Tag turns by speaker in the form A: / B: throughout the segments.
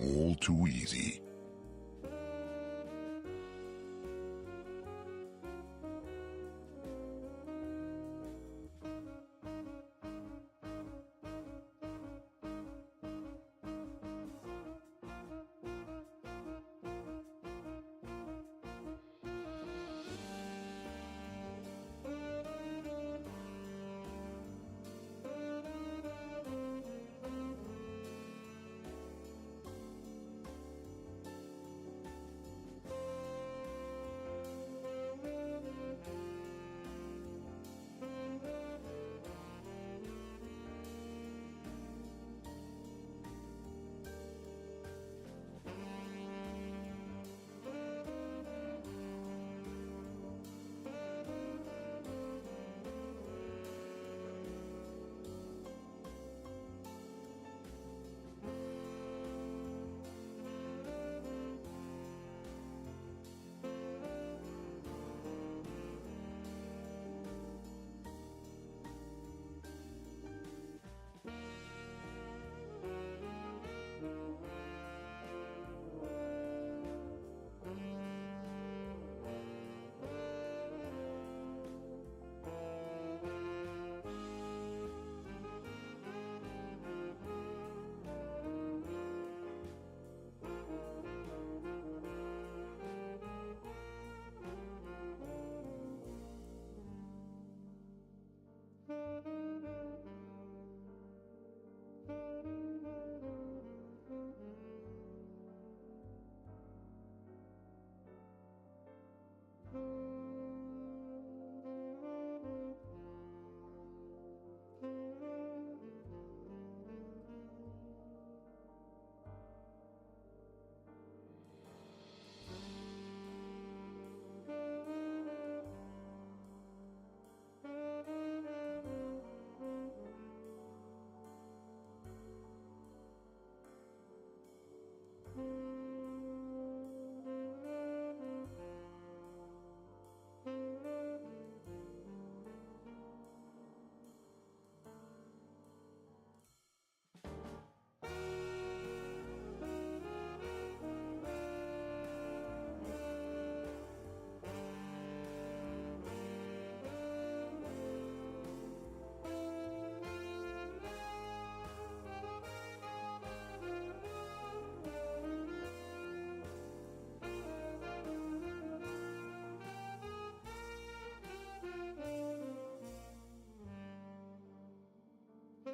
A: all too easy.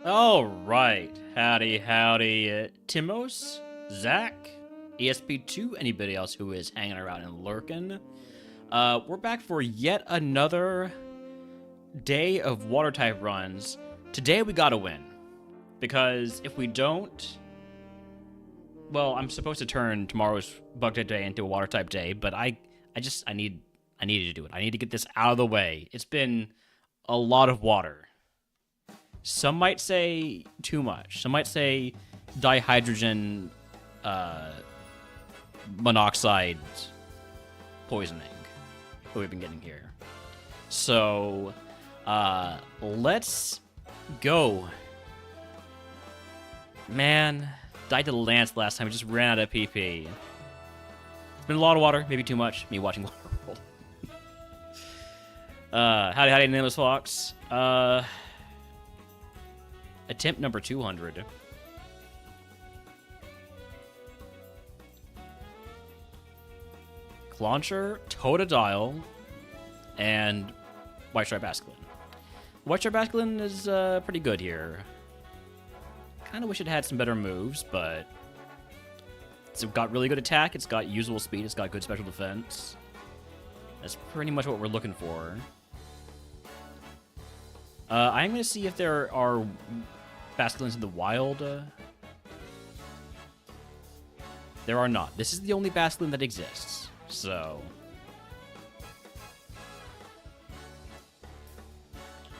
B: All right, howdy, Timos, Zach, ESP2, anybody else who is hanging around and lurking. We're back for yet another day of water type runs. Today we gotta win, because if we don't, well, I'm supposed to turn tomorrow's bug type day into a water type day, but I needed to do it. I need to get this out of the way. It's been a lot of water. Some might say too much. Some might say dihydrogen monoxide poisoning that we've been getting here. So, let's go. Man, died to Lance last time. We just ran out of PP. It's been a lot of water, maybe too much. Me watching water roll. Howdy, Nameless Fox. Attempt number 200. Clauncher, Totodile, and White Stripe Basculin. White Stripe Basculin is pretty good here. Kind of wish it had some better moves, but it's got really good attack, it's got usable speed, it's got good special defense. That's pretty much what we're looking for. I'm going to see if there are Basculins in the wild. There are not. This is the only Basculin that exists, so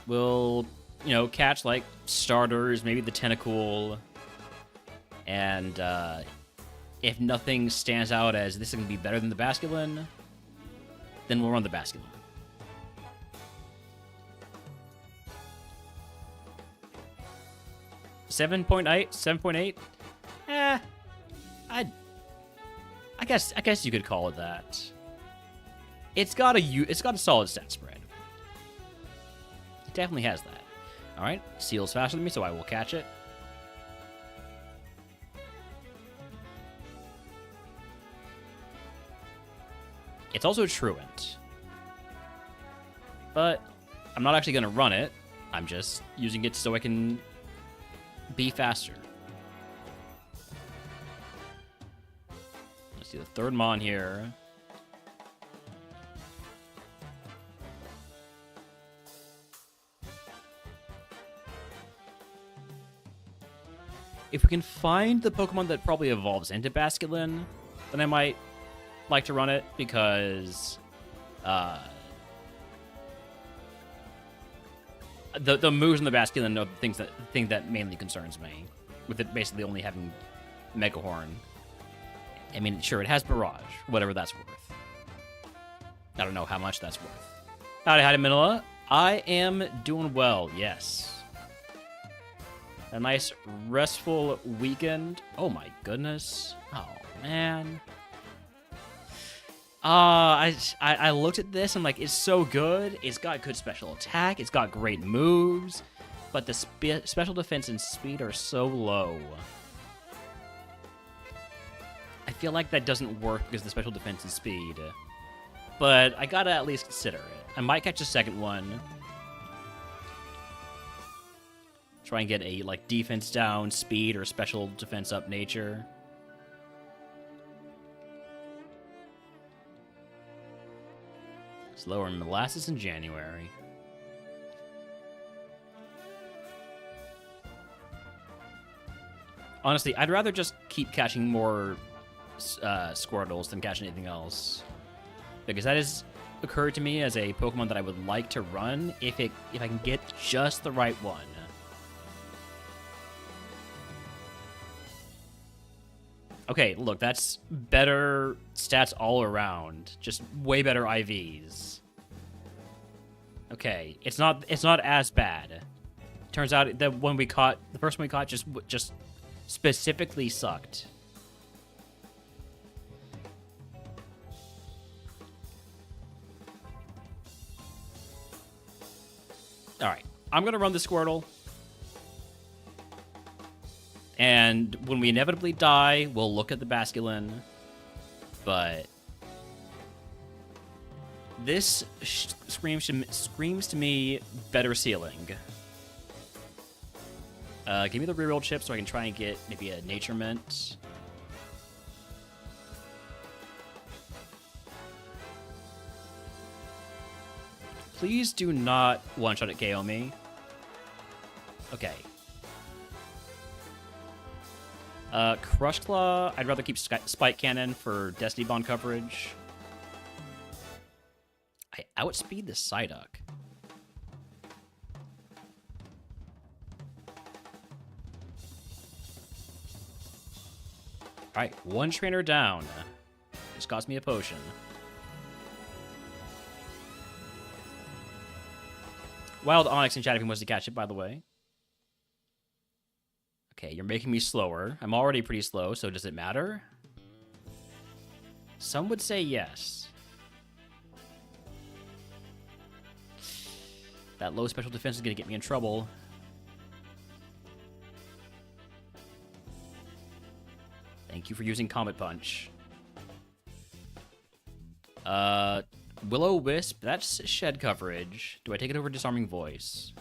B: we'll, catch, like, starters, maybe the Tentacool, and if nothing stands out as this is going to be better than the Basculin, then we'll run the Basculin. $7.8? 7.8? I guess you could call it that. It's got a solid stat spread. It definitely has that. All right, Seal's faster than me, so I will catch it. It's also a truant. But I'm not actually going to run it. I'm just using it so I can be faster. Let's do the third Mon here. If we can find the Pokemon that probably evolves into Basculin, then I might like to run it, because the moves in the Basculin are the thing that mainly concerns me, with it basically only having Mega Horn. I mean, sure, it has Barrage, whatever that's worth. I don't know how much that's worth. Howdy, Manila. I am doing well, yes. A nice, restful weekend. Oh my goodness. Oh, man. I looked at this, I'm like, it's so good. It's got good special attack. It's got great moves. But the special defense and speed are so low. I feel like that doesn't work because of the special defense and speed. But I gotta at least consider it. I might catch a second one. Try and get a, like, defense down, speed, or special defense up nature. Slower molasses in January. Honestly, I'd rather just keep catching more Squirtles than catch anything else. Because that has occurred to me as a Pokemon that I would like to run if I can get just the right one. Okay, look, that's better stats all around. Just way better IVs. Okay, it's not as bad. Turns out that one we caught, the first one we caught, just specifically sucked. All right, I'm gonna run the Squirtle. And when we inevitably die, we'll look at the Basculin. But this screams to me better ceiling. Give me the reroll chip so I can try and get maybe a Nature Mint. Please do not one-shot at KO me. Okay. Crush Claw, I'd rather keep Spike Cannon for Destiny Bond coverage. I outspeed the Psyduck. Alright, one trainer down. Just cost me a potion. Wild Onyx in chat if he wants to catch it, by the way. Okay, you're making me slower. I'm already pretty slow, so does it matter? Some would say yes. That low special defense is going to get me in trouble. Thank you for using Comet Punch. Will-O-Wisp, that's shed coverage. Do I take it over Disarming Voice?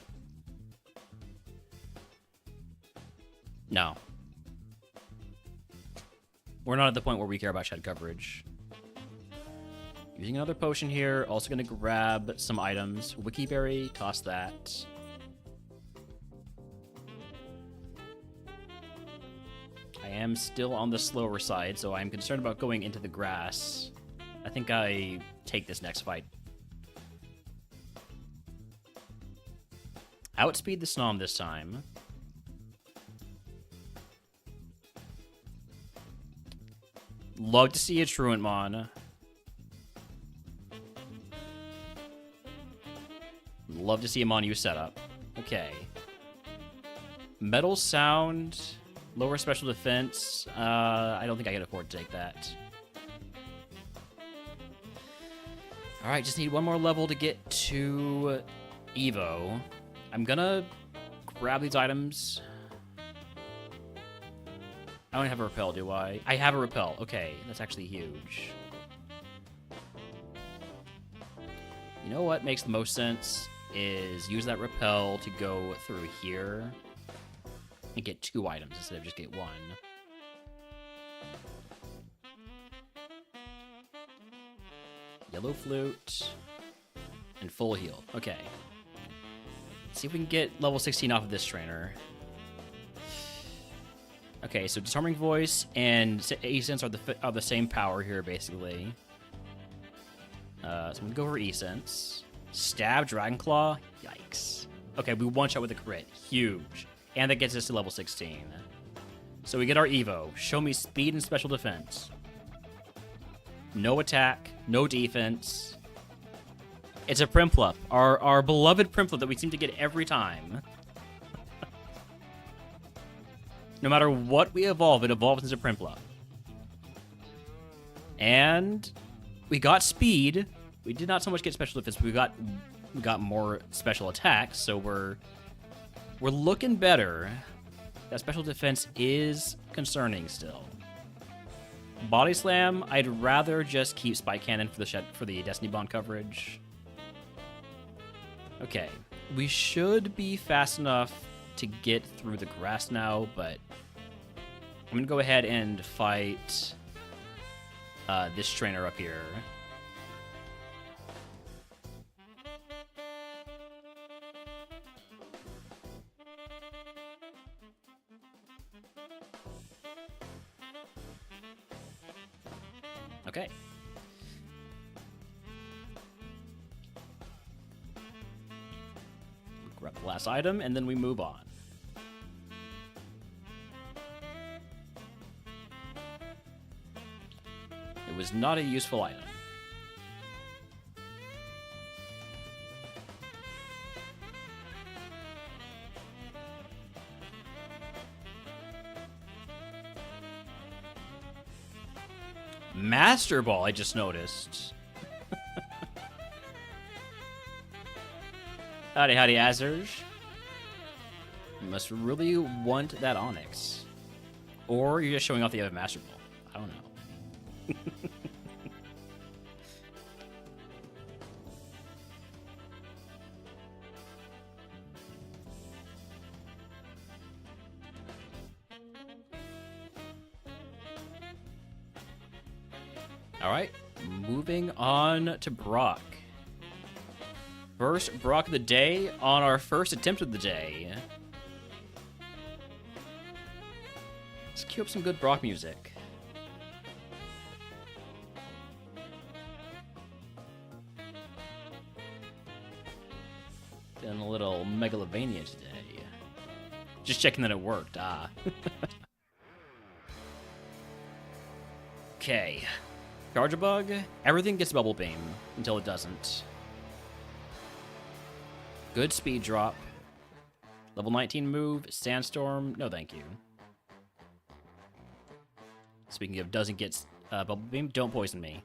B: No. We're not at the point where we care about shed coverage. Using another potion here. Also going to grab some items. Wikiberry, toss that. I am still on the slower side, so I'm concerned about going into the grass. I think I take this next fight. Outspeed the Snom this time. Love to see a Truantmon. Love to see a Monu setup. Okay. Metal Sound Lower special defense. I don't think I can afford to take that. Alright, just need one more level to get to Evo. I'm gonna grab these items. I don't have a repel, do I? I have a repel. Okay, that's actually huge. You know what makes the most sense is use that repel to go through here and get 2 items instead of just get 1. Yellow flute and full heal. Okay. Let's see if we can get level 16 off of this trainer. Okay, so Disarming Voice and Essence are the same power here, basically. So I'm gonna go over Essence. Stab, Dragon Claw. Yikes. Okay, we one-shot with a crit. Huge. And that gets us to level 16. So we get our Evo. Show me speed and special defense. No attack, no defense. It's a Primplup. Our beloved Primplup that we seem to get every time. No matter what we evolve, it evolves into Primplup. And we got speed. We did not so much get special defense, but we got more special attacks, so we're looking better. That special defense is concerning still. Body Slam, I'd rather just keep Spike Cannon for the Destiny Bond coverage. Okay, we should be fast enough to get through the grass now, but I'm gonna go ahead and fight this trainer up here. Okay. Grab the last item, and then we move on. It was not a useful item. Master Ball, I just noticed. Howdy, howdy, Azurge. You must really want that Onyx. Or you're just showing off that you have a Master Ball. I don't know. Alright, moving on to Brock. First Brock of the day on our first attempt of the day. Let's cue up some good Brock music. Feeling a little Megalovania today. Just checking that it worked, Okay. Charge a Bug. Everything gets Bubble Beam until it doesn't. Good speed drop. Level 19 move. Sandstorm. No, thank you. Speaking of doesn't get Bubble Beam, don't poison me.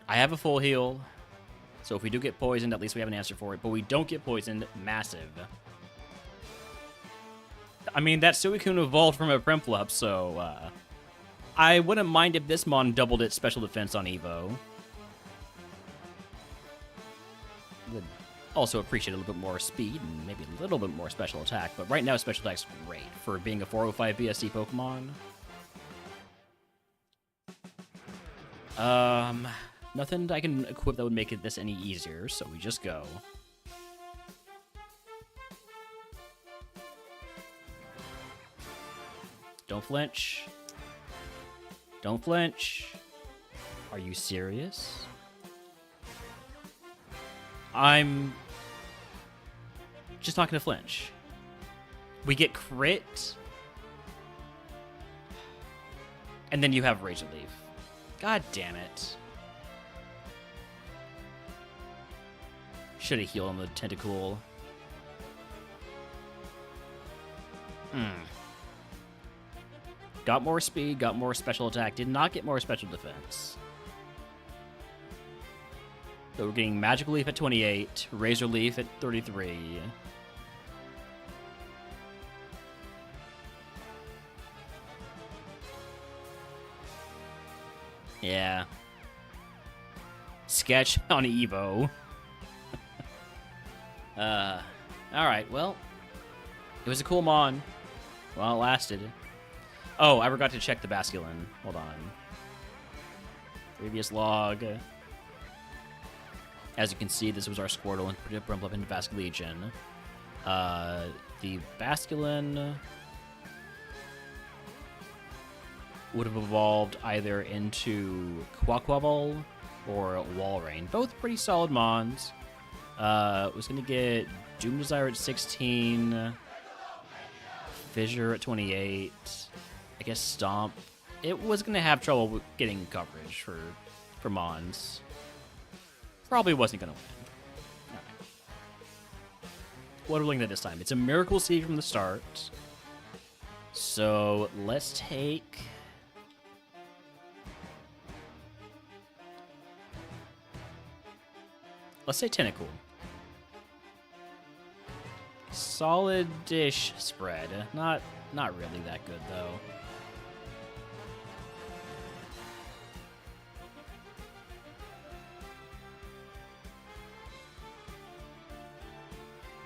B: I have a full heal, so if we do get poisoned, at least we have an answer for it. But we don't get poisoned. Massive. I mean, that Suicune evolved from a Primplup, so I wouldn't mind if this Mon doubled its special defense on Evo. Would also appreciate a little bit more speed and maybe a little bit more special attack, but right now special attack's great for being a 405 BSC Pokemon. Nothing I can equip that would make this any easier, so we just go. Don't flinch. Don't flinch. Are you serious? I'm just not gonna flinch. We get crit. And then you have Razor Leaf. God damn it. Should have healed on the Tentacool. Got more speed, got more special attack, did not get more special defense. So we're getting Magical Leaf at 28, Razor Leaf at 33. Yeah. Sketch on Evo. Alright, well. It was a cool Mon. While it lasted. Oh, I forgot to check the Basculin. Hold on. Previous log. As you can see, this was our Squirtle and Brump into Basculegion. The Basculin would have evolved either into Quaquaval or Walrein. Both pretty solid Mons. Was going to get Doom Desire at 16, Fissure at 28, I guess Stomp. It was going to have trouble getting coverage for Mons. Probably wasn't going to win. All right. What are we looking at this time? It's a Miracle Seed from the start. So let's take... Let's say Tentacool. Solid-ish spread. Not really that good, though.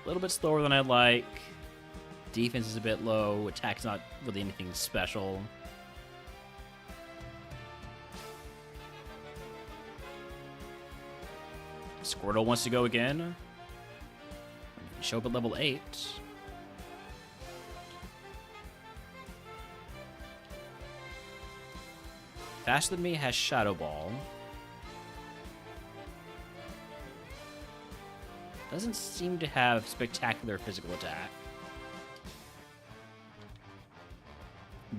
B: A little bit slower than I'd like. Defense is a bit low. Attack's not really anything special. Squirtle wants to go again. Show up at level 8. Faster Than Me has Shadow Ball. Doesn't seem to have spectacular physical attack.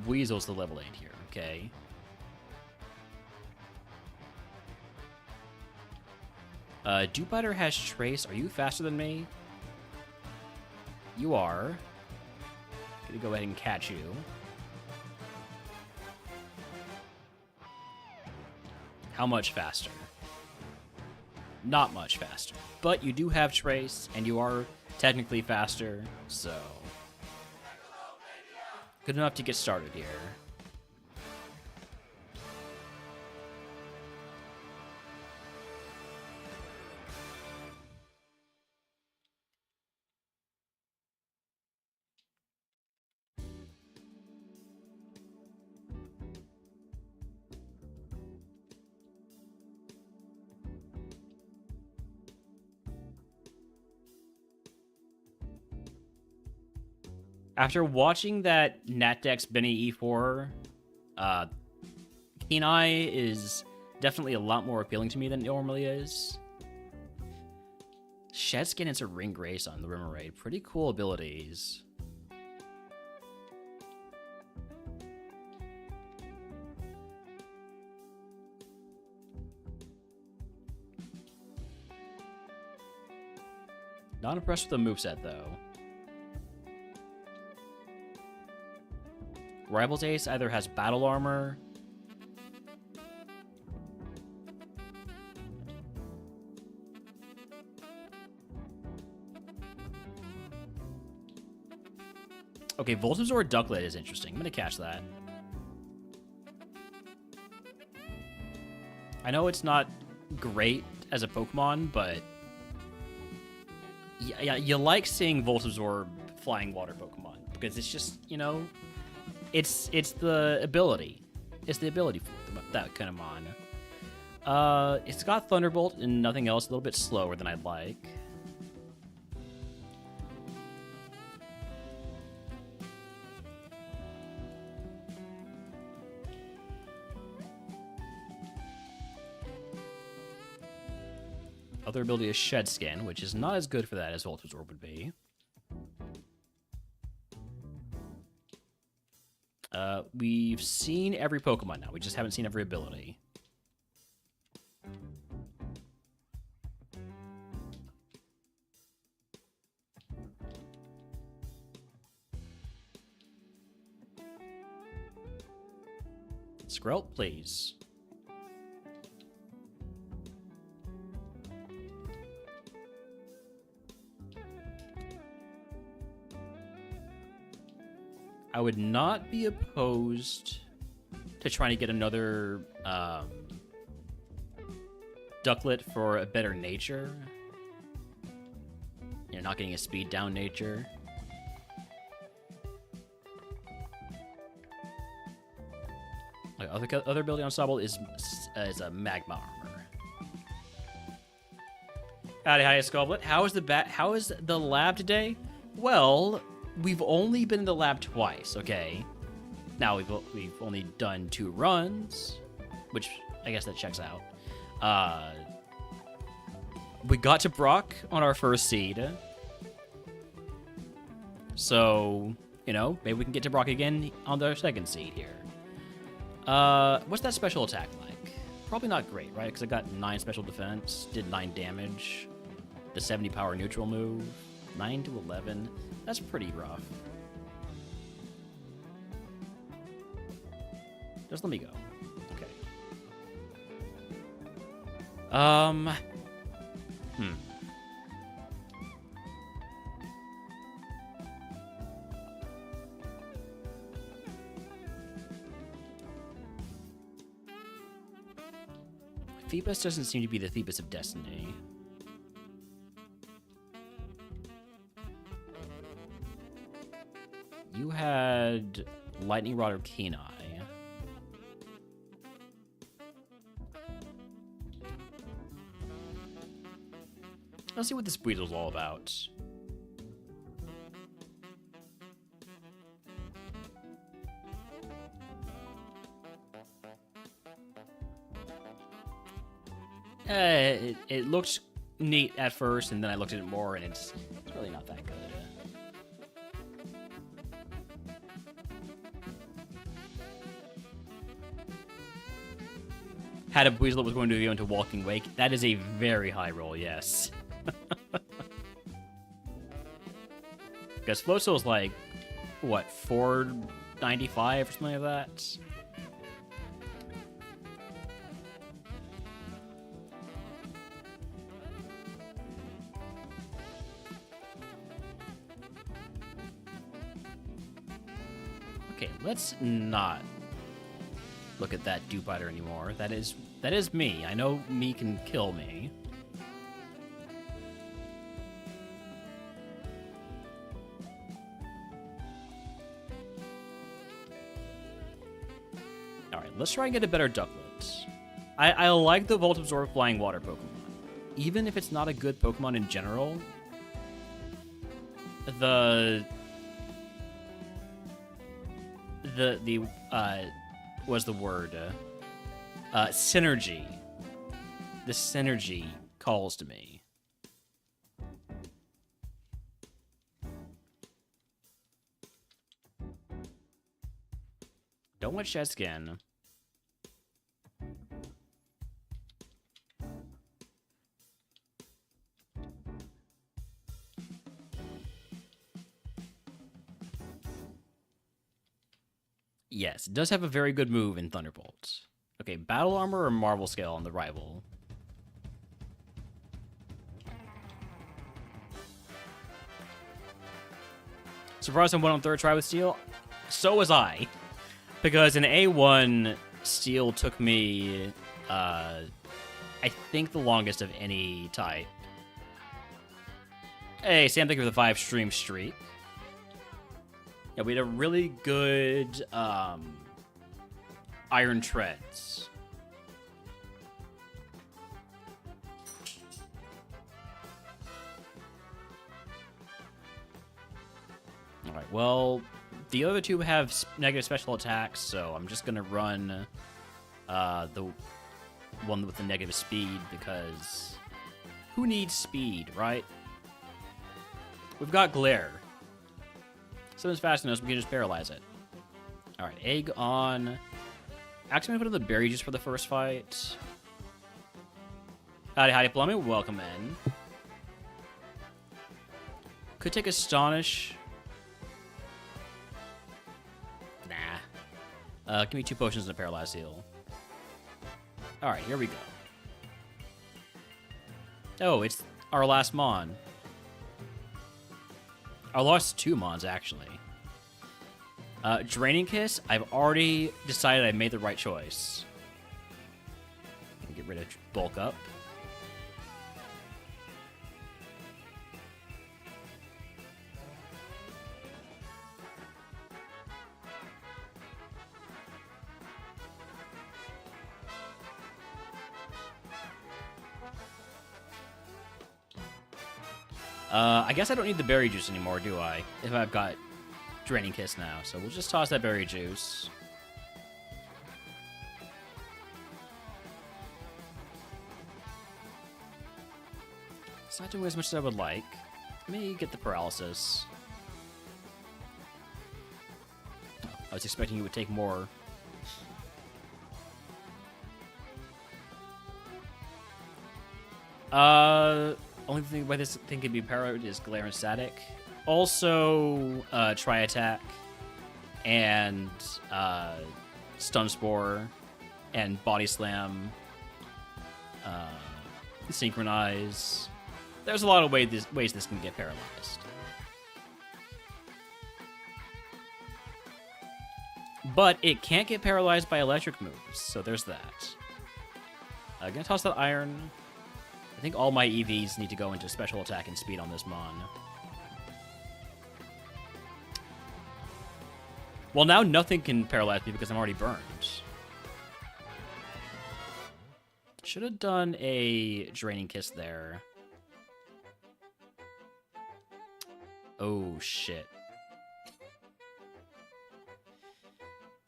B: Weasel's the level 8 here, okay. Dewbiter has Trace. Are you faster than me? You are. Gonna go ahead and catch you. How much faster? Not much faster. But you do have Trace, and you are technically faster, so... Good enough to get started here. After watching that Natdex Benny E4, Keen Eye is definitely a lot more appealing to me than it normally is. Shed Skin into Ring Grace on the Remoraid. Pretty cool abilities. Not impressed with the moveset, though. Rival's Ace either has battle armor. Okay, Voltazor Ducklet is interesting. I'm gonna catch that. I know it's not great as a Pokemon, but yeah, you like seeing Voltazor flying water Pokemon because it's just, you know, it's the ability. It's the ability for that kind of mon. It's got Thunderbolt and nothing else. A little bit slower than I'd like. Other ability is Shed Skin, which is not as good for that as Voltazor would be. We've seen every Pokemon now. We just haven't seen every ability. Squirrel, please. I would not be opposed to trying to get another ducklet for a better nature. You're not getting a speed down nature. Like other ability on Sobble is a magma armor. Howdy, Scoblet. How is the lab today? Well, we've only been in the lab twice. Okay. Now we've only done 2 runs, which I guess that checks out. We got to Brock on our first seed. So, you know, maybe we can get to Brock again on the second seed here. What's that special attack like? Probably not great, right? Because I got 9 special defense, did 9 damage. The 70 power neutral move, 9 to 11. That's pretty rough. Just let me go. Okay. Phoebus doesn't seem to be the Phoebus of Destiny. You had Lightning Rod or Keen Eye. Let's see what this Weasel's all about. It looked neat at first, and then I looked at it more, and it's really not that good. Had a Weasel that was going to go into Walking Wake. That is a very high roll, yes. Because Floatzel is like, what, 495 or something like that? Okay, let's not look at that Dewbiter anymore. That is me. I know me can kill me. Alright, let's try and get a better Ducklet. I like the Volt Absorb Flying Water Pokemon. Even if it's not a good Pokemon in general, was the word synergy. The synergy calls to me. Don't want shed skin. Yes, it does have a very good move in Thunderbolt. Okay, Battle Armor or Marvel Scale on the rival? Surprised I went on 3rd try with Steel? So was I. Because in A1, Steel took me, I think the longest of any type. Hey, Sam, thank you for the 5-stream streak. Yeah, we had a really good Iron Treads. Alright, well, the other 2 have negative special attacks, so I'm just going to run the one with the negative speed, because who needs speed, right? We've got Glare. Something's fast enough, so we can just paralyze it. Alright, Egg on. Actually, I'm going to put in the Berry Juice for the first fight. Howdy, Plumbing. Welcome in. Could take Astonish. Give me 2 potions and a paralyzed heal. Alright, here we go. Oh, it's our last Mon. Our last 2 Mons, actually. Draining Kiss, I've already decided I made the right choice. Get rid of Bulk Up. I guess I don't need the berry juice anymore, do I? If I've got Draining Kiss now. So we'll just toss that berry juice. It's not doing as much as I would like. Let me get the paralysis. I was expecting it would take more. Only thing why this thing can be parried is Glare and Static. Also, Tri-Attack and Stun Spore and Body Slam, Synchronize. There's a lot of ways this can get paralyzed. But it can't get paralyzed by electric moves, so there's that. I'm gonna toss that Iron. I think all my EVs need to go into special attack and speed on this Mon. Well, now nothing can paralyze me because I'm already burned. Should have done a Draining Kiss there. Oh, shit.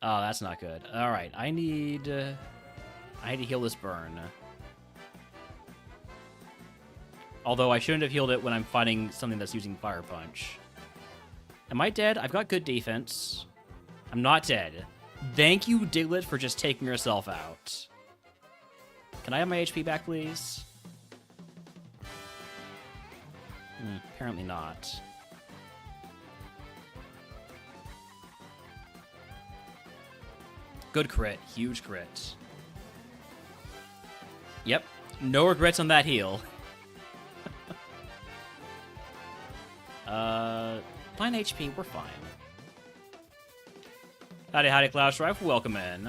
B: Oh, that's not good. Alright, I need to heal this burn. Although I shouldn't have healed it when I'm fighting something that's using Fire Punch. Am I dead? I've got good defense. I'm not dead. Thank you, Diglett, for just taking yourself out. Can I have my HP back, please? Apparently not. Good crit. Huge crit. Yep. No regrets on that heal. 9 HP, we're fine. Howdy, howdy, Cloud Strife. Welcome in.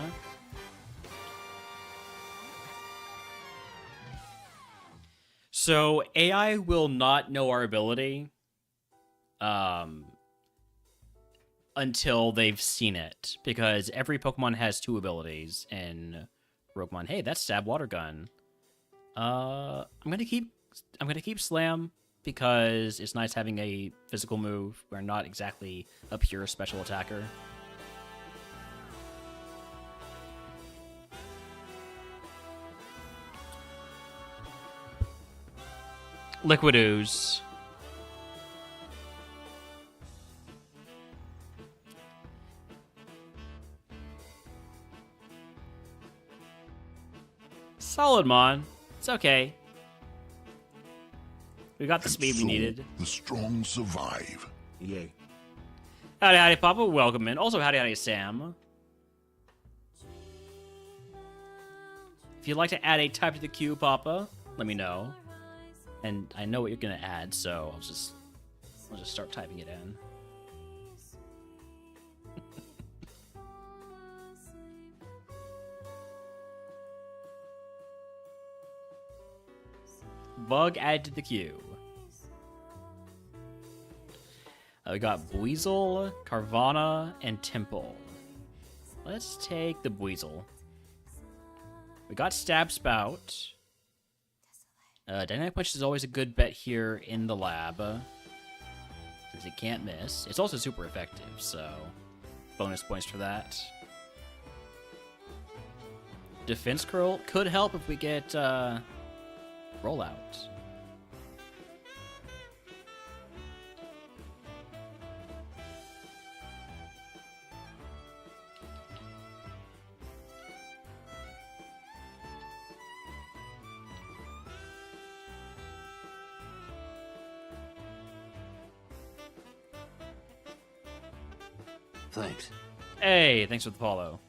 B: So, AI will not know our ability until they've seen it, because every Pokemon has 2 abilities in RogueMon. Hey, that's Stab Water Gun. I'm gonna keep Slam because it's nice having a physical move. We're not exactly a pure special attacker. Liquid Ooze. Solid, Mon. It's okay. We got the speed we needed.
A: The strong survive.
C: Yay.
B: Howdy, howdy, Papa. Welcome in. Also, howdy, howdy, Sam. If you'd like to add a type to the queue, Papa, let me know. And I know what you're gonna add, so I'll just start typing it in. Bug add to the queue. We got Buizel, Carvana, and Temple. Let's take the Buizel. We got Stab Spout. Dynamic Punch is always a good bet here in the lab, since it can't miss. It's also super effective, so bonus points for that. Defense Curl could help if we get Rollout.
C: Thanks.
B: Hey, thanks for the follow.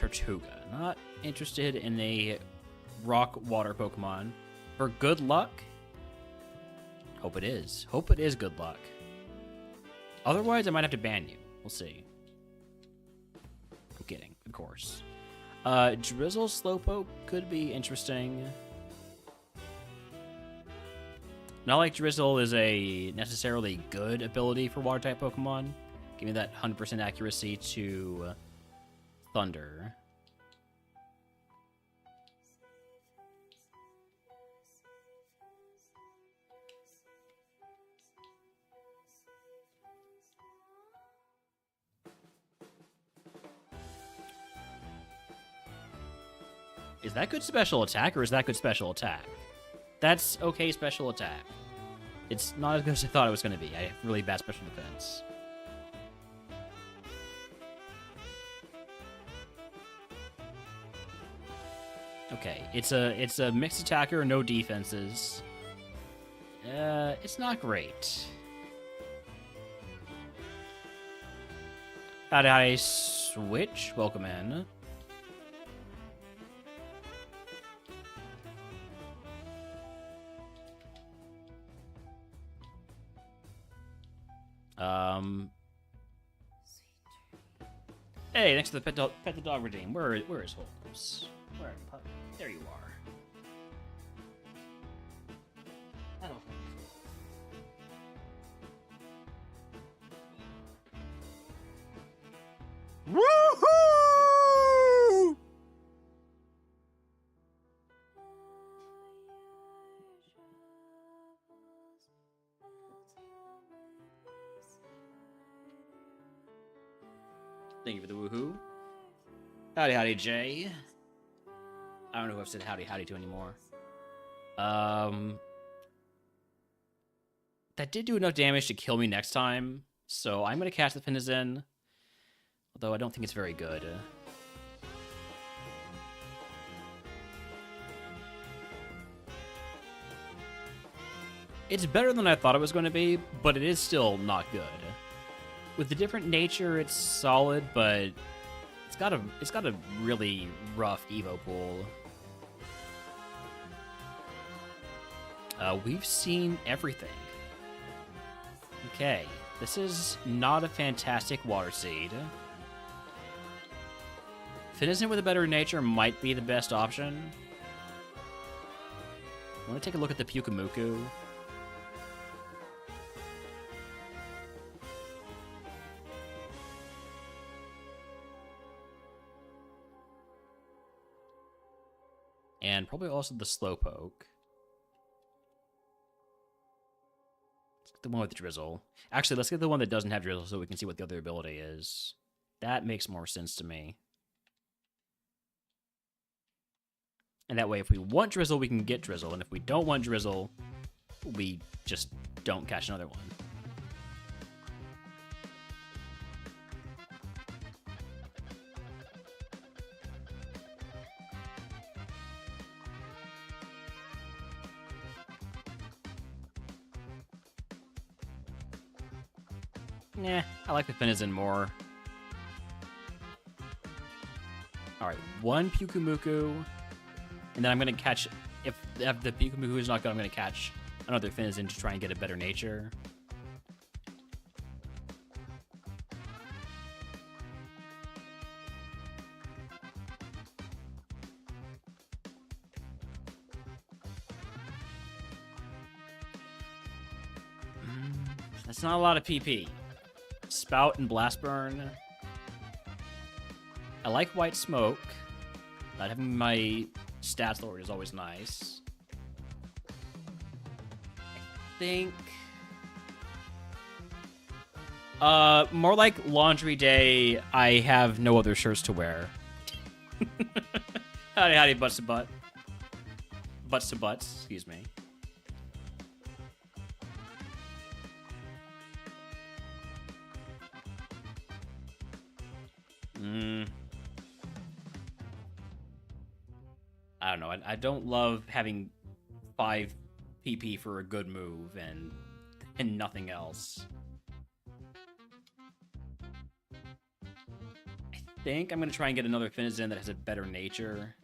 B: Tortuga. Not interested in a rock water Pokemon. For good luck? Hope it is. Hope it is good luck. Otherwise, I might have to ban you. We'll see. I'm kidding, of course. Drizzle Slowpoke could be interesting. Not like Drizzle is a necessarily good ability for Water-type Pokemon. Give me that 100% accuracy to Thunder. Is that good special attack, or is that good special attack? That's okay special attack. It's not as good as I thought it was going to be. I have really bad special defense. Okay, it's a mixed attacker, no defenses. It's not great. How did I switch? Welcome in. Hey, next to the pet the dog redeem. Where is Holmes? Where are you, pup? There you are. Hello.
C: Woohoo!
B: Thank you for the woohoo. Howdy, howdy, Jay. I don't know who I've said howdy, howdy to anymore. That did do enough damage to kill me next time, so I'm gonna catch the Finizen. Although I don't think it's very good. It's better than I thought it was going to be, but it is still not good. With the different nature, it's solid, but it's got a really rough Evo pool. We've seen everything. Okay, this is not a fantastic Water Seed. Finizen with a better nature might be the best option. I want to take a look at the Pyukumuku. And probably also the Slowpoke. Let's get the one with the Drizzle. Actually, let's get the one that doesn't have Drizzle so we can see what the other ability is. That makes more sense to me. And that way, if we want Drizzle, we can get Drizzle. And if we don't want Drizzle, we just don't catch another one. Nah, I like the Finizen more. Alright, one Pyukumuku. And then I'm going to catch... If the Pyukumuku is not good, I'm going to catch another Finizen to try and get a better nature. That's not a lot of PP. Spout and Blast Burn. I like White Smoke. Not having my stats lowered is always nice. I think... more like Laundry Day, I have no other shirts to wear. Howdy, howdy, butts to butt. Butts to butts, excuse me. I don't know. I don't love having 5 PP for a good move and nothing else. I think I'm going to try and get another Finizen that has a better nature.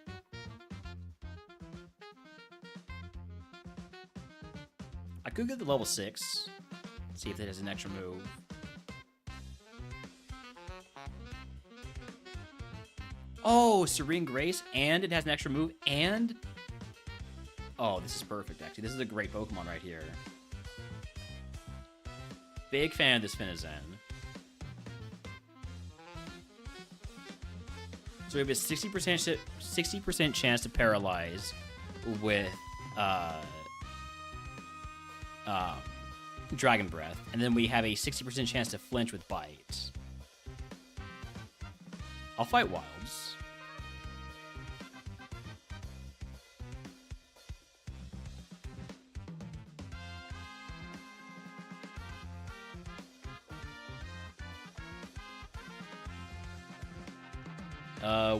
B: I could get the level 6. See if it has an extra move. Oh, Serene Grace, and it has an extra move, and... Oh, this is perfect, actually. This is a great Pokemon right here. Big fan of this Finizen. So we have a 60% chance to paralyze with Dragon Breath, and then we have a 60% chance to flinch with Bite. I'll fight Wilds.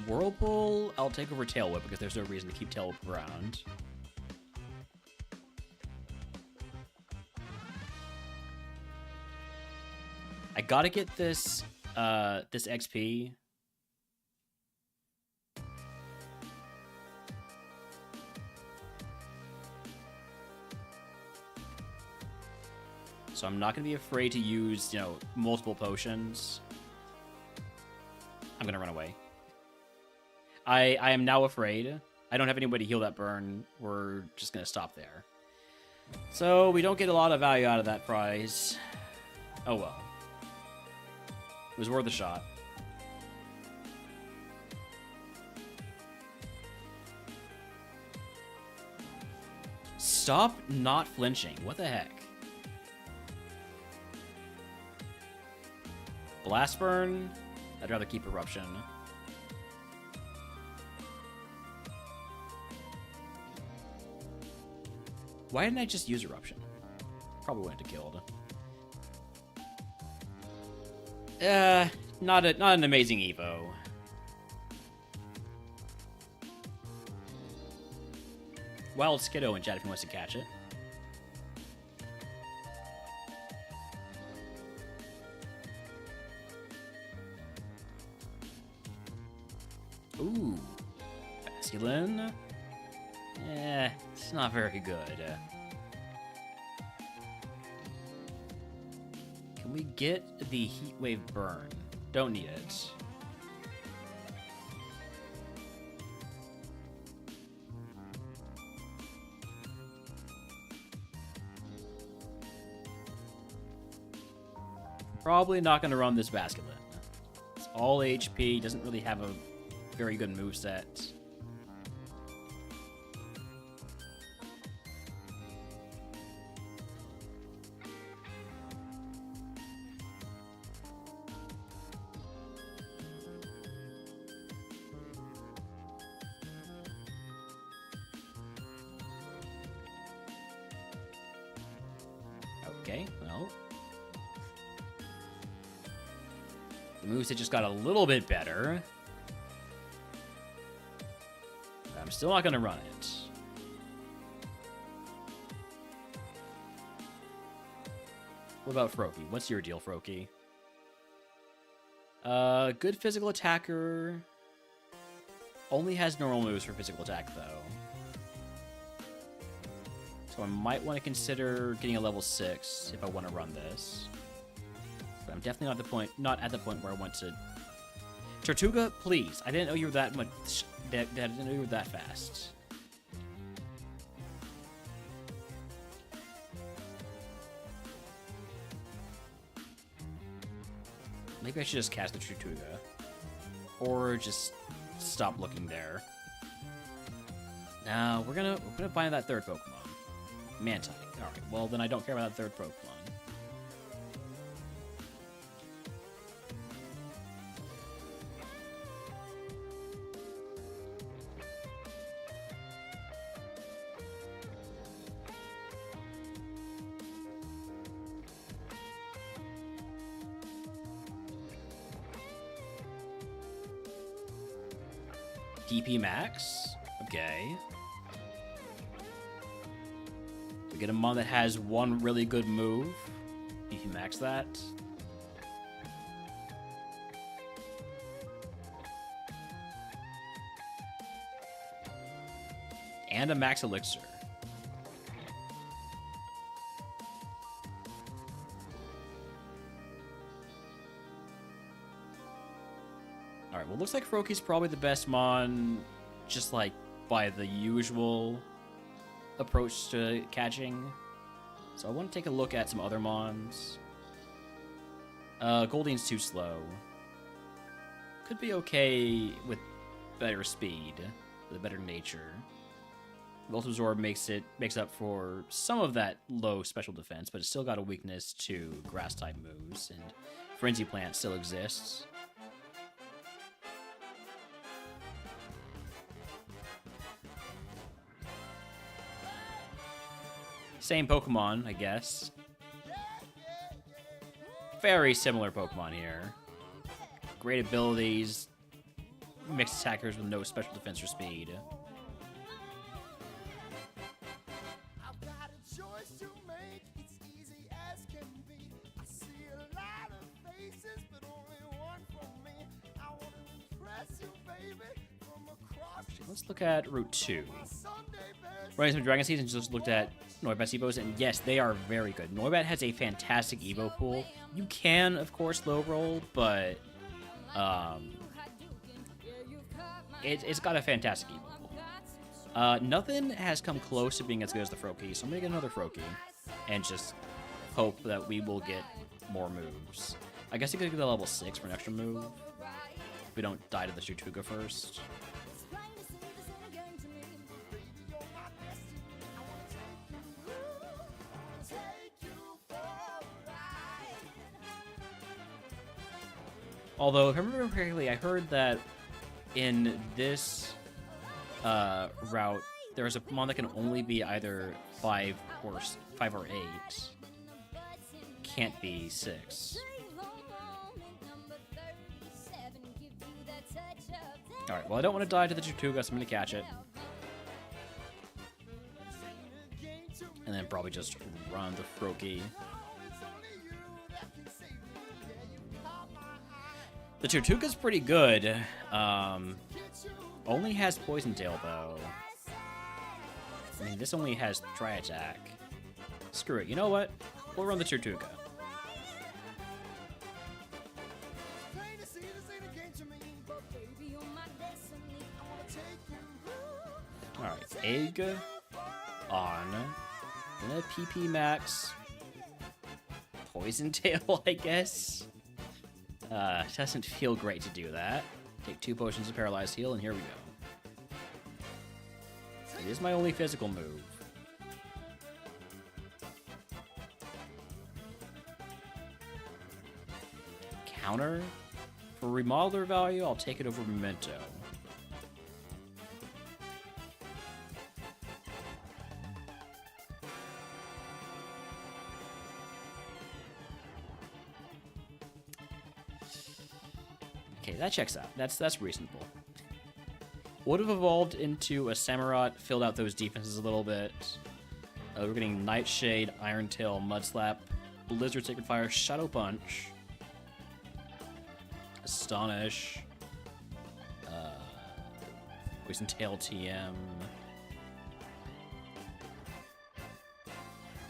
B: Whirlpool, I'll take over Tail Whip because there's no reason to keep Tail Whip around. I gotta get this, this XP. So I'm not gonna be afraid to use, you know, multiple potions. I'm gonna run away. I am now afraid. I don't have anybody to heal that burn. We're just gonna stop there. So we don't get a lot of value out of that prize. Oh well. It was worth a shot. Stop not flinching. What the heck? Blast Burn? I'd rather keep Eruption. Why didn't I just use Eruption? Probably wouldn't have killed. Not an amazing Evo. Wild Skiddo in chat if he wants to catch it. Ooh. Basculin. Eh, it's not very good. Can we get the Heat Wave Burn? Don't need it. Probably not going to run this Basculin. It's all HP, doesn't really have a very good moveset. Okay, well. The moveset just got a little bit better. I'm still not going to run it. What about Froakie? What's your deal, Froakie? Good physical attacker. Only has normal moves for physical attack, though. So I might want to consider getting a level 6 if I want to run this. But I'm definitely not at the point where I want to... Tortuga, please. I didn't know you were that much... I didn't know you were that fast. Maybe I should just cast the Tortuga. Or just stop looking there. Now, we're gonna find that third Pokemon. Mantine. Alright, well then I don't care about that third Pokemon. DP max? Okay. We get a Mon that has one really good move. DP max that. and a max elixir. Alright, well, looks like Froakie's probably the best Mon, just like by the usual approach to catching. So I want to take a look at some other Mons. Goldine's too slow. Could be okay with better speed, with a better nature. Voltabzorb makes up for some of that low special defense, but it's still got a weakness to grass-type moves, and Frenzy Plant still exists. Same Pokemon, I guess. Very similar Pokemon here. Great abilities, mixed attackers with no special defense or speed. Let's look at Route 2. Running some Dragon Seeds and just looked at Noibat's Evos, and yes, they are very good. Noibat has a fantastic Evo pool. You can, of course, low roll, but it's got a fantastic Evo pool. Nothing has come close to being as good as the Froakie, so I'm gonna get another Froakie and just hope that we will get more moves. I guess I could get a level 6 for an extra move. If we don't die to the Chutuga first. Although, if I remember correctly, I heard that in this route, there's a Pokemon that can only be either 5 or 8. Can't be 6. Alright, well, I don't want to die to the Chutuga, so I'm going to catch it. And then probably just run the Froakie. The Chutuga's pretty good. Only has Poison Tail, though. I mean, this only has Tri Attack. Screw it. You know what? We'll run the Chutuga. Alright, Egg on. Then a PP Max. Poison Tail, I guess. Doesn't feel great to do that. Take 2 potions of Paralyzed Heal, and here we go. It is my only physical move. Counter? For Remodeler value, I'll take it over Memento. Okay, that checks out. That's reasonable. Would have evolved into a Samurott, filled out those defenses a little bit. We're getting Nightshade, Iron Tail, Mudslap, Blizzard, Sacred Fire, Shadow Punch, Astonish, Poison Tail TM,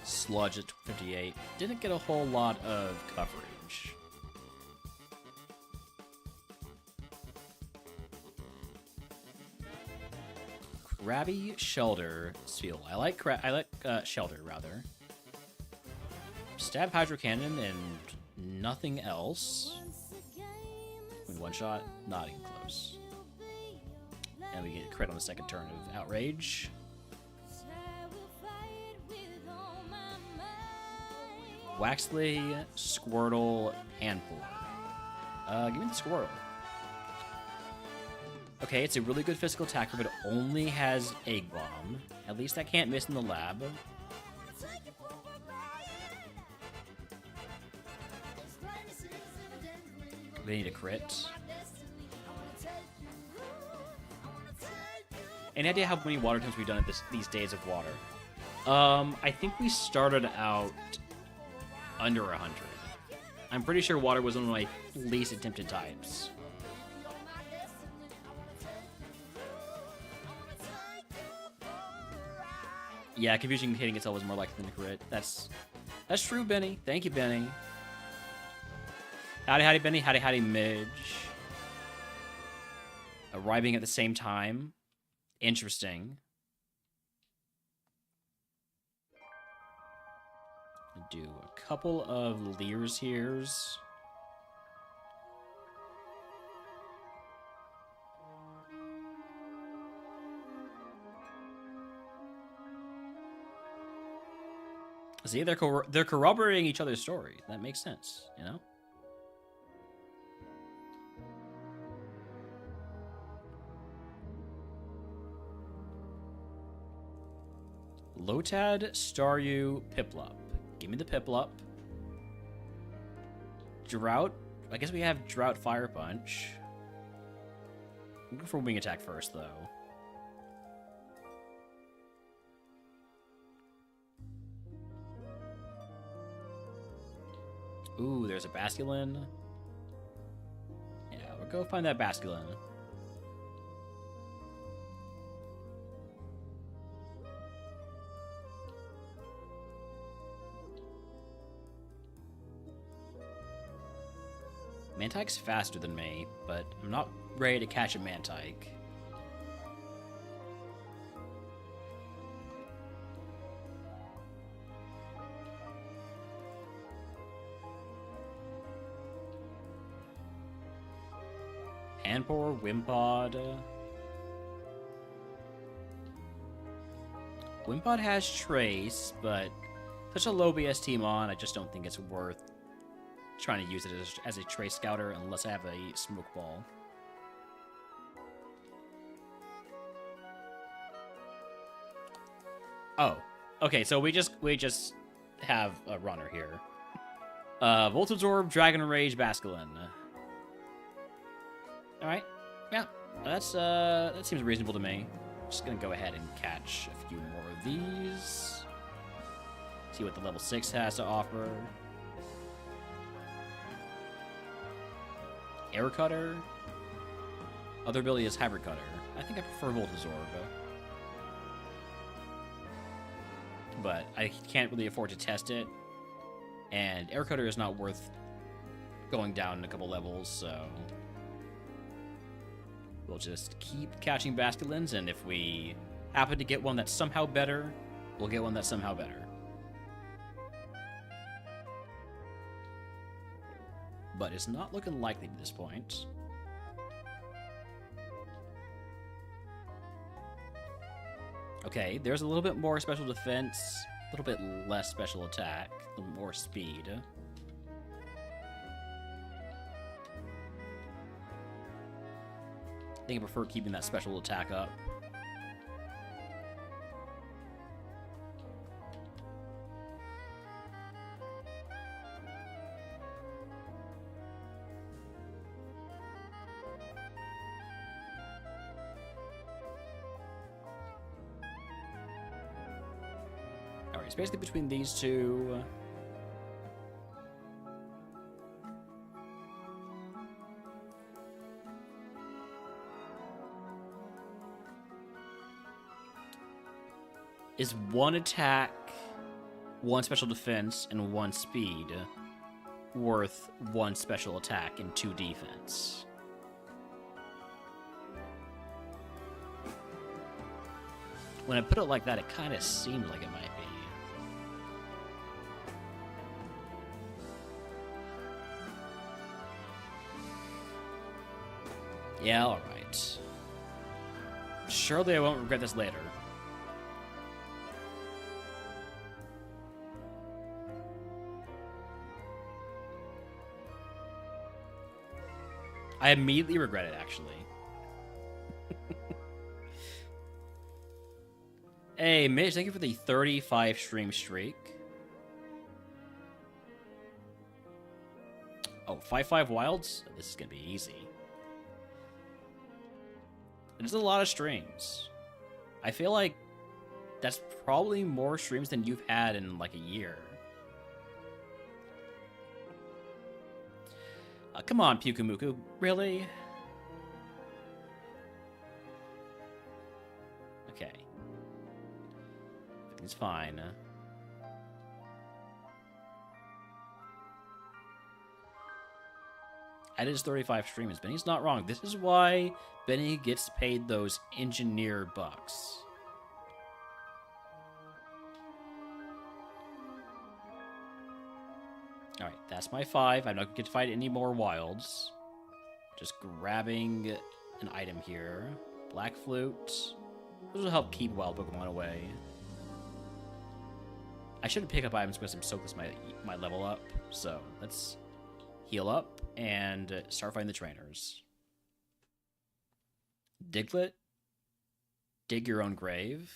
B: Sludge at 58. Didn't get a whole lot of coverage. Krabby, Shelter, Seal. I like Shelter, rather. Stab Hydro Cannon and nothing else. One shot, not even close. And we get a crit on the second turn of Outrage. Waxley, Squirtle, Handpour. Give me the Squirtle. Okay, it's a really good physical attacker, but it only has Egg Bomb. At least that can't miss in the lab. We need a crit. Any idea how many water attempts we've done at these days of water? I think we started out under 100. I'm pretty sure water was one of my least attempted types. Yeah, confusion hitting itself is more likely than a crit. That's true, Benny. Thank you, Benny. Howdy, howdy, Benny. Howdy, howdy, Midge. Arriving at the same time. Interesting. Do a couple of Leers here's. See, they're corroborating each other's story. That makes sense, you know? Lotad, Staryu, Piplup. Give me the Piplup. Drought. I guess we have Drought Fire Punch. I'm going for Wing Attack first, though. Ooh, there's a Basculin. Yeah, we'll go find that Basculin. Mantike's faster than me, but I'm not ready to catch a Mantike. Handpour, Wimpod. Wimpod has Trace, but such a low BST mon, I just don't think it's worth trying to use it as a Trace Scouter unless I have a Smoke Ball. Oh, okay, so we just have a runner here. Voltazorb, Dragon Rage, Basculin. Alright, yeah, that seems reasonable to me. Just gonna go ahead and catch a few more of these. See what the level 6 has to offer. Air Cutter. Other ability is Hybrid Cutter. I think I prefer Voltazorb. But I can't really afford to test it. And Air Cutter is not worth going down a couple levels, so we'll just keep catching Basculins, and if we happen to get one that's somehow better, we'll get one that's somehow better. But it's not looking likely at this point. Okay, there's a little bit more special defense, a little bit less special attack, a little more speed. I think I prefer keeping that special attack up. Alright, it's basically between these two. Is one attack, one special defense, and one speed worth one special attack and two defense? When I put it like that, it kind of seemed like it might be. Yeah, alright. Surely I won't regret this later. I immediately regret it, actually. Hey, Mitch, thank you for the 35 stream streak. Oh, 5-5 wilds? This is going to be easy. There's a lot of streams. I feel like that's probably more streams than you've had in like a year. Come on, Pukumuku. Really? Okay. He's fine. At his 35 streams, Benny's not wrong. This is why Benny gets paid those engineer bucks. Alright, that's my 5. I'm not going to get to fight any more wilds. Just grabbing an item here. Black Flute. This will help keep wild Pokemon away. I shouldn't pick up items because I'm so close to my level up. So, let's heal up and start fighting the trainers. Diglett. Dig your own grave.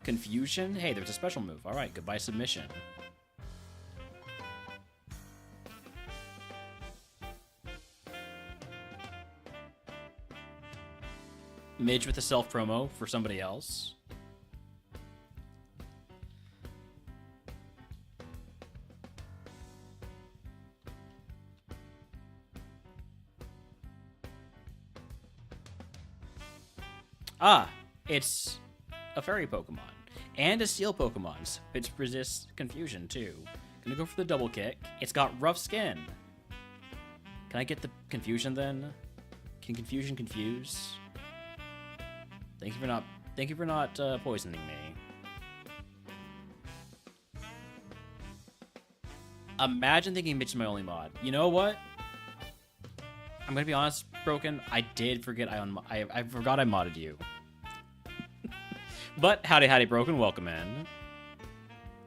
B: Confusion. Hey, there's a special move. Alright, goodbye submission. Midge with a self-promo for somebody else. Ah, it's a fairy Pokemon. And a steel Pokemon, so it resists confusion too. Gonna go for the double kick. It's got rough skin. Can I get the confusion then? Can confusion confuse? Thank you for not poisoning me. Imagine thinking Mitch is my only mod. You know what? I'm gonna be honest, Broken. I did forget I forgot I modded you. But howdy Broken, welcome in.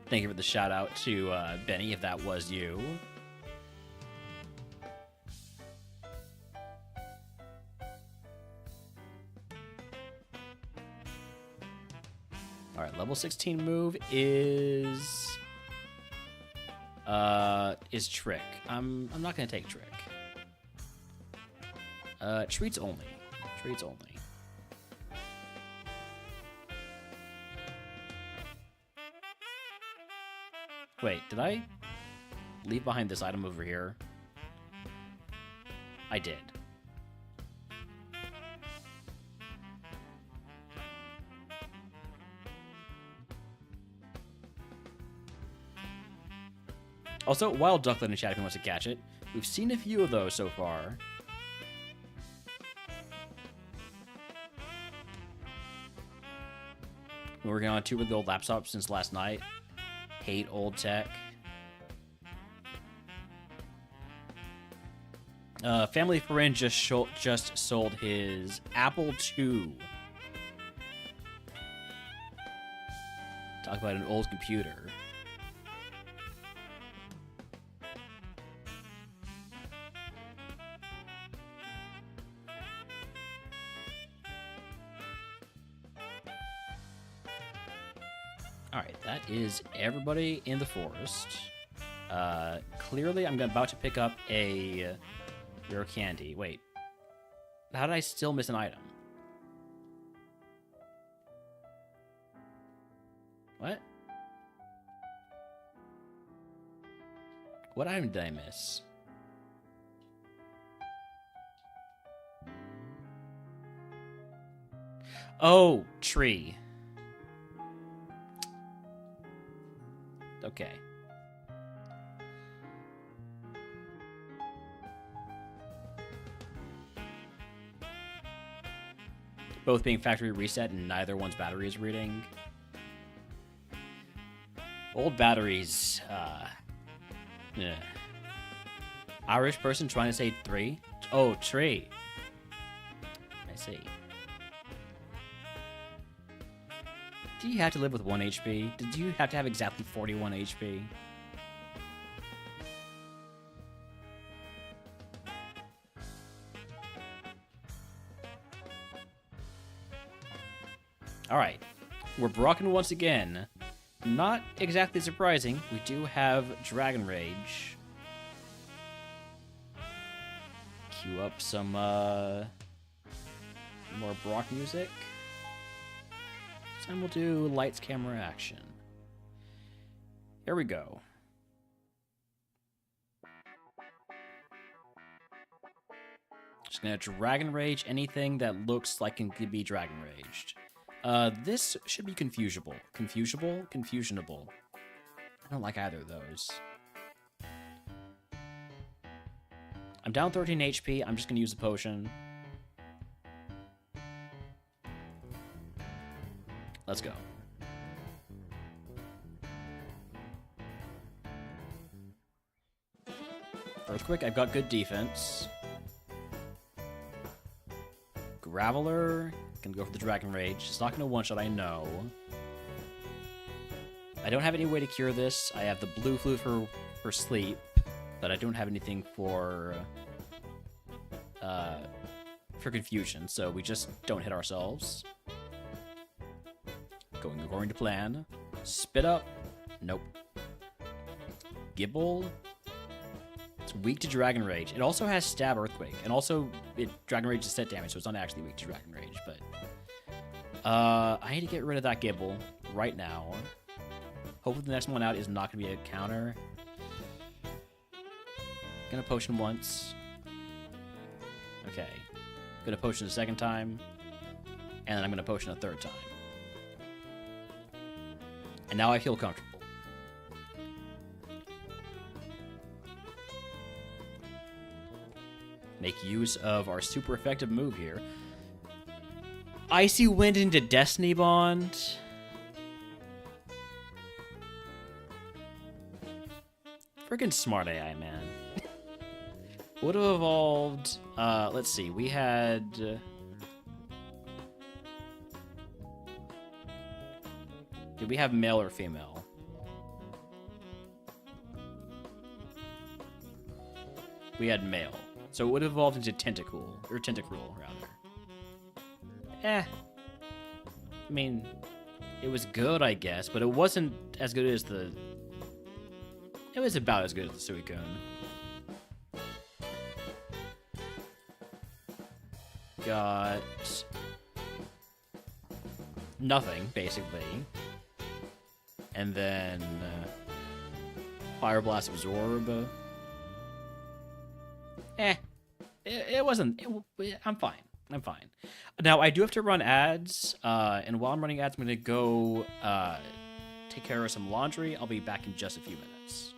B: Thank you for the shout out to Benny if that was you. Alright, level 16 move is Trick. I'm not gonna take Trick. Treats only. Treats only. Wait, did I leave behind this item over here? I did. Also, Wild Ducklet in chat if he wants to catch it. We've seen a few of those so far. We're working on 2 with the old laptops since last night. Hate old tech. Family Friend just sold his Apple II. Talk about an old computer. Alright, that is everybody in the forest. Clearly, I'm about to pick up a rare candy. Wait. How did I still miss an item? What? What item did I miss? Oh, tree. Okay. Both being factory reset and neither one's battery is reading. Old batteries, yeah. Irish person trying to say 3? Oh, tree. I see. Do you have to live with 1 HP? Did you have to have exactly 41 HP? Alright. We're Brocken once again. Not exactly surprising. We do have Dragon Rage. Cue up some, more Brock music. And we'll do lights, camera, action. Here we go. Just gonna Dragon Rage anything that looks like it could be Dragon Raged. This should be confusable. Confusable? Confusionable. I don't like either of those. I'm down 13 HP. I'm just going to use a potion. Let's go. Earthquake, I've got good defense. Graveler, can go for the Dragon Rage. It's not going to one-shot, I know. I don't have any way to cure this. I have the blue flute for sleep, but I don't have anything for confusion, so we just don't hit ourselves. Going according to plan. Spit up. Nope. Gibble. It's weak to Dragon Rage. It also has Stab Earthquake, and also Dragon Rage is set damage, so it's not actually weak to Dragon Rage, but I need to get rid of that Gibble right now. Hopefully the next one out is not going to be a counter. Gonna potion once. Okay. Gonna potion a second time. And then I'm gonna potion a third time. And now I feel comfortable. Make use of our super effective move here. Icy Wind into Destiny Bond. Freaking smart AI, man. Would have evolved. Let's see. We had. Did we have male or female? We had male. So it would have evolved into Tentacool. Or Tentacruel, rather. I mean, it was good, I guess, but it wasn't as good as the. It was about as good as the Suicune. Got nothing, basically. And then Fire Blast Absorb. It wasn't. I'm fine. I'm fine. Now, I do have to run ads, and while I'm running ads, I'm going to go take care of some laundry. I'll be back in just a few minutes.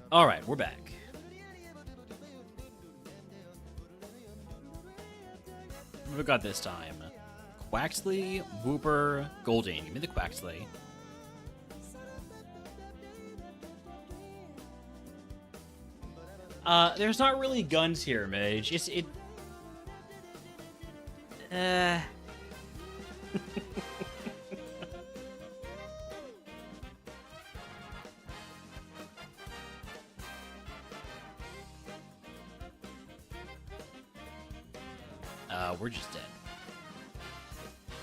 B: Alright, we're back. What we got this time? Quaxley, Wooper, Golding. Give me the Quaxley. There's not really guns here, Mage. We're just dead.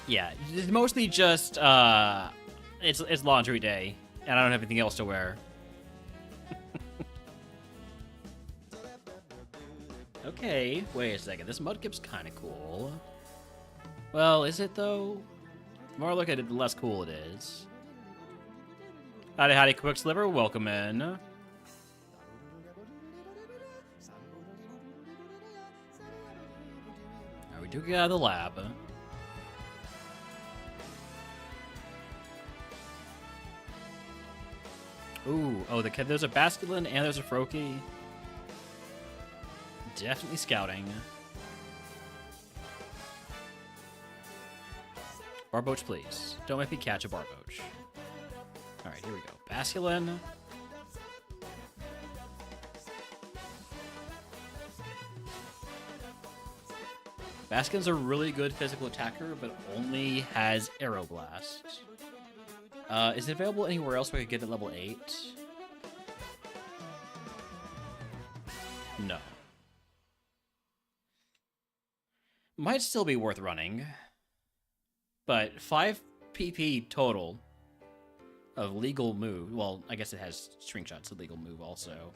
B: Yeah, it's mostly just, it's laundry day, and I don't have anything else to wear. Okay, wait a second. This mudkip's kind of cool. Well, is it, though? The more I look at it, the less cool it is. Howdy, howdy, Quicksliver. Welcome in. We do get out of the lab. Ooh, oh, there's a Basculin and there's a Froakie. Definitely scouting. Barboach, please. Don't make me catch a Barboach. Alright, here we go. Basculin. Baskin's a really good physical attacker, but only has Aeroblast. Is it available anywhere else where I could get it level 8? No. Might still be worth running. But 5 PP total of legal move. Well, I guess it has string shots, a legal move also.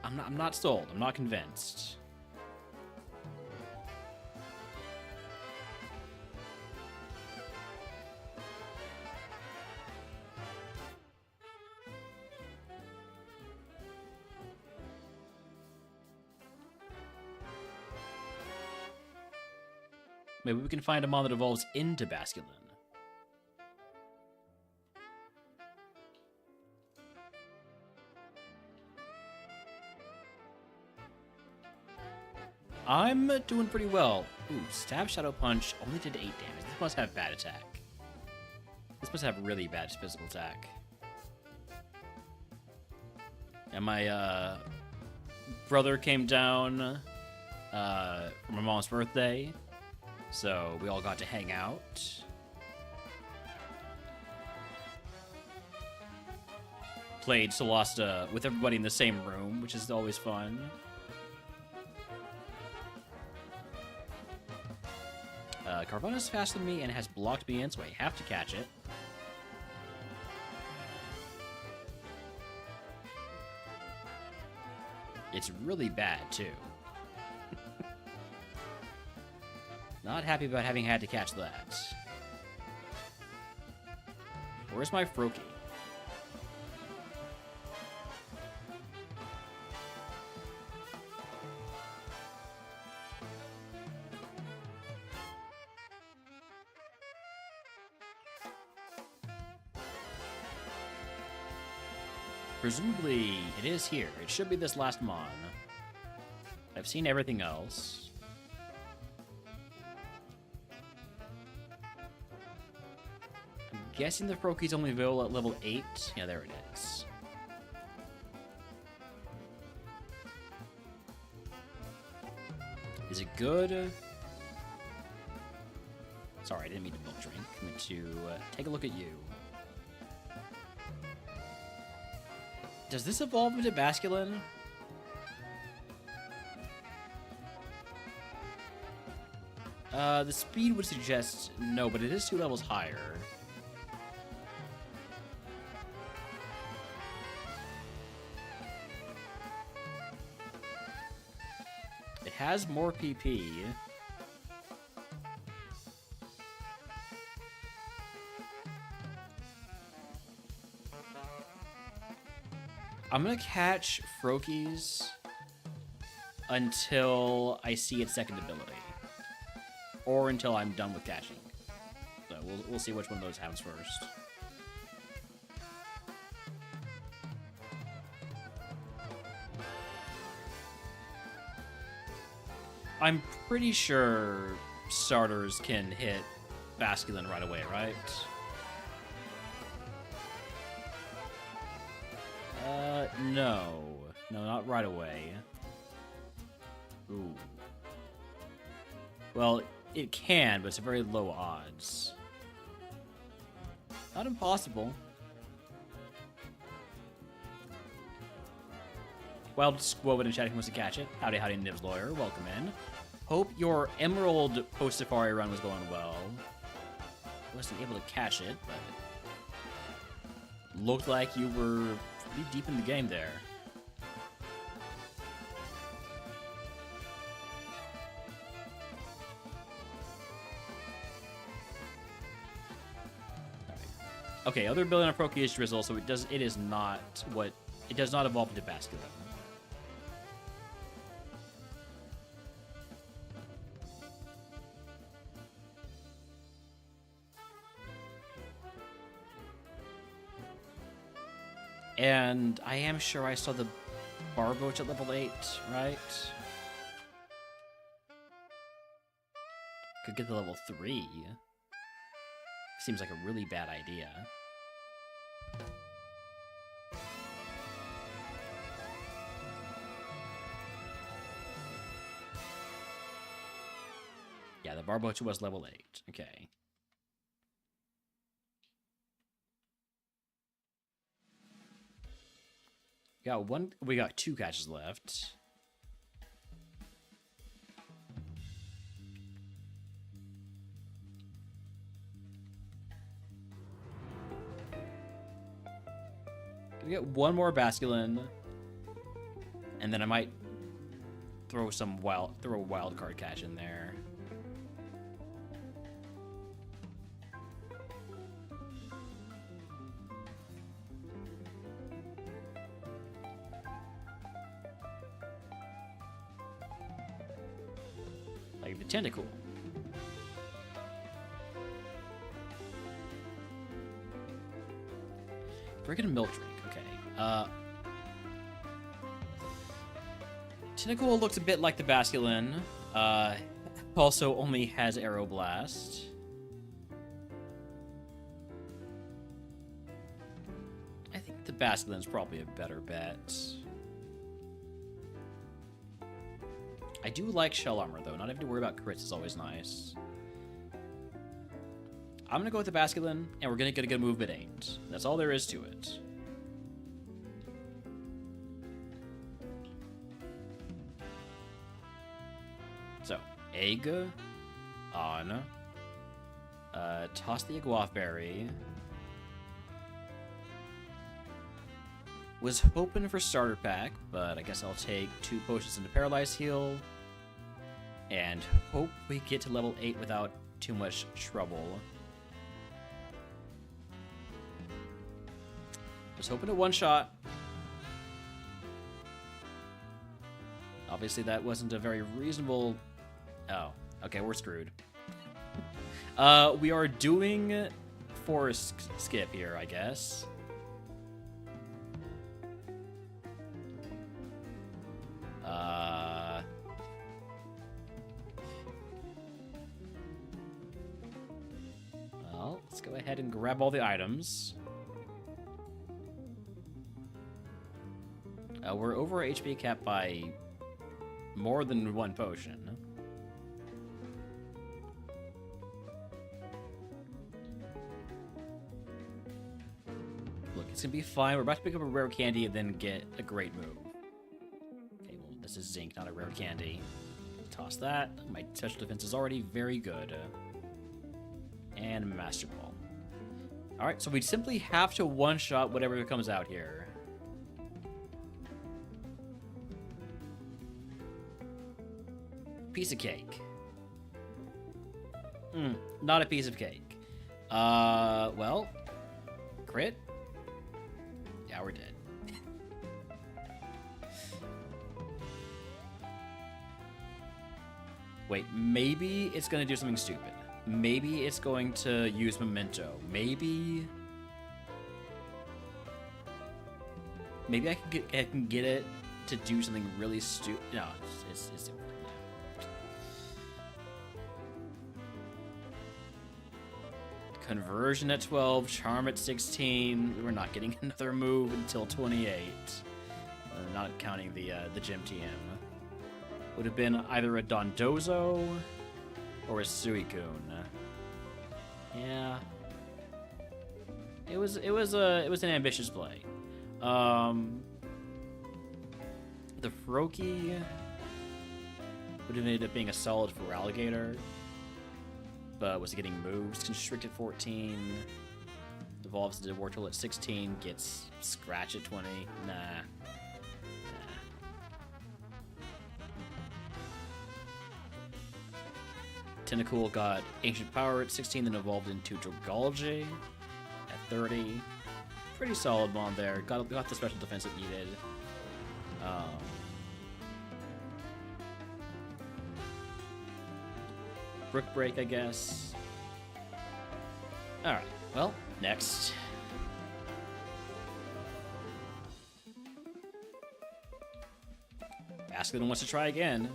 B: I'm not sold. I'm not convinced. Maybe we can find a mon that evolves into Basculin. I'm doing pretty well. Ooh, Stab Shadow Punch only did 8 damage. This must have bad attack. This must have really bad physical attack. And my brother came down for my mom's birthday, so we all got to hang out. Played Solasta with everybody in the same room, which is always fun. Carbona's faster than me and has blocked me in, so I have to catch it. It's really bad, too. Not happy about having had to catch that. Where's my Froakie? Presumably, it is here. It should be this last mon. I've seen everything else. I'm guessing the Froakie's only available at level 8. Yeah, there it is. Is it good? Sorry, I didn't mean to milk drink. I meant to take a look at you. Does this evolve into Basculin? The speed would suggest no, but it is 2 levels higher. It has more PP. I'm gonna catch Froakies until I see its second ability. Or until I'm done with catching. So we'll see which one of those happens first. I'm pretty sure starters can hit Basculin right away, right? No. No, not right away. Ooh. Well, it can, but it's a very low odds. Not impossible. Wild Squoven in chat wants to catch it. Howdy, howdy, Nibs Lawyer. Welcome in. Hope your Emerald post-Safari run was going well. Wasn't able to catch it, but looked like you were pretty deep in the game there. Okay, other ability on Proki is Drizzle, so it does not evolve into Basculin. And I am sure I saw the Barboach at level 8, right? Could get to level 3. Seems like a really bad idea. Yeah, the Barboach was level 8. Okay. We got 2 catches left. We get 1 more Basculin, and then I might throw a wild card catch in there. Like the Tentacool. Friggin' milk drink. Okay. Tentacool looks a bit like the Basculin. Also only has Aeroblast. I think the Basculin's probably a better bet. I do like Shell Armor, though. Not having to worry about crits is always nice. I'm going to go with the Basculin, and we're going to get a good move at 8. That's all there is to it. So, Egg on. Toss the Iguaf Berry. Was hoping for Starter Pack, but I guess I'll take 2 potions into Paralyze Heal. And hope we get to level 8 without too much trouble. Just hoping to one-shot. Obviously that wasn't a very reasonable... Oh, okay, we're screwed. We are doing Forest Skip here, I guess. Well, let's go ahead and grab all the items. We're over our HP cap by more than 1 potion. Look, it's gonna be fine. We're about to pick up a rare candy and then get a great move. Okay, well, this is zinc, not a rare candy. Toss that. My special defense is already very good. And Master Ball. Alright, so we simply have to one-shot whatever comes out here. Piece of cake. Not a piece of cake. Well, crit? Yeah, we're dead. Wait, maybe it's gonna do something stupid. Maybe it's going to use Memento. Maybe I can get it to do something really stupid. No, it's Conversion at 12, Charm at 16. We're not getting another move until 28. Not counting the Gym TM. Would have been either a Dondozo or a Suicune. Yeah. It was an ambitious play. The Froakie would have ended up being a solid for Alligator, but was getting moves. Constrict at 14, evolves into Wartortle at 16, gets Scratch at 20. Nah. Tentacool got Ancient Power at 16, then evolved into Dragalge at 30. Pretty solid Mon there. Got the special defense it needed. Brick Break, I guess. Alright, well, next. Basculin wants to try again.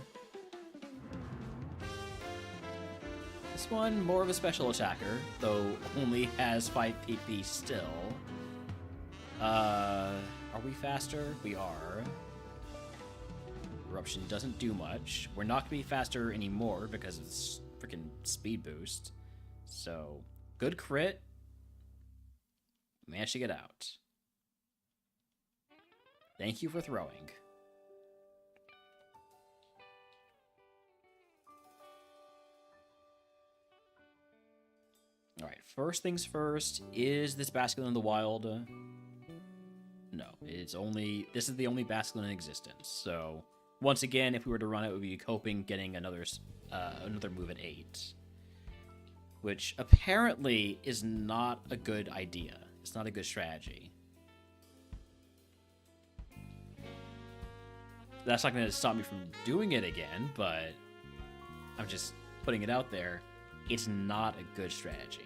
B: This one, more of a special attacker, though only has 5 PP still. Are we faster? We are. Eruption doesn't do much. We're not going to be faster anymore because of this freaking speed boost. So, good crit. Managed to get out. Thank you for throwing. Alright, first things first, is this Basculin in the wild? No, it's only... This is the only Basculin in existence, so... Once again, if we were to run it, we would be hoping getting another move at 8. Which apparently is not a good idea. It's not a good strategy. That's not going to stop me from doing it again, but... I'm just putting it out there. It's not a good strategy.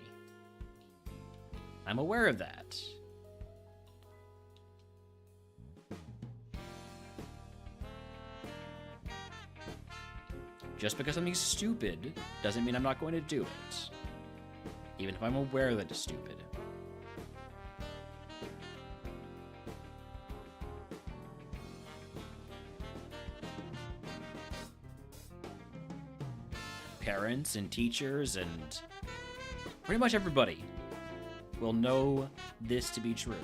B: I'm aware of that. Just because something's stupid doesn't mean I'm not going to do it. Even if I'm aware that it's stupid. Parents and teachers and pretty much everybody will know this to be true.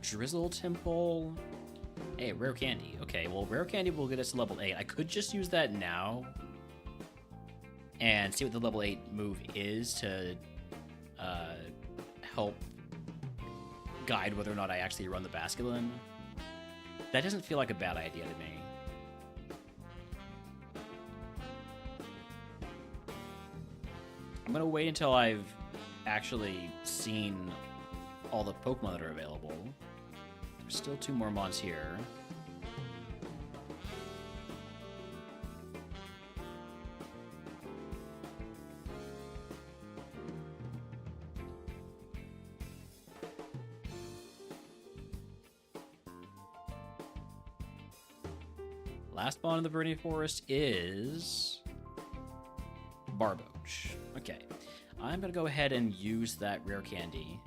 B: Drizzle Temple. Hey, Rare Candy. Okay, well, Rare Candy will get us to level 8. I could just use that now and see what the level 8 move is to help guide whether or not I actually run the Basculin. That doesn't feel like a bad idea to me. I'm gonna wait until I've actually seen all the Pokemon that are available. There's still 2 more mons here. Last mon in the Viridian Forest is Barboach. Okay, I'm gonna go ahead and use that Rare Candy.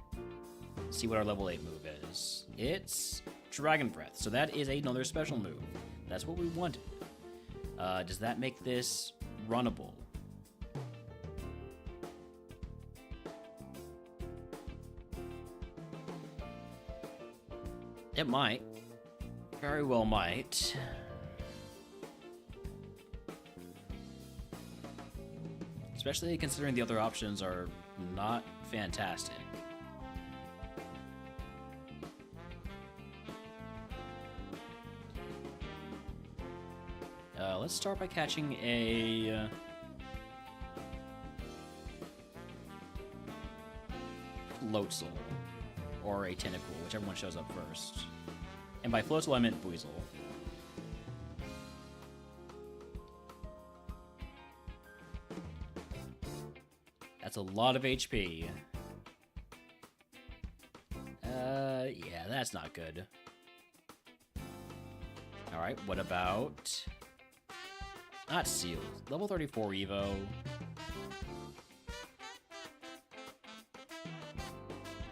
B: See what our level 8 move is. It's Dragon Breath, so that is another special move. That's what we wanted. Does that make this runnable? It might. Very well might. Especially considering the other options are not fantastic. Let's start by catching a... Floatzel. Or a Tentacool, whichever one shows up first. And by Floatzel, I meant Buizel. That's a lot of HP. Yeah, that's not good. Alright, what about... Not Seals. Level 34 Evo.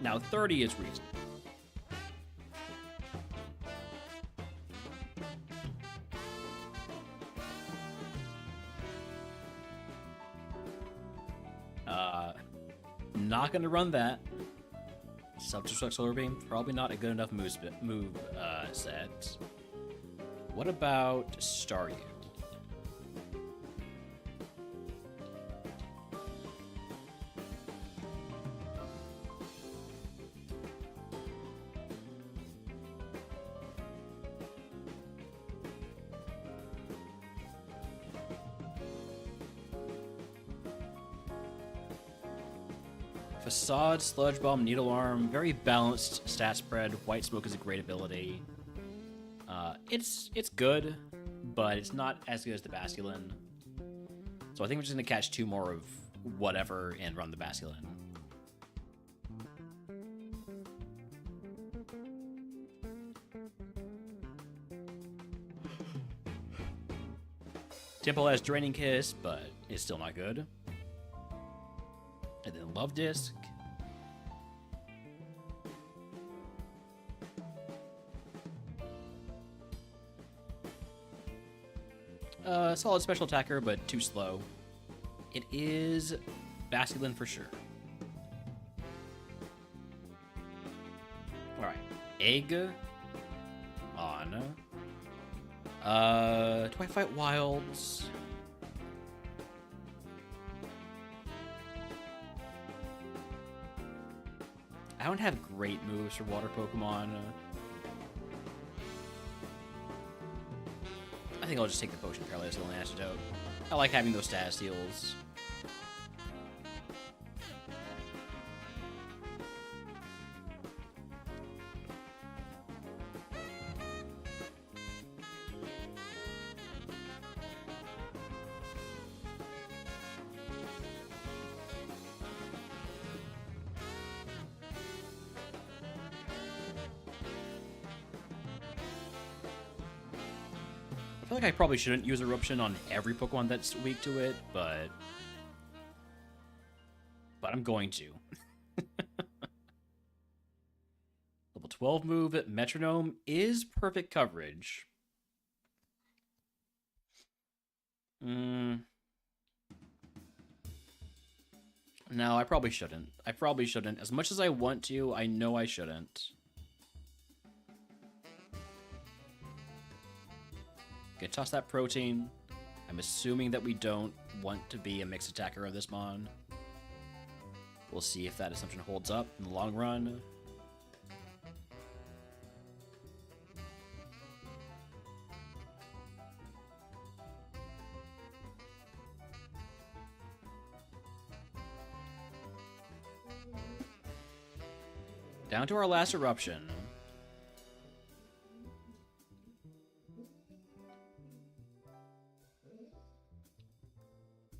B: Now, 30 is reasonable. Not gonna run that. Self-destruct Solar Beam, probably not a good enough move set. What about Staryu? Facade, Sludge Bomb, Needle Arm, very balanced stat spread. White Smoke is a great ability. It's good, but it's not as good as the Basculin. So I think we're just gonna catch 2 more of whatever and run the Basculin. Temple has Draining Kiss, but it's still not good. And then Love Disc. Solid special attacker, but too slow. It is Basculin for sure. Alright. Egg. On. Do I fight Wilds? I don't have great moves for water Pokemon. I think I'll just take the Potion Paralysis and Antidote. I like having those status heals. I feel like I probably shouldn't use Eruption on every Pokemon that's weak to it, but I'm going to. Level 12 move, Metronome, is perfect coverage. No, I probably shouldn't. As much as I want to, I know I shouldn't. Okay, toss that Protein. I'm assuming that we don't want to be a mixed attacker of this mon. We'll see if that assumption holds up in the long run. Down to our last Eruption.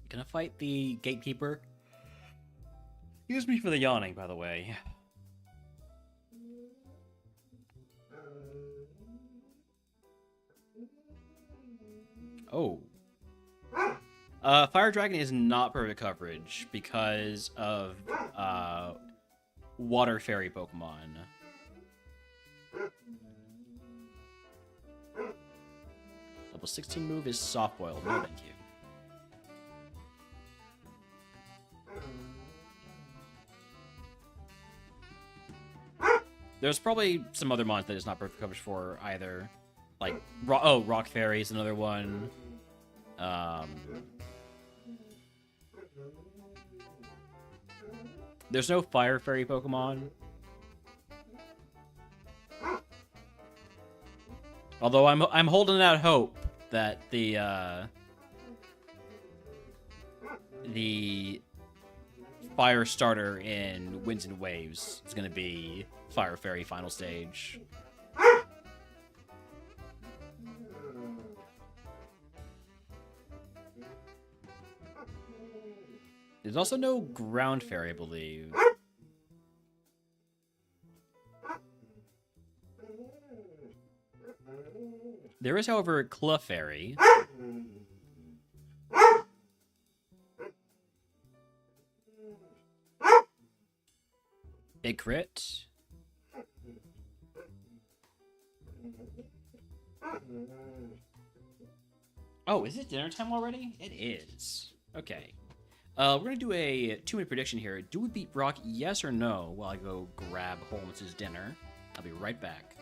B: Gonna fight the Gatekeeper. Excuse me for the yawning, by the way. Oh. Fire Dragon is not perfect coverage because of Water Fairy Pokemon. Level 16 move is Soft Boiled. No, thank you. There's probably some other mons that it's not perfect coverage for either. Like, Rock Fairy is another one. There's no Fire Fairy Pokemon. Although I'm holding out hope that the fire starter in Winds and Waves is going to be Fire Fairy final stage. There's also no Ground Fairy, I believe. There is, however, a Clefairy. Big crit. Oh, is it dinner time already? It is. Okay. We're going to do a 2-minute prediction here. Do we beat Brock, yes or no, while I go grab Holmes' dinner? I'll be right back.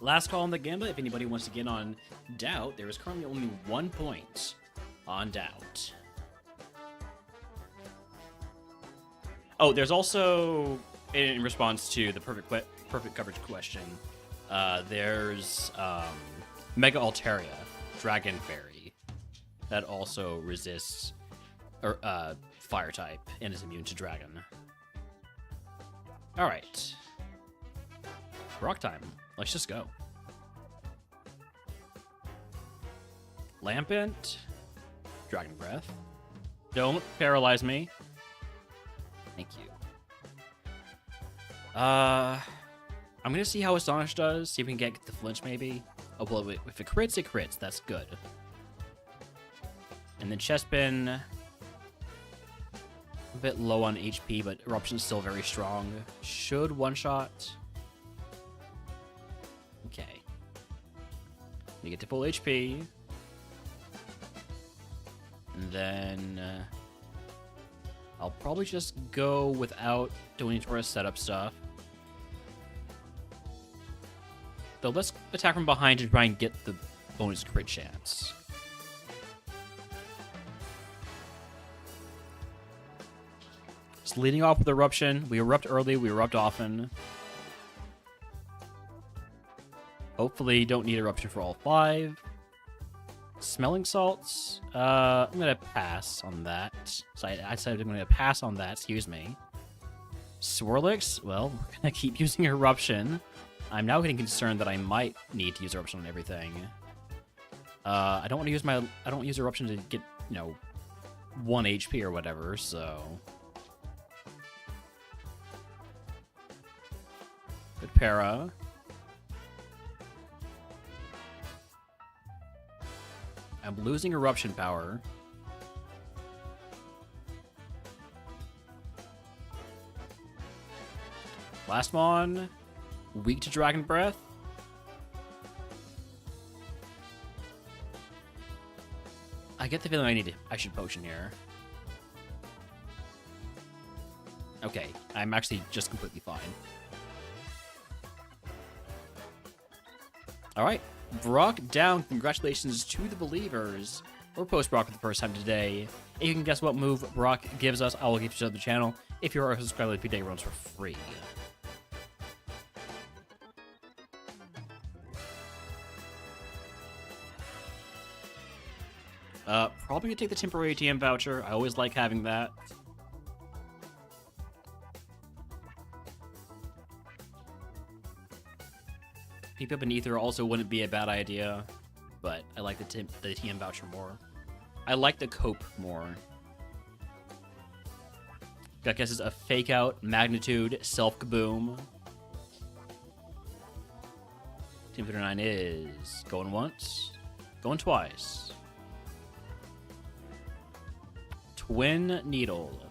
B: Last call on the gambit. If anybody wants to get on Doubt, there is currently only 1 point on Doubt. Oh, there's also, in response to the perfect coverage question, there's Mega Altaria, Dragon Fairy, that also resists fire type and is immune to dragon. All right, rock time. Let's just go. Lampent, Dragon Breath. Don't paralyze me. Thank you. I'm gonna see how Astonish does. See if we can get the flinch, maybe. Oh, well, if it crits, it crits. That's good. And then Chestpin, a bit low on HP, but Eruption's still very strong. Should one-shot. Okay. We get to full HP. And then I'll probably just go without doing Taurus setup stuff. Though let's attack from behind to try and get the bonus crit chance. Just leading off with Eruption. We erupt early, we erupt often. Hopefully don't need Eruption for all 5. Smelling Salts. I'm going to pass on that. So I said I'm going to pass on that, excuse me. Swirlix. Well, we're going to keep using Eruption. I'm now getting concerned that I might need to use Eruption on everything. I don't want to use I don't use Eruption to get, 1 HP or whatever, so... Good para. I'm losing Eruption power. Last mon, weak to Dragon Breath. I get the feeling I should potion here. Okay, I'm actually just completely fine. Alright, Brock down. Congratulations to the believers. Or post Brock for the first time today. If you can guess what move Brock gives us, I will give you to the channel. If you are a subscriber, PJ runs for free. Probably gonna take the temporary ATM voucher. I always like having that. Peep up an ether also wouldn't be a bad idea, but I like the TM voucher more. I like the cope more. Got guesses a fake out, magnitude, self kaboom. Team 39 is going once, going twice. Twin needle.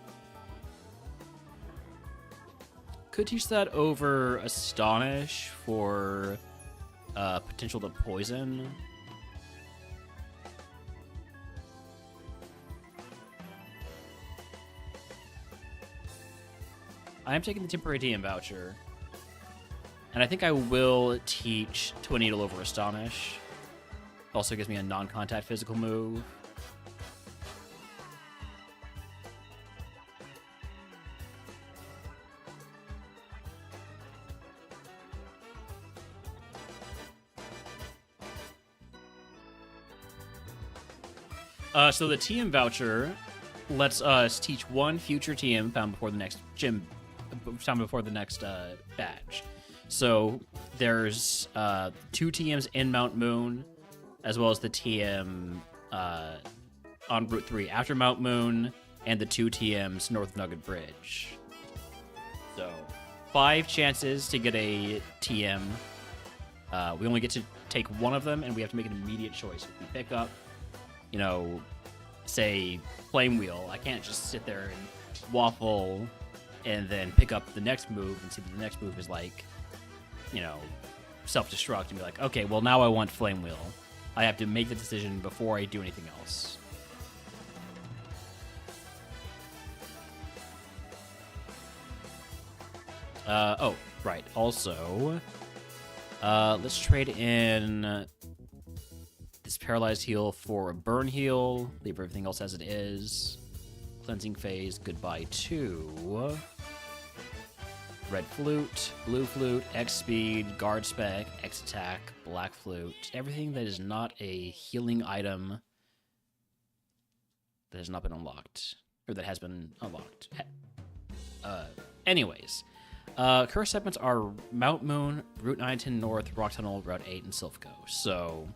B: Could teach that over Astonish for potential to poison. I am taking the temporary TM voucher. And I think I will teach Twin Needle over Astonish. Also gives me a non-contact physical move. So the TM voucher lets us teach one future TM found before the next badge. So there's 2 TMs in Mount Moon, as well as the TM on Route 3 after Mount Moon, and the 2 TMs North Nugget Bridge. So 5 chances to get a TM. We only get to take one of them, and we have to make an immediate choice. If we pick up, you know, say Flame Wheel, I can't just sit there and waffle and then pick up the next move and see that the next move is like, you know, self-destruct and be like, okay, well now I want Flame Wheel. I have to make the decision before I do anything else. Oh, right. Also, let's trade in this Paralyzed Heal for a Burn Heal. Leave everything else as it is. Cleansing Phase, goodbye to Red Flute, Blue Flute, X Speed, Guard Spec, X Attack, Black Flute. Everything that is not a healing item that has not been unlocked. Or that has been unlocked. Anyways. Curse segments are Mount Moon, Route 910 North, Rock Tunnel, Route 8, and Silphco. So,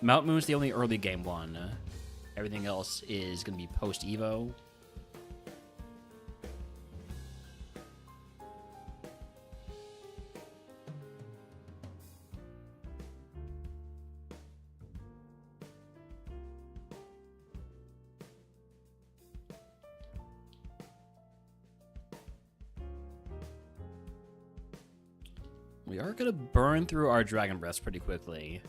B: Mount Moon's the only early game one. Everything else is going to be post-Evo. We are going to burn through our Dragon Breaths pretty quickly,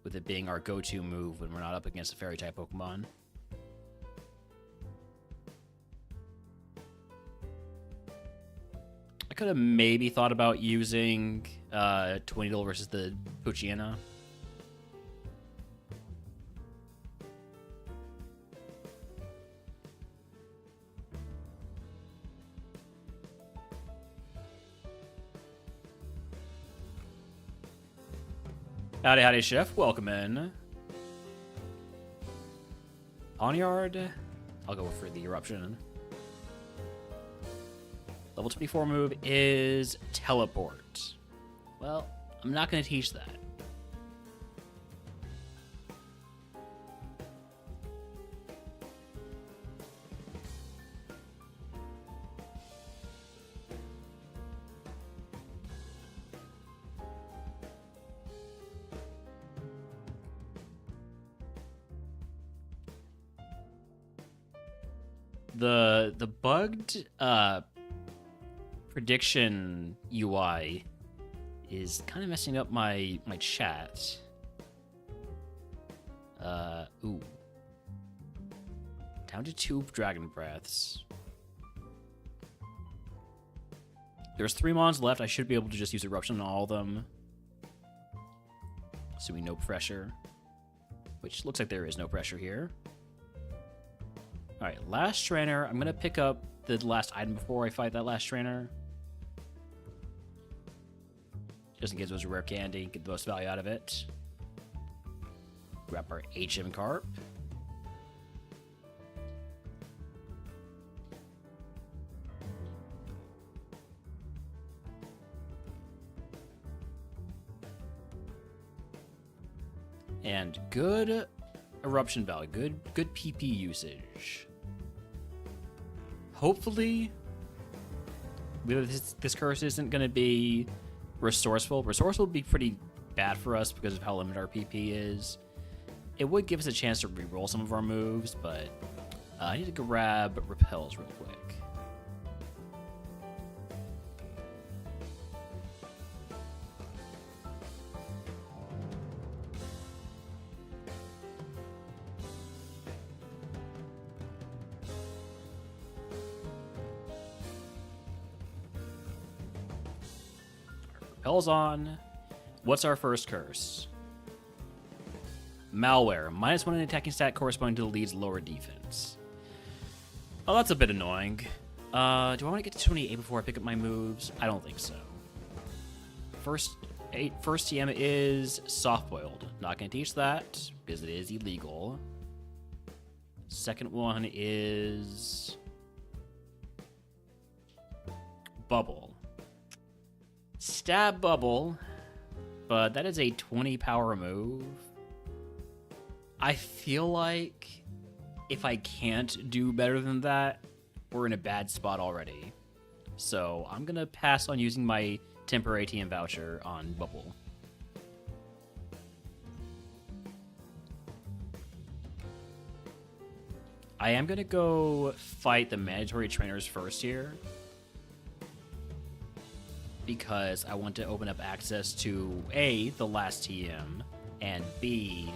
B: with it being our go-to move when we're not up against a Fairy-type Pokemon. I could have maybe thought about using Twin Needle versus the Poochyena. Howdy, howdy, Chef. Welcome in. Onyard. I'll go for the Eruption. Level 24 move is Teleport. Well, I'm not going to teach that. The bugged prediction UI is kind of messing up my chat. Ooh. Down to 2 Dragon Breaths. There's 3 mons left. I should be able to just use Eruption on all of them. Assuming no pressure. Which looks like there is no pressure here. Alright, last trainer. I'm going to pick up the last item before I fight that last trainer. Just in case it was a rare candy. Get the most value out of it. Grab our HM Carp. And good eruption value, good PP usage. Hopefully, this curse isn't going to be resourceful. Resourceful would be pretty bad for us because of how limited our PP is. It would give us a chance to reroll some of our moves, but I need to grab repels real quick. Repels on. What's our first curse? Malware. -1 in attacking stat corresponding to the lead's lower defense. Oh, that's a bit annoying. Do I want to get to 28 before I pick up my moves? I don't think so. First TM is soft-boiled. Not going to teach that because it is illegal. Second one is Bubble. Stab Bubble, but that is a 20 power move. I feel like if I can't do better than that, we're in a bad spot already. So I'm going to pass on using my temporary ATM voucher on Bubble. I am going to go fight the mandatory trainers first here, because I want to open up access to A, the last TM, and B,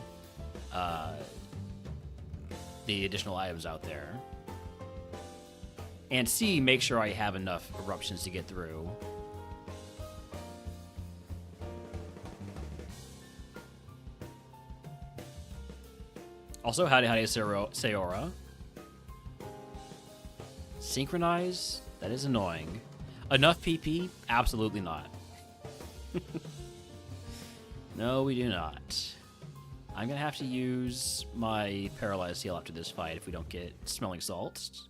B: the additional items out there. And C, make sure I have enough eruptions to get through. Also, howdy Sayora. Synchronize? That is annoying. Enough PP? Absolutely not. No, we do not. I'm going to have to use my Paralyzed Heal after this fight if we don't get Smelling Salts.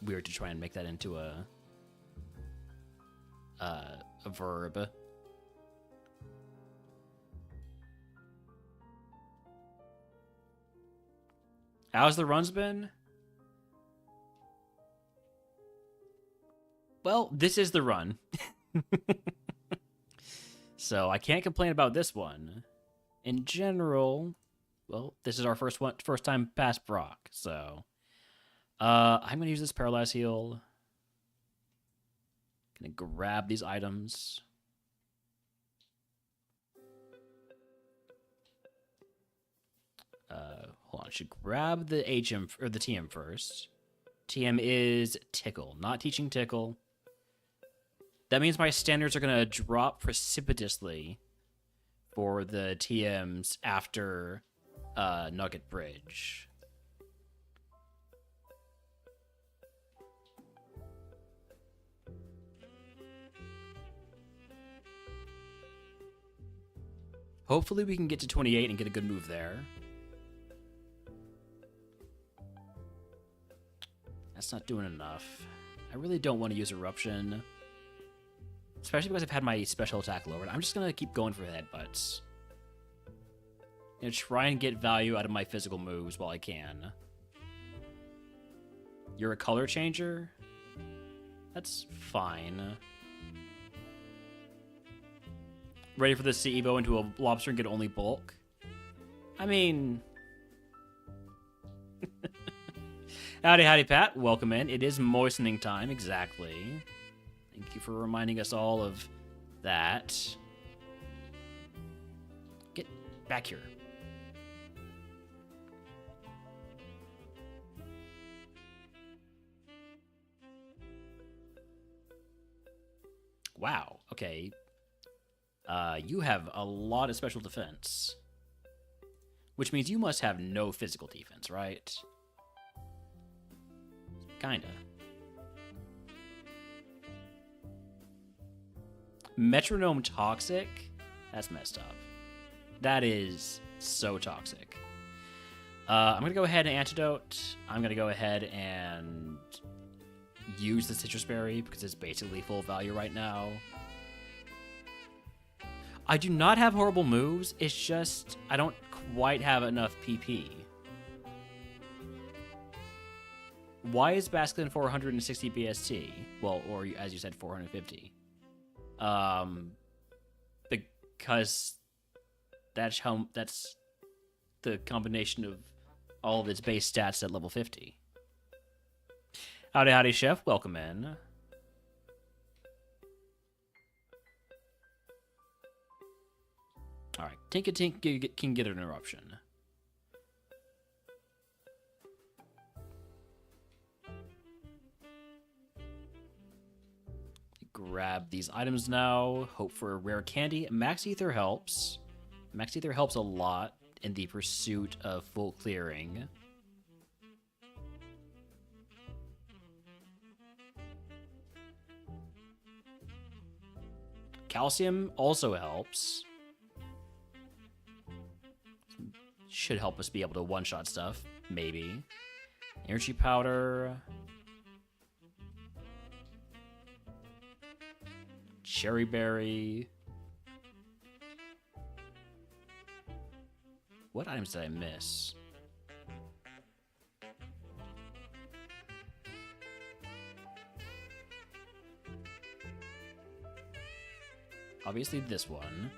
B: Weird to try and make that into a verb. How's the runs been? Well, this is the run. So I can't complain about this one. In general, well, this is our first time past Brock, so I'm gonna use this Paralyze Heal. Gonna grab these items. Hold on, I should grab the HM or the TM first. TM is Tickle, not teaching Tickle. That means my standards are gonna drop precipitously for the TMs after Nugget Bridge. Hopefully we can get to 28 and get a good move there. That's not doing enough. I really don't want to use Eruption. Especially because I've had my special attack lowered. I'm just going to keep going for headbutts. I'm going to try and get value out of my physical moves while I can. You're a color changer? That's fine. Ready for the sea evo into a lobster and get only bulk? I mean... Howdy, Pat. Welcome in. It is moistening time, exactly. Thank you for reminding us all of that. Get back here. Wow, okay. You have a lot of special defense. Which means you must have no physical defense, right? Kinda. Metronome toxic? That's messed up. That is so toxic. I'm going to go ahead and antidote. I'm going to go ahead and use the citrus berry because it's basically full value right now. I do not have horrible moves. It's just I don't quite have enough PP. Why is Basculin 460 BST? Well, or as you said, 450. Because that's the combination of all of its base stats at level 50. Howdy, howdy, chef. Welcome in. All right, Tinka Tink can get an interruption. Grab these items now. Hope for a rare candy. Max Ether helps. Max Ether helps a lot in the pursuit of full clearing. Calcium also helps. Should help us be able to one-shot stuff. Maybe. Energy powder. Cherry berry. What items did I miss? Obviously this one.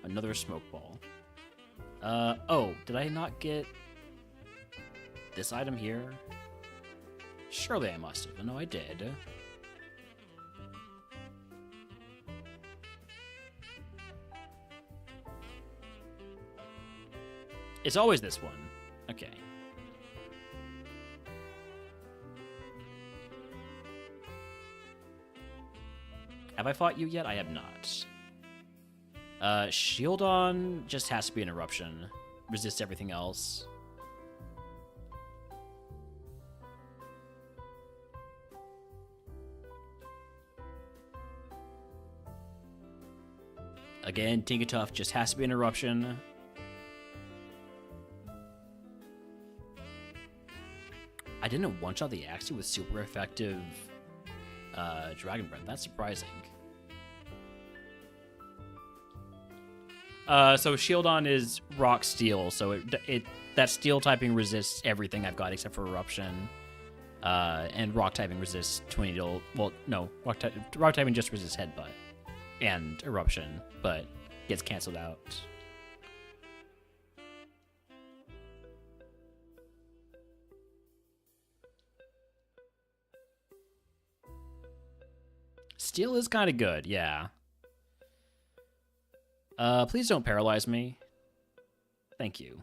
B: Another smoke ball. Oh, did I not get this item here? Surely I must have. No, I did. It's always this one. Okay. Have I fought you yet? I have not. Shield on just has to be an eruption. Resist everything else. Again, Tinkatuff just has to be an eruption. I didn't one-shot the Axie with super effective Dragon Breath. That's surprising. So Shield on is Rock Steel, so that Steel typing resists everything I've got except for Eruption. And Rock typing resists 20 to... Well, no. Rock typing just resists Headbutt and Eruption, but gets canceled out. Steel is kind of good, yeah. Please don't paralyze me. Thank you.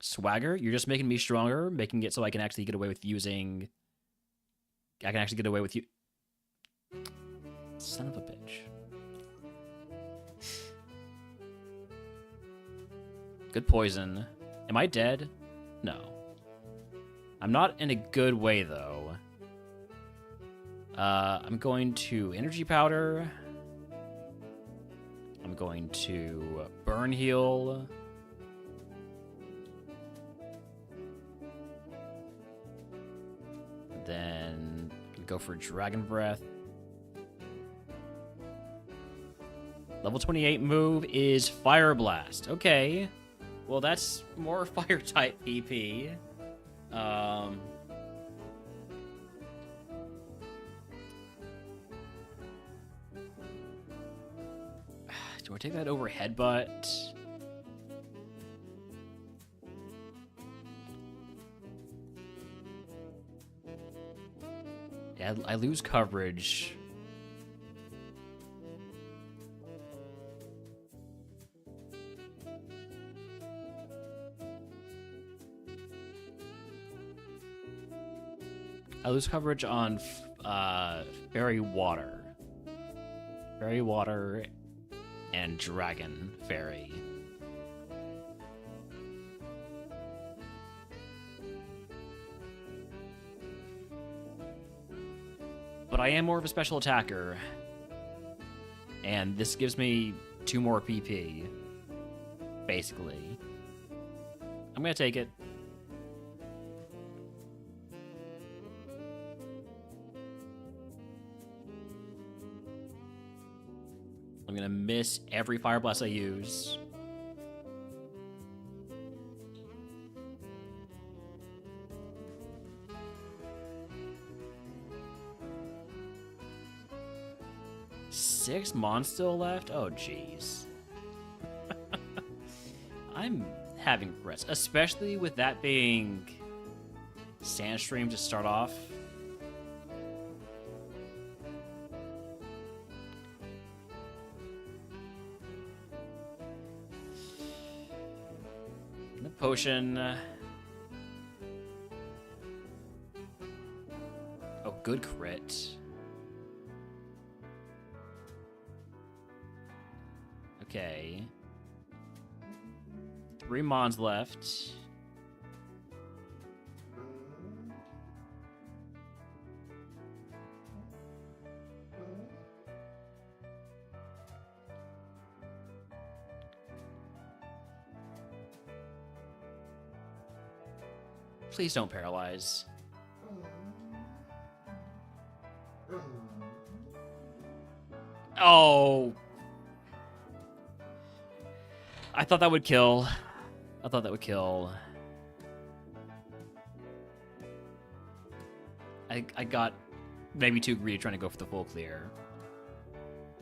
B: Swagger, you're just making me stronger, making it so I can actually get away with using... I can actually get away with you... Son of a bitch. Good poison. Am I dead? No. I'm not in a good way, though. I'm going to Energy Powder. I'm going to Burn Heal. Then go for Dragon Breath. Level 28 move is Fire Blast. Okay. Well, that's more fire type PP. Do I take that over Headbutt? Yeah, I lose coverage. I lose coverage on Fairy Water. Fairy Water and Dragon Fairy. But I am more of a special attacker. And this gives me 2 more PP. Basically. I'm gonna take it. I'm gonna miss every Fire Blast I use. Six Mon still left? Oh, jeez. I'm having regrets, especially with that being Sandstream to start off. The potion. Oh, good crit. Okay. 3 Mons left. Please don't paralyze. Oh. I thought that would kill. I thought that would kill. I got maybe too greedy trying to go for the full clear.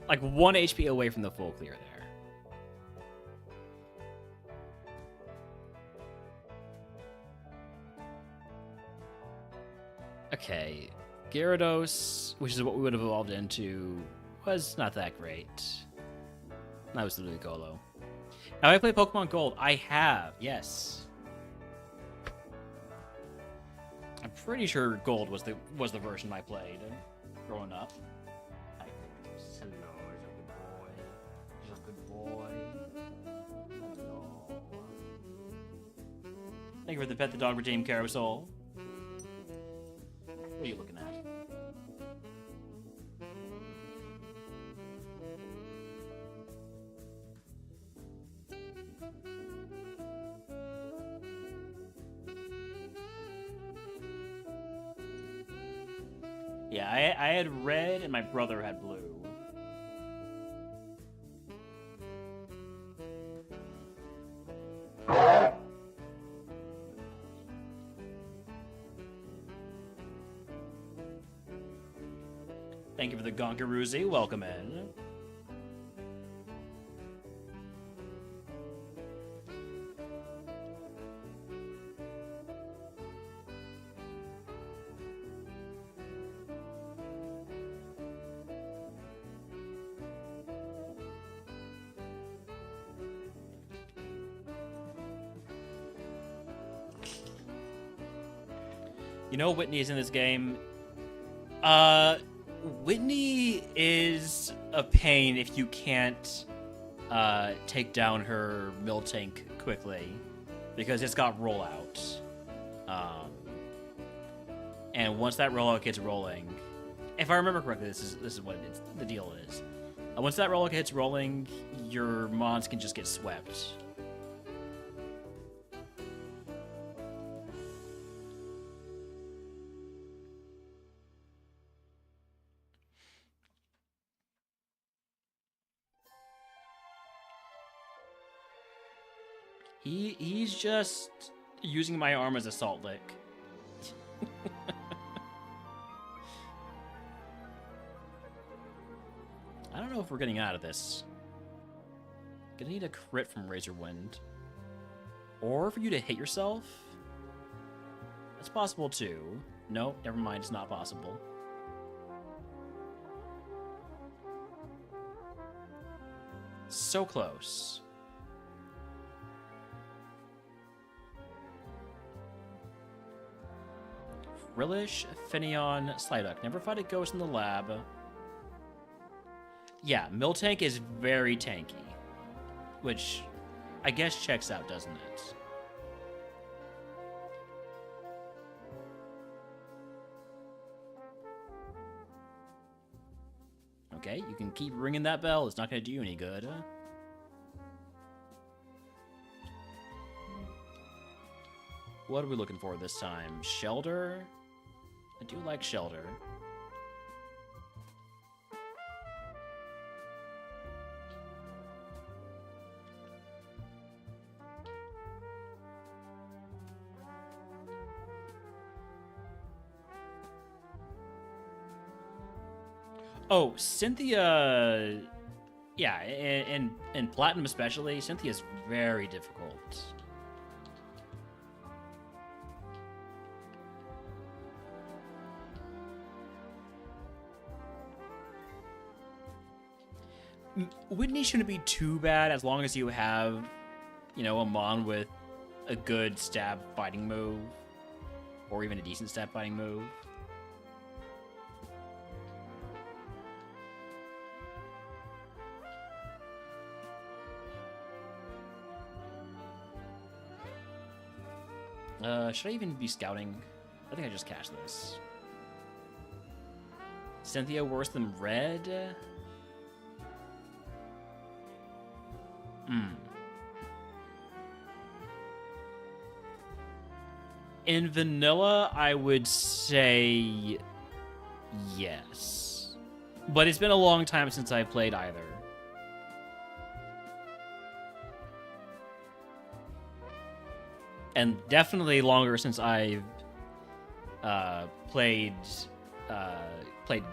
B: Like 1 HP away from the full clear there. Okay. Gyarados, which is what we would have evolved into, was not that great. That was literally Golo. Have I played Pokemon Gold? I have, yes. I'm pretty sure Gold was the version I played growing up. Hello, he's a good boy. Hello. Thank you for the Pet the Dog Redeem Carousel. What are you looking at? Yeah, I had red and my brother had blue. Thank you for the Gonkaroozy. Welcome in. You know Whitney is in this game. Whitney is a pain if you can't take down her Miltank quickly, because it's got rollout. And once that rollout gets rolling, if I remember correctly, this is what it is. The deal is, once that rollout gets rolling, your mons can just get swept. He's just using my arm as a salt lick. I don't know if we're getting out of this. Gonna need a crit from Razor Wind. Or for you to hit yourself? That's possible too. No, never mind, it's not possible. So close. Rillish, Finion, Sliduck. Never fight a ghost in the lab. Yeah, Miltank is very tanky. Which I guess checks out, doesn't it? Okay, you can keep ringing that bell. It's not going to do you any good. What are we looking for this time? Shelter? I do like Shelter. Oh, Cynthia... Yeah, and Platinum especially, Cynthia's very difficult. Whitney shouldn't be too bad as long as you have, you know, a Mon with a good stab fighting move. Or even a decent stab fighting move. Should I even be scouting? I think I just cashed this. Cynthia worse than Red? In vanilla, I would say yes. But it's been a long time since I played either. And definitely longer since I've played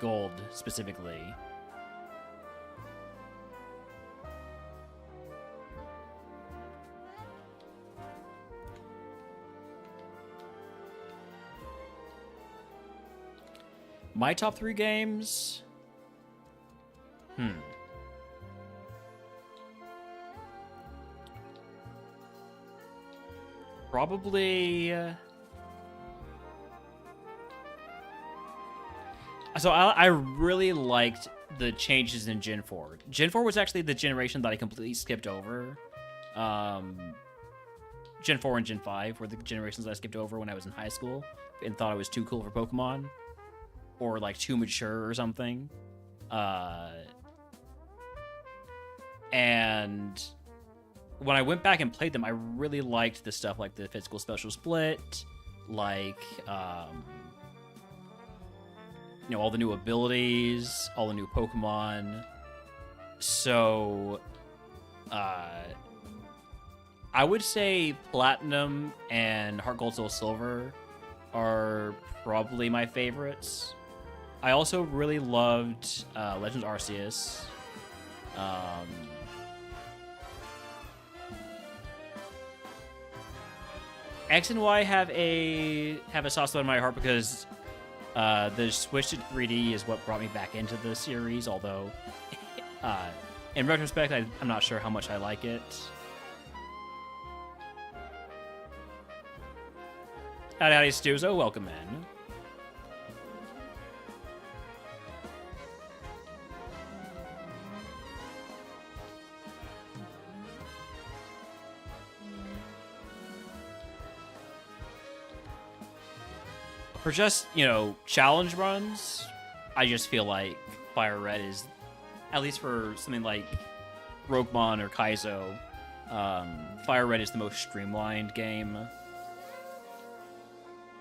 B: Gold specifically. My top 3 games? Probably... So I really liked the changes in Gen 4. Gen 4 was actually the generation that I completely skipped over. Gen 4 and Gen 5 were the generations I skipped over when I was in high school and thought it was too cool for Pokemon. Or, like, too mature or something. And when I went back and played them, I really liked the stuff like the physical special split, like, you know, all the new abilities, all the new Pokemon. So, I would say Platinum and Heart Gold Soul Silver are probably my favorites. I also really loved Legends Arceus. X and Y have a soft spot in my heart because the switch to 3D is what brought me back into the series. Although, in retrospect, I'm not sure how much I like it. Howdy, Stuzo, welcome in. For just, you know, challenge runs, I just feel like Fire Red is, at least for something like RogueMon or Kaizo, Fire Red is the most streamlined game.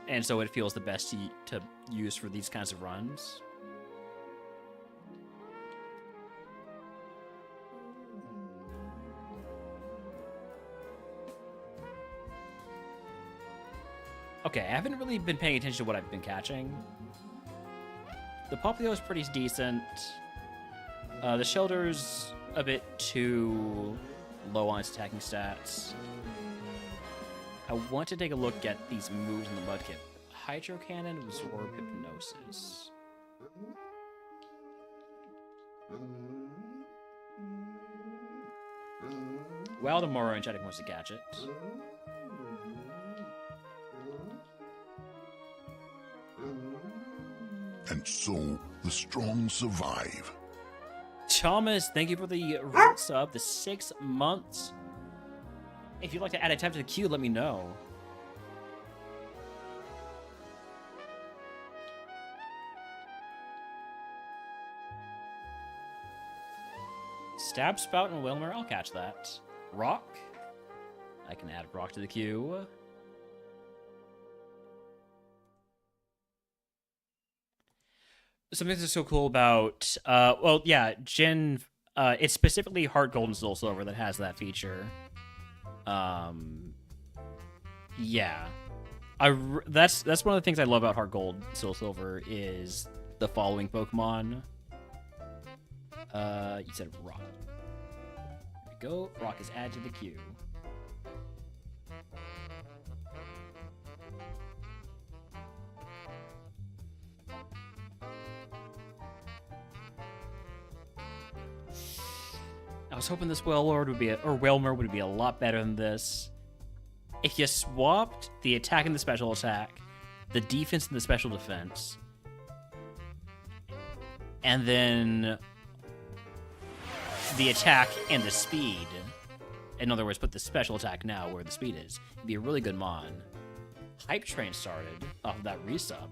B: And so it feels the best to use for these kinds of runs. Okay, I haven't really been paying attention to what I've been catching. The Popplio is pretty decent. The Shelter's a bit too low on its attacking stats. I want to take a look at these moves in the Mudkip. Hydro Cannon, Absorb, Hypnosis. Waldemoro and Chadwick wants to catch it.
A: And so the strong survive.
B: Thomas, thank you for the sub, the 6 months. If you'd like to add a tab to the queue, let me know. Stab, Spout, and Wilmer, I'll catch that. Rock. I can add Rock to the queue. Something that's so cool about, well, yeah, Gen, it's specifically Heart Gold and Soul Silver that has that feature. Yeah. That's one of the things I love about Heart Gold, Soul Silver is the following Pokemon. You said Rock. There we go. Rock is added to the queue. I was hoping this Wailord would be, or Wailmer would be a lot better than this. If you swapped the attack and the special attack, the defense and the special defense, and then the attack and the speed, in other words, put the special attack now where the speed is, it'd be a really good mon. Hype Train started off of that resub.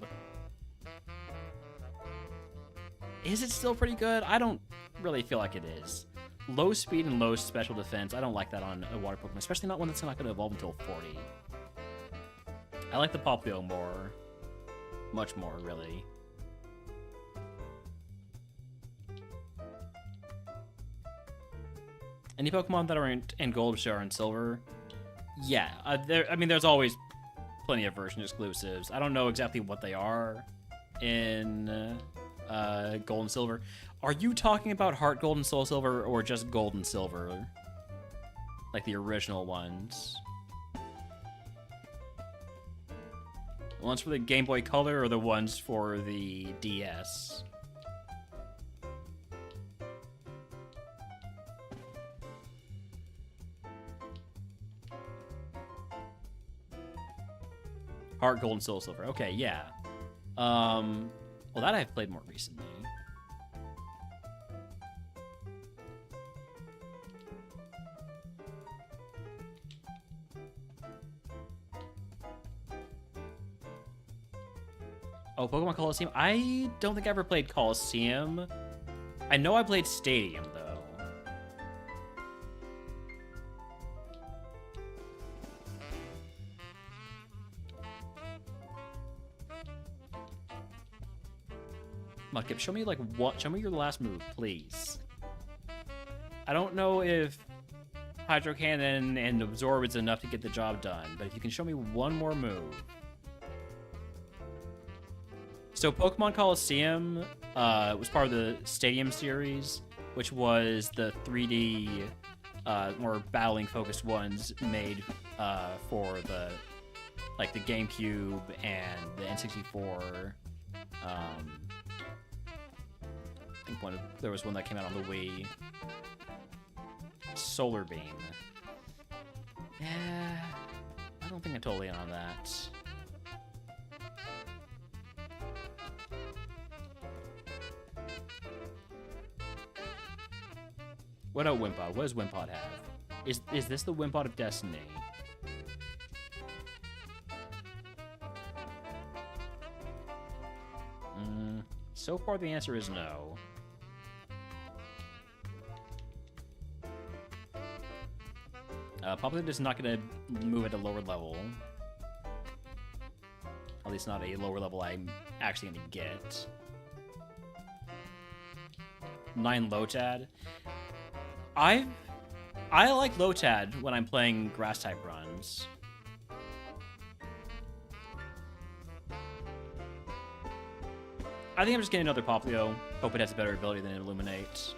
B: Is it still pretty good? I don't really feel like it is. Low speed and low special defense, I don't like that on a water Pokemon, especially not one that's not going to evolve until 40. I like the Popplio more. Much more, really. Any Pokemon that are in Gold are in Silver? Yeah, I mean, there's always plenty of version exclusives. I don't know exactly what they are in Gold and Silver. Are you talking about Heart Gold and Soul Silver, or just Gold and Silver? Like the original ones? The ones for the Game Boy Color, or the ones for the DS? Heart Gold and Soul Silver. Okay, yeah. Well, that I've played more recently. Oh, Pokemon Coliseum? I don't think I ever played Coliseum. I know I played Stadium, though. Mudkip, show me like what? Show me your last move, please. I don't know if Hydro Cannon and Absorb is enough to get the job done, but if you can show me one more move. So Pokemon Coliseum was part of the Stadium series, which was the 3D, more battling-focused ones made for the GameCube and the N64. I think there was one that came out on the Wii. Solar Beam. Yeah, I don't think I'm totally in on that. What about Wimpod? What does Wimpod have? Is this the Wimpod of Destiny? So far, the answer is no. Probably just not going to move at a lower level. At least not a lower level I'm actually going to get. 9 Lotad. I like Lotad when I'm playing Grass-type runs. I think I'm just getting another Popplio. Hope it has a better ability than Illuminate.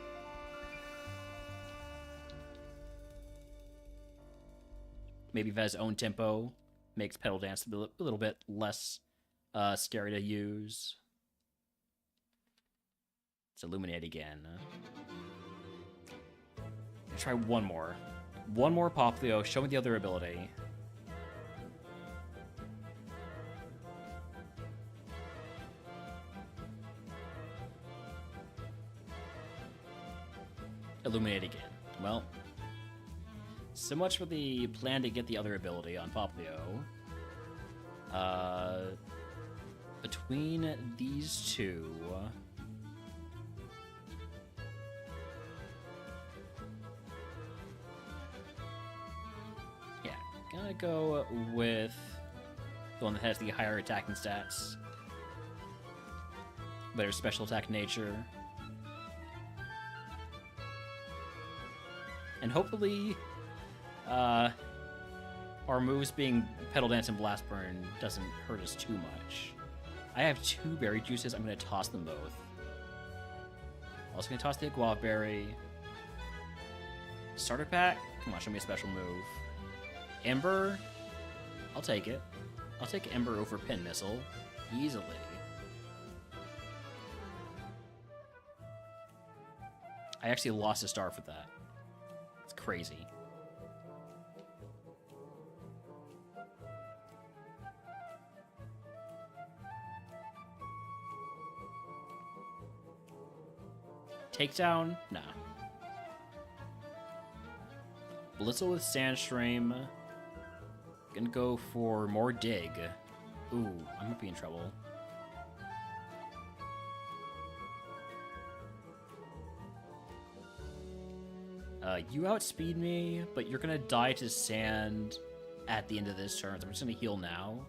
B: Maybe if it has its own tempo, makes Petal Dance a little bit less scary to use. Let's Illuminate again. Try one more. One more Popplio. Show me the other ability. Illuminate again. Well, so much for the plan to get the other ability on Poplio. Between these two... yeah, gonna go with the one that has the higher attacking stats. Better special attack nature. And hopefully, our moves being Pedal Dance and Blast Burn doesn't hurt us too much. I have 2 berry juices. I'm going to toss them both. Also going to toss the Guava Berry. Starter pack? Come on, show me a special move. Ember? I'll take it. I'll take Ember over Pin Missile. Easily. I actually lost a star for that. It's crazy. Takedown? Nah. Blitzel with Sandstream. Gonna go for more dig. Ooh, I might be in trouble. You outspeed me, but you're gonna die to sand at the end of this turn, so I'm just gonna heal now.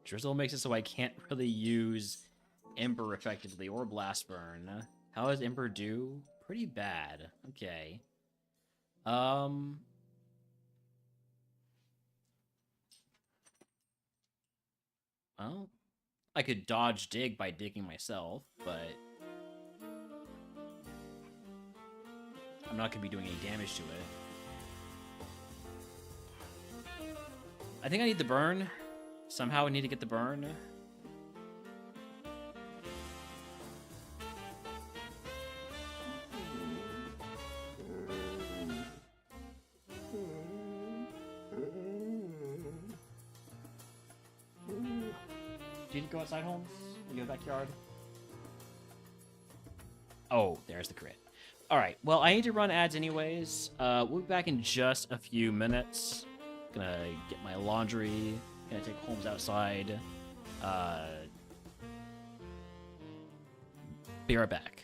B: Drizzle makes it so I can't really use Ember effectively, or Blast Burn. How does Ember do? Pretty bad. Okay. Well, I could dodge dig by digging myself, but I'm not going to be doing any damage to it. I think I need the burn. Somehow I need to get the burn. Do you need to go outside, Holmes? In your backyard? Oh, there's the crit. Alright, well, I need to run ads anyways. We'll be back in just a few minutes. Gonna get my laundry. Gonna take Holmes outside. Be right back.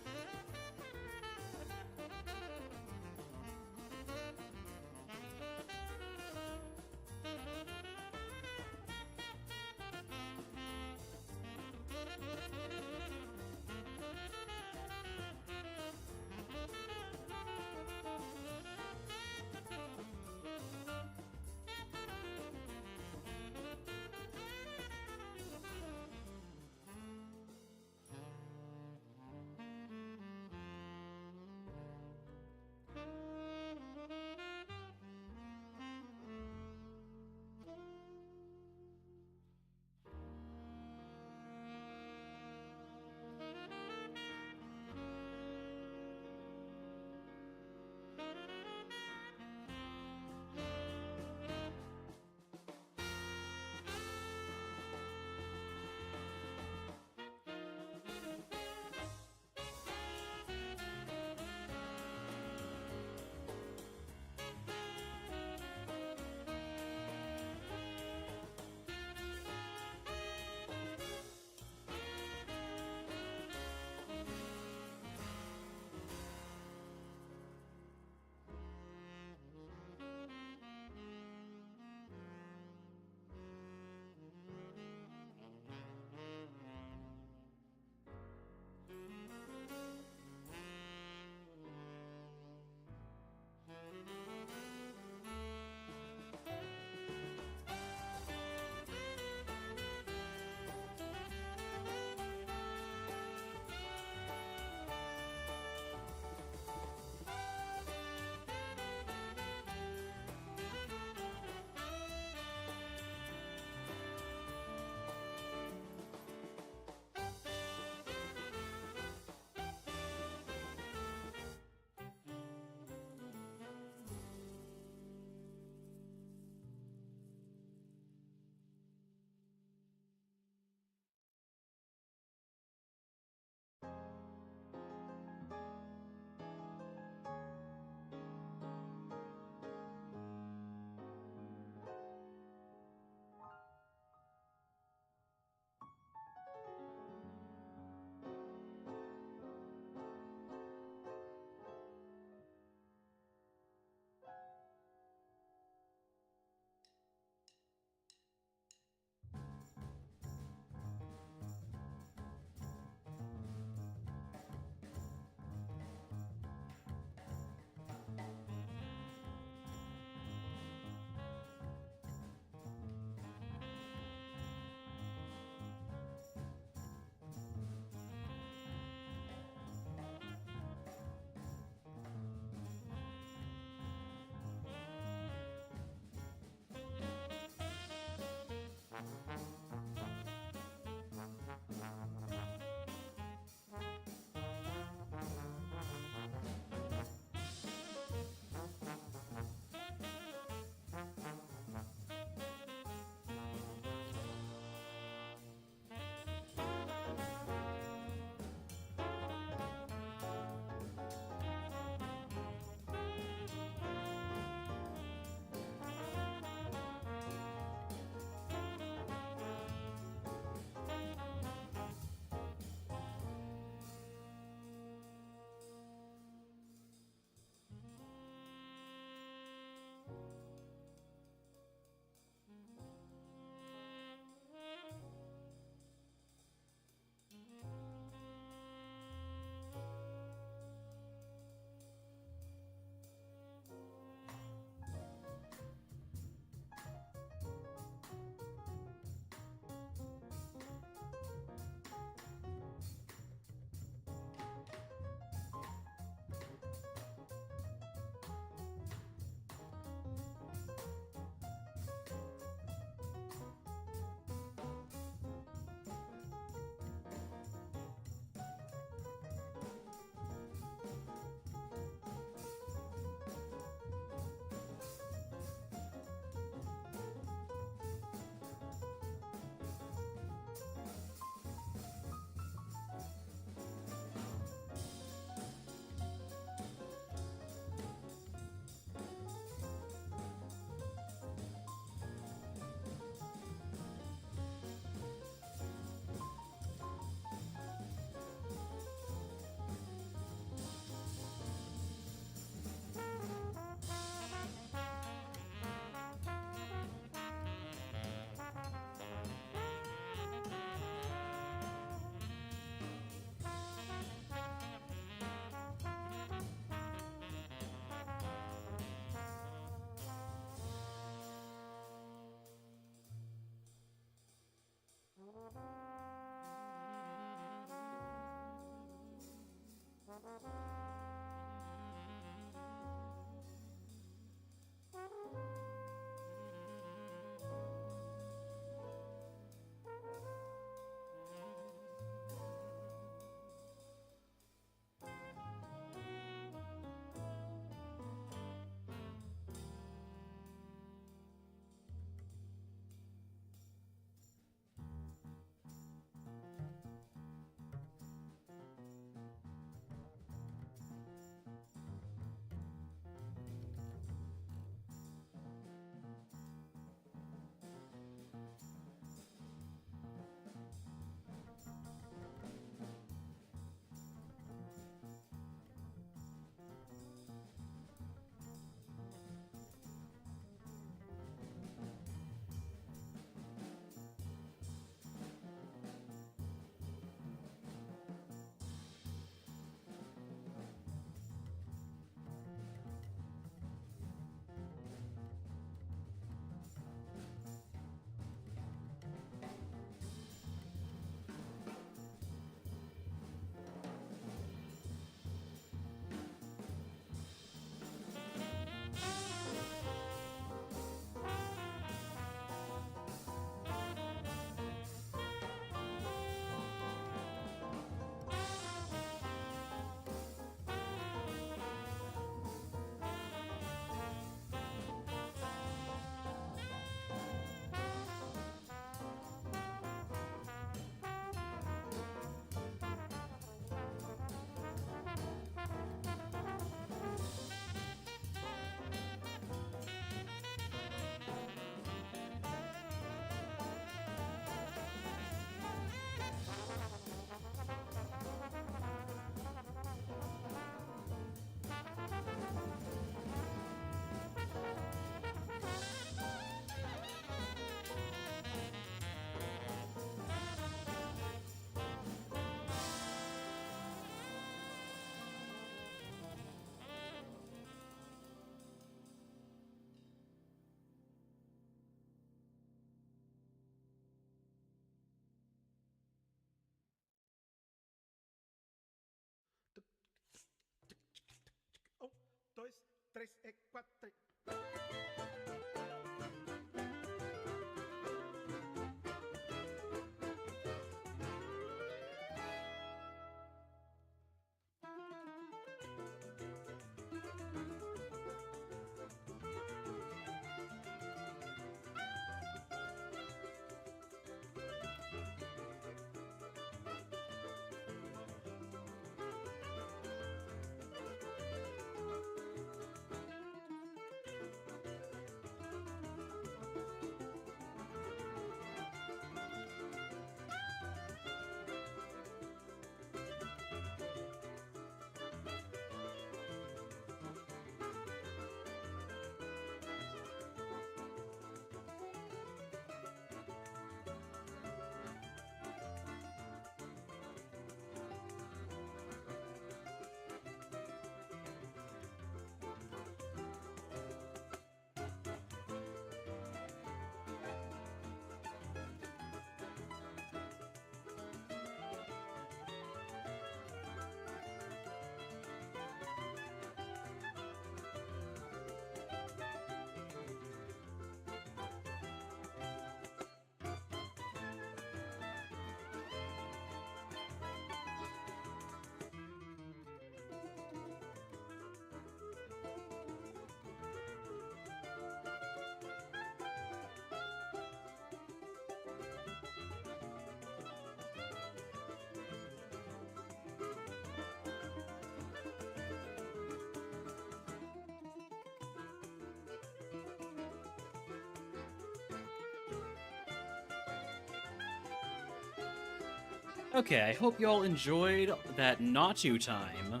B: Okay, I hope you all enjoyed that Natu time.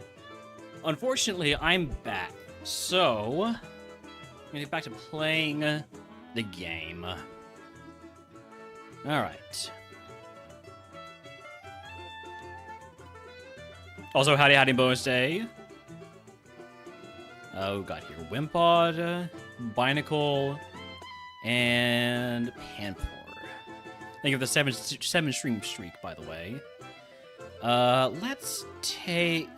B: Unfortunately, I'm back, so I'm gonna get back to playing the game. Alright. Also, howdy bonus day. Oh, got here Wimpod, Binacle, and Panpour. Thank you for the seven stream streak, by the way. Let's take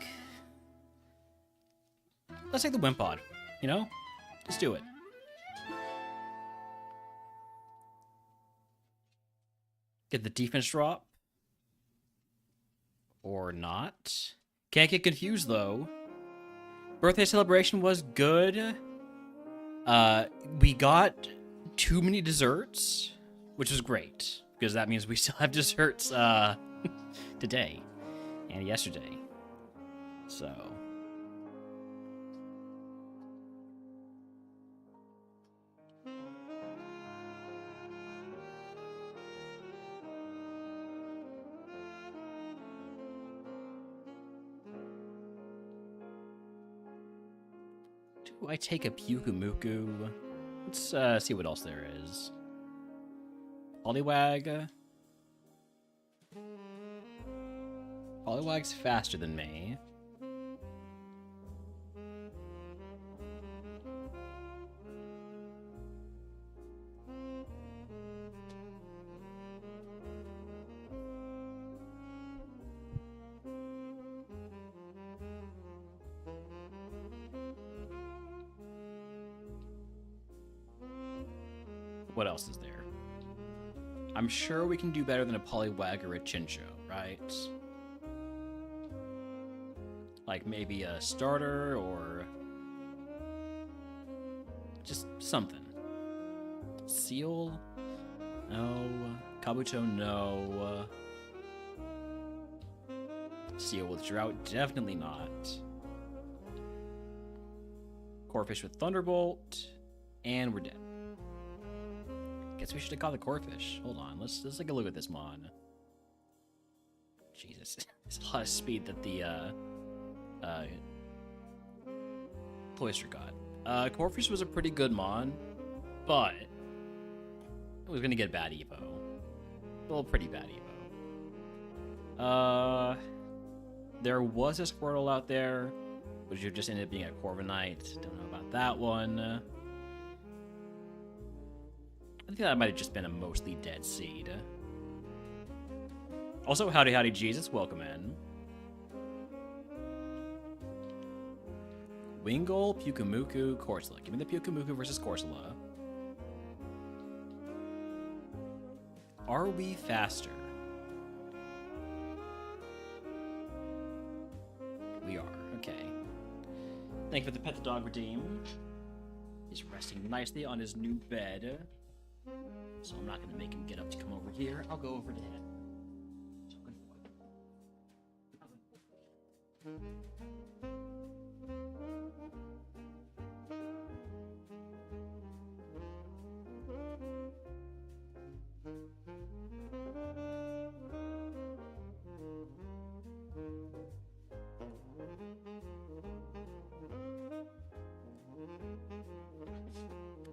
B: the Wimpod, you know? Let's do it. Get the defense drop. Or not. Can't get confused, though. Birthday celebration was good. We got too many desserts, which was great, because that means we still have desserts, today and yesterday. So. Do I take a Pyukumuku? Let's see what else there is. Poliwag. Poliwag's faster than me. What else is there? I'm sure we can do better than a Poliwag or a Chinchou, right? Like maybe a starter or just something. Seal? No. Kabuto? No. Seal with Drought? Definitely not. Corphish with Thunderbolt, and we're dead. Guess we should have caught the Corphish. Hold on, let's take a look at this mon. Jesus, it's a lot of speed that the Cloyster got. Corphish was a pretty good mon, but it was gonna get bad Evo. Well, pretty bad Evo. There was a Squirtle out there, which just ended up being a Corviknight. Don't know about that one. I think that might have just been a mostly dead seed. Also, howdy Jesus, welcome in. Wingull, Pyukumuku, Corsola. Give me the Pyukumuku versus Corsola. Are we faster? We are. Okay. Thank you for the pet the dog redeem. He's resting nicely on his new bed. So I'm not going to make him get up to come over here. I'll go over to him.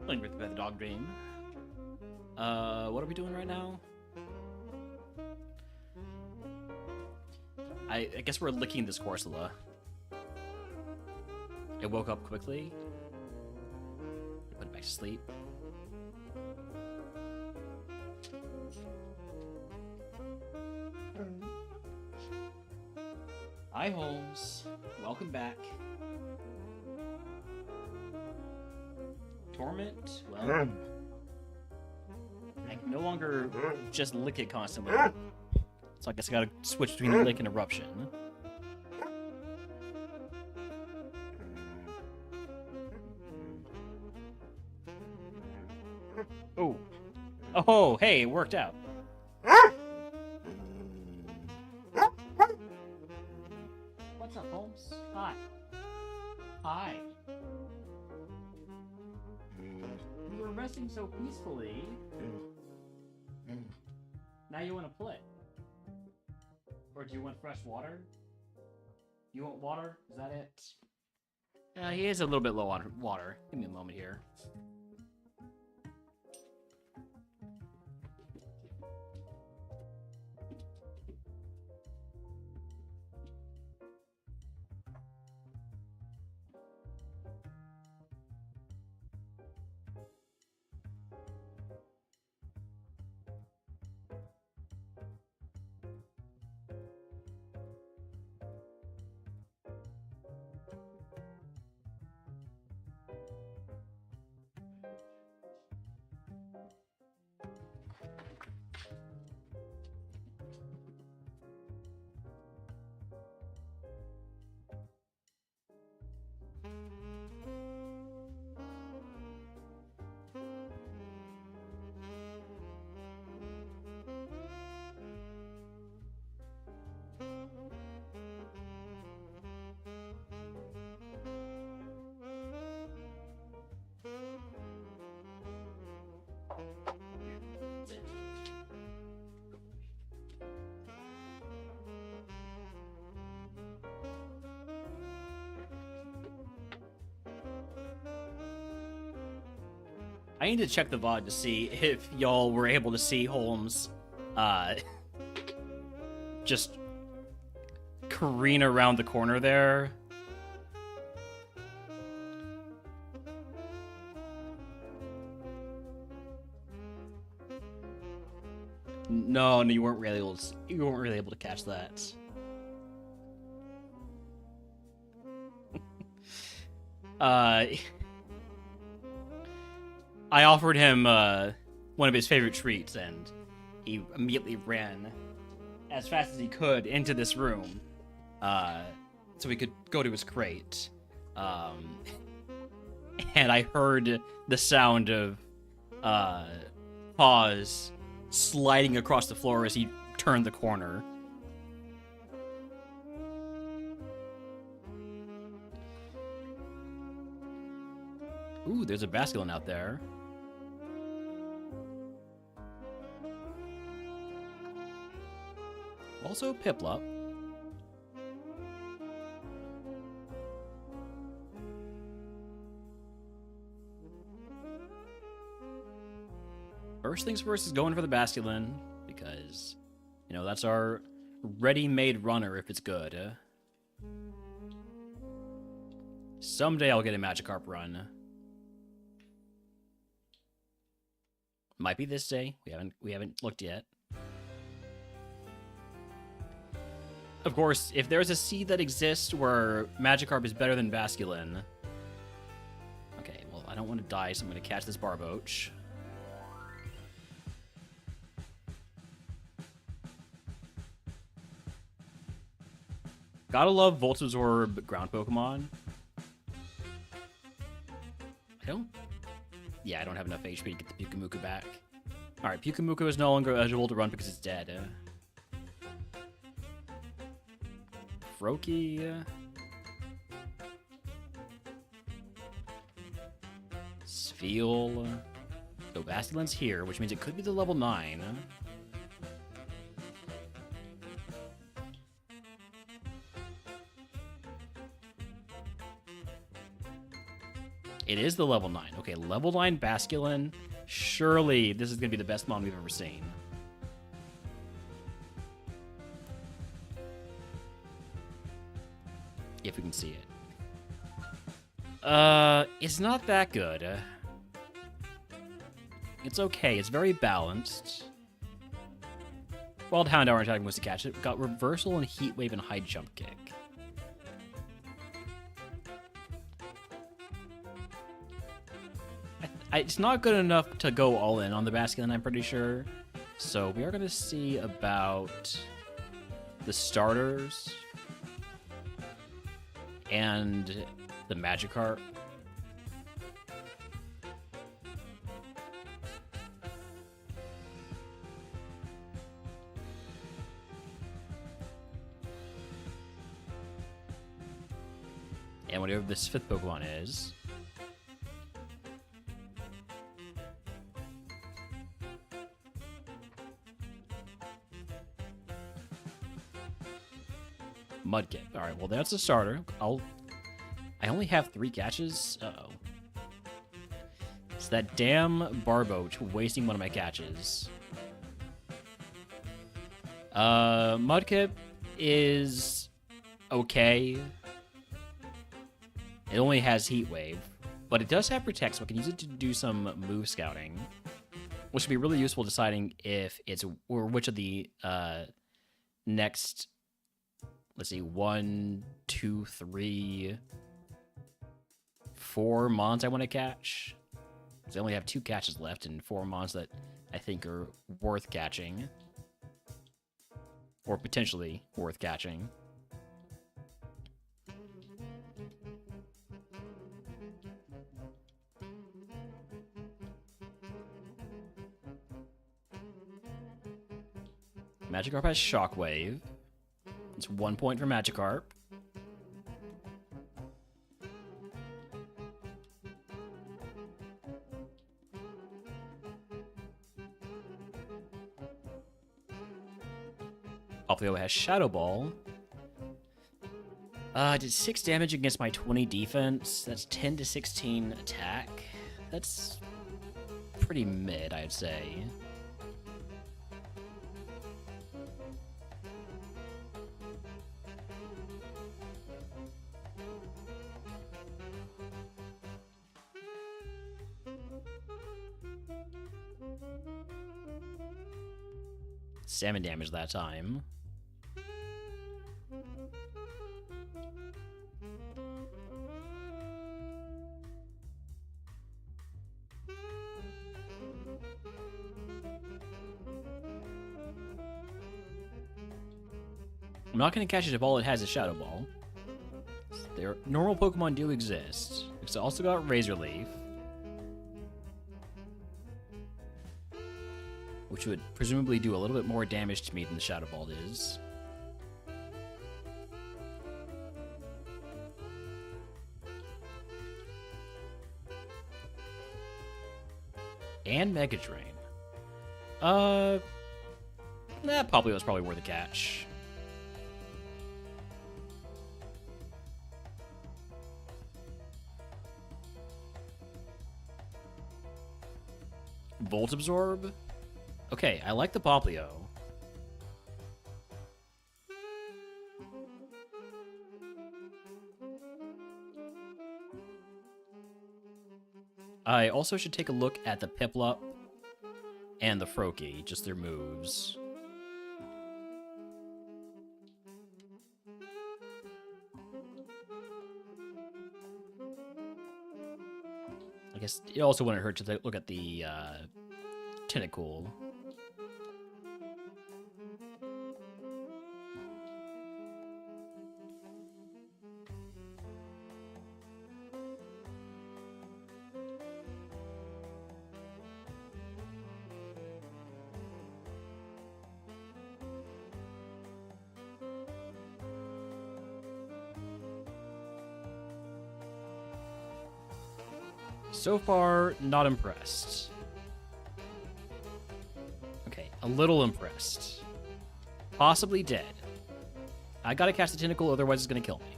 B: Playing with the dog dream. What are we doing right now? I guess we're licking this Corsola. It woke up quickly. Put it back to sleep. Hi, Holmes. Welcome back. Torment? Well, I can no longer just lick it constantly. So I guess I gotta switch between lick and eruption. Oh. Oh, hey, it worked out. What's up, Holmes? Hi. Hi. You were resting so peacefully. Now you want to play. Or do you want fresh water? You want water? Is that it? He is a little bit low on water. Give me a moment here. I need to check the VOD to see if y'all were able to see Holmes just careen around the corner there. No, you weren't really able to catch that. I offered him one of his favorite treats, and he immediately ran as fast as he could into this room so he could go to his crate. And I heard the sound of paws sliding across the floor as he turned the corner. Ooh, there's a Basculin out there. Also Piplup. First things first is going for the Basculin, because, you know, that's our ready-made runner if it's good. Someday I'll get a Magikarp run. Might be this day. We haven't looked yet. Of course, if there's a seed that exists where Magikarp is better than Basculin, don't want to die, so I'm going to catch this Barboach. Gotta love Volt Absorb ground Pokemon. Yeah, I don't have enough HP to get the Pyukumuku back. Alright, Pyukumuku is no longer eligible to run because it's dead. Froakie. Spheal. So Basculin's here, which means it could be the level 9. It is the level 9. Okay, level 9 Basculin. Surely this is going to be the best mon we've ever seen. If we can see it. It's not that good. It's okay. It's very balanced. Wild Houndour attacking was to catch it. Got Reversal and Heat Wave and High Jump Kick. It's not good enough to go all in on the Basculin, I'm pretty sure. So we are going to see about the starters and the Magikarp. And whatever this 5th Pokemon is. Mudkip. Alright, well that's a starter. I only have 3 catches. Uh-oh. It's that damn Barboach wasting one of my catches. Mudkip is okay. It only has Heat Wave, but it does have Protect, so I can use it to do some move scouting, which would be really useful deciding if it's, or which of the next, let's see, 1, 2, 3, 4 mons I want to catch. Because I only have 2 catches left and 4 mons that I think are worth catching. Or potentially worth catching. Magikarp has Shockwave. It's 1 point for Magikarp. Popplio has Shadow Ball. Did 6 damage against my 20 defense. That's 10 to 16 attack. That's pretty mid, I'd say. Salmon damage that time. I'm not going to catch it if all it has is Shadow Ball. Their normal Pokemon do exist. It's also got Razor Leaf, which would presumably do a little bit more damage to me than the Shadow Ball is. And Mega Drain. That probably was worth a catch. Volt Absorb? Okay, I like the Popplio. I also should take a look at the Piplup and the Froakie, just their moves. I guess it also wouldn't hurt to look at the tentacle. So far, not impressed. Okay, a little impressed. Possibly dead. I gotta catch the tentacle, otherwise it's gonna kill me.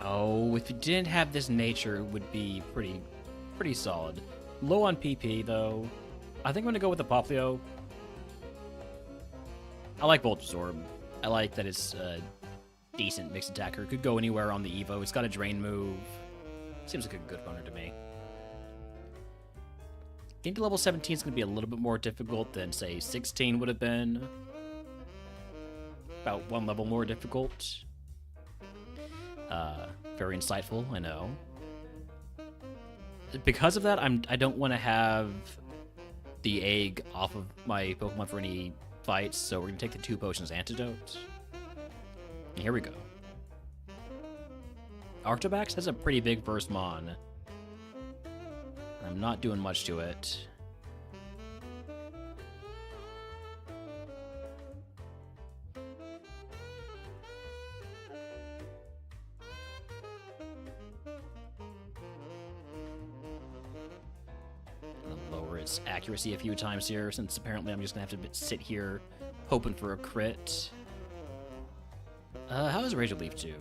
B: Oh, if you didn't have this nature, it would be pretty solid. Low on PP, though. I think I'm gonna go with the Poplio. I like Volt Absorb. I like that it's a decent mixed attacker. Could go anywhere on the Evo. It's got a drain move. Seems like a good runner to me. Getting to level 17 is going to be a little bit more difficult than, say, 16 would have been. About one level more difficult. Very insightful, I know. Because of that, I don't want to have the egg off of my Pokemon for any fights, so we're going to take the 2 potions antidote. And here we go. Arctobax has a pretty big first mon. I'm not doing much to it. Lower its accuracy a few times here, since apparently I'm just gonna have to sit here hoping for a crit. How does Razor Leaf do?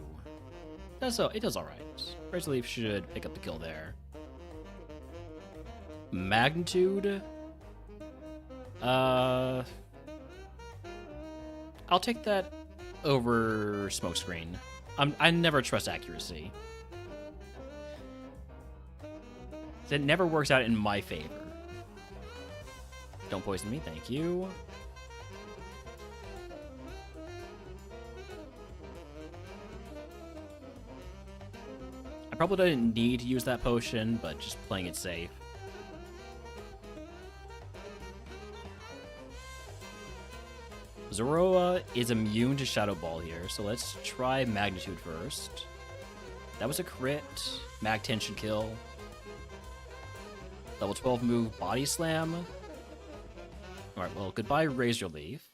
B: It does alright. Razor Leaf should pick up the kill there. Magnitude? I'll take that over Smokescreen. I never trust accuracy. It never works out in my favor. Don't poison me, thank you. I probably didn't need to use that potion, but just playing it safe. Zoroa is immune to Shadow Ball here, so let's try Magnitude first. That was a crit. Mag 10 should kill. Level 12 move, Body Slam. Alright, well, goodbye Razor Leaf.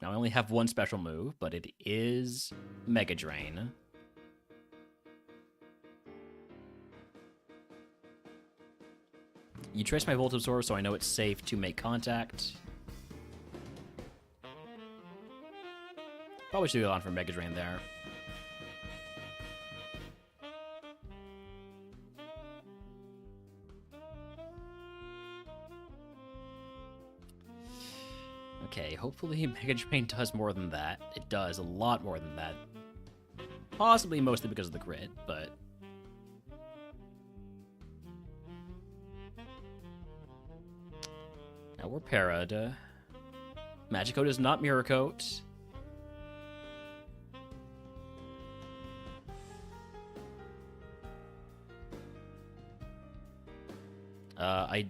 B: Now I only have one special move, but it is Mega Drain. You trace my Volt Absorb, so I know it's safe to make contact. Probably should go on for Mega Drain there. Okay, hopefully Mega Drain does more than that. It does a lot more than that. Possibly mostly because of the crit, but... Now we're para'd. Magicoat is not Mirror Coat. I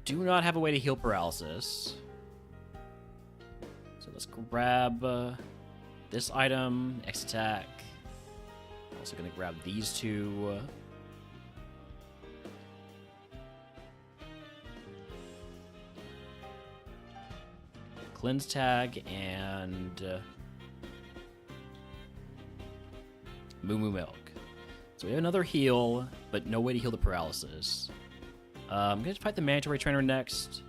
B: do not have a way to heal paralysis. So let's grab this item, X attack. Also gonna grab these two. Cleanse tag and Moo Moo Milk. So we have another heal, but no way to heal the paralysis. I'm gonna fight the mandatory trainer next.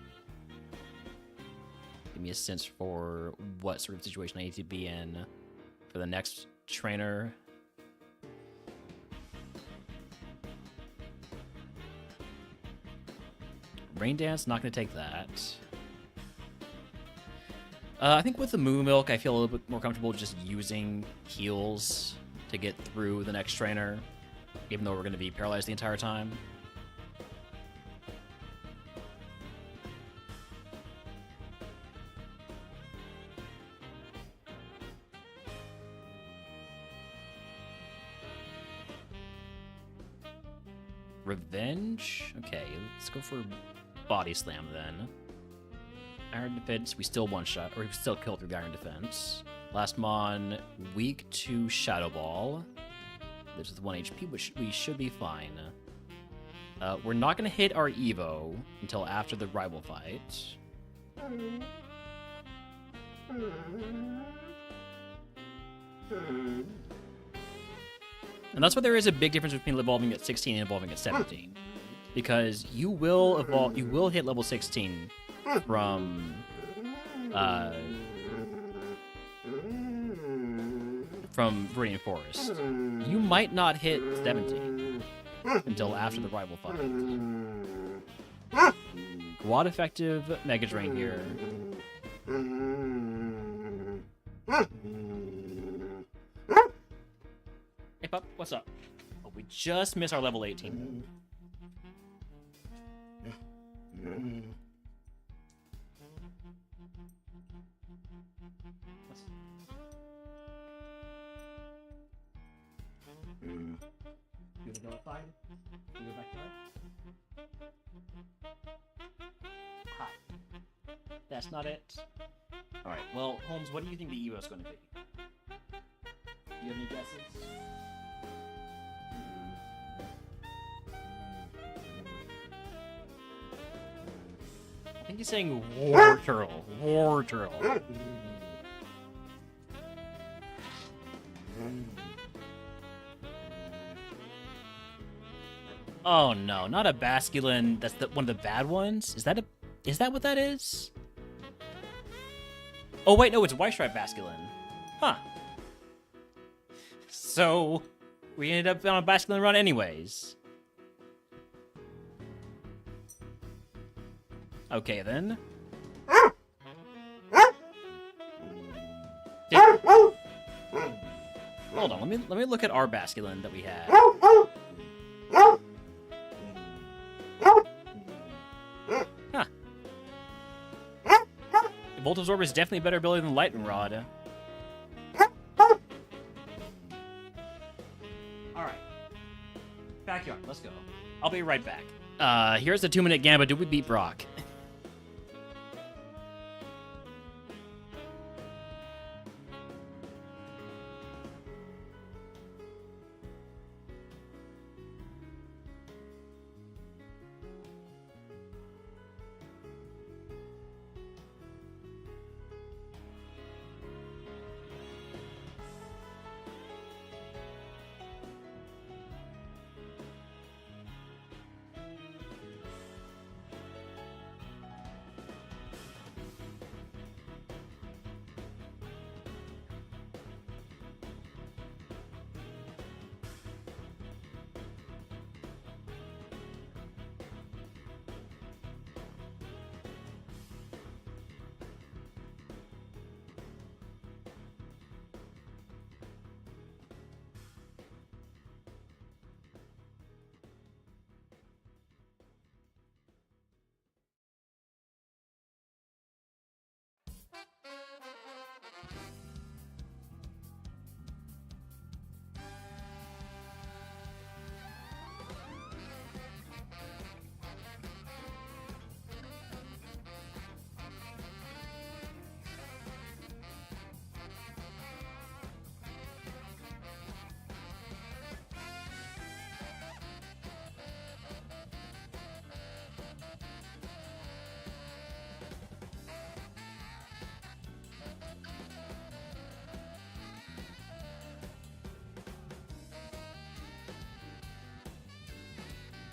B: Give me a sense for what sort of situation I need to be in for the next trainer. Rain Dance, not gonna take that. I think with the Moo Milk, I feel a little bit more comfortable just using heals to get through the next trainer, even though we're going to be paralyzed the entire time. Revenge? Okay, let's go for Body Slam then. Iron Defense, we still one-shot, or we still kill through the Iron Defense. Last Mon, weak to Shadow Ball. Lives with 1 HP, which we should be fine. We're not going to hit our Evo until after the rival fight. And that's why there is a big difference between evolving at 16 and evolving at 17. Because you will evolve, you will hit level 16 from Viridian Forest. You might not hit 17 until after the rival fight. Quad effective Mega Drain here. Hey pup, what's up? Oh, we just missed our level 18. You wanna go outside? You go back there? Hi. That's not it. Alright, well, Holmes, what do you think the EVO is going to be? Do you have any guesses? I think he's saying War Turtle. War Turtle. Oh no, not a Basculin. That's one of the bad ones? Is that what that is? Oh wait, no, it's White Stripe Basculin. Huh. So, we ended up on a Basculin run anyways. Okay then. Hold on, let me look at our Basculin that we had. Huh. Volt Absorb is definitely a better ability than Lightning Rod. Alright. Backyard, let's go. I'll be right back. Here's the 2-minute Gambit. Did we beat Brock?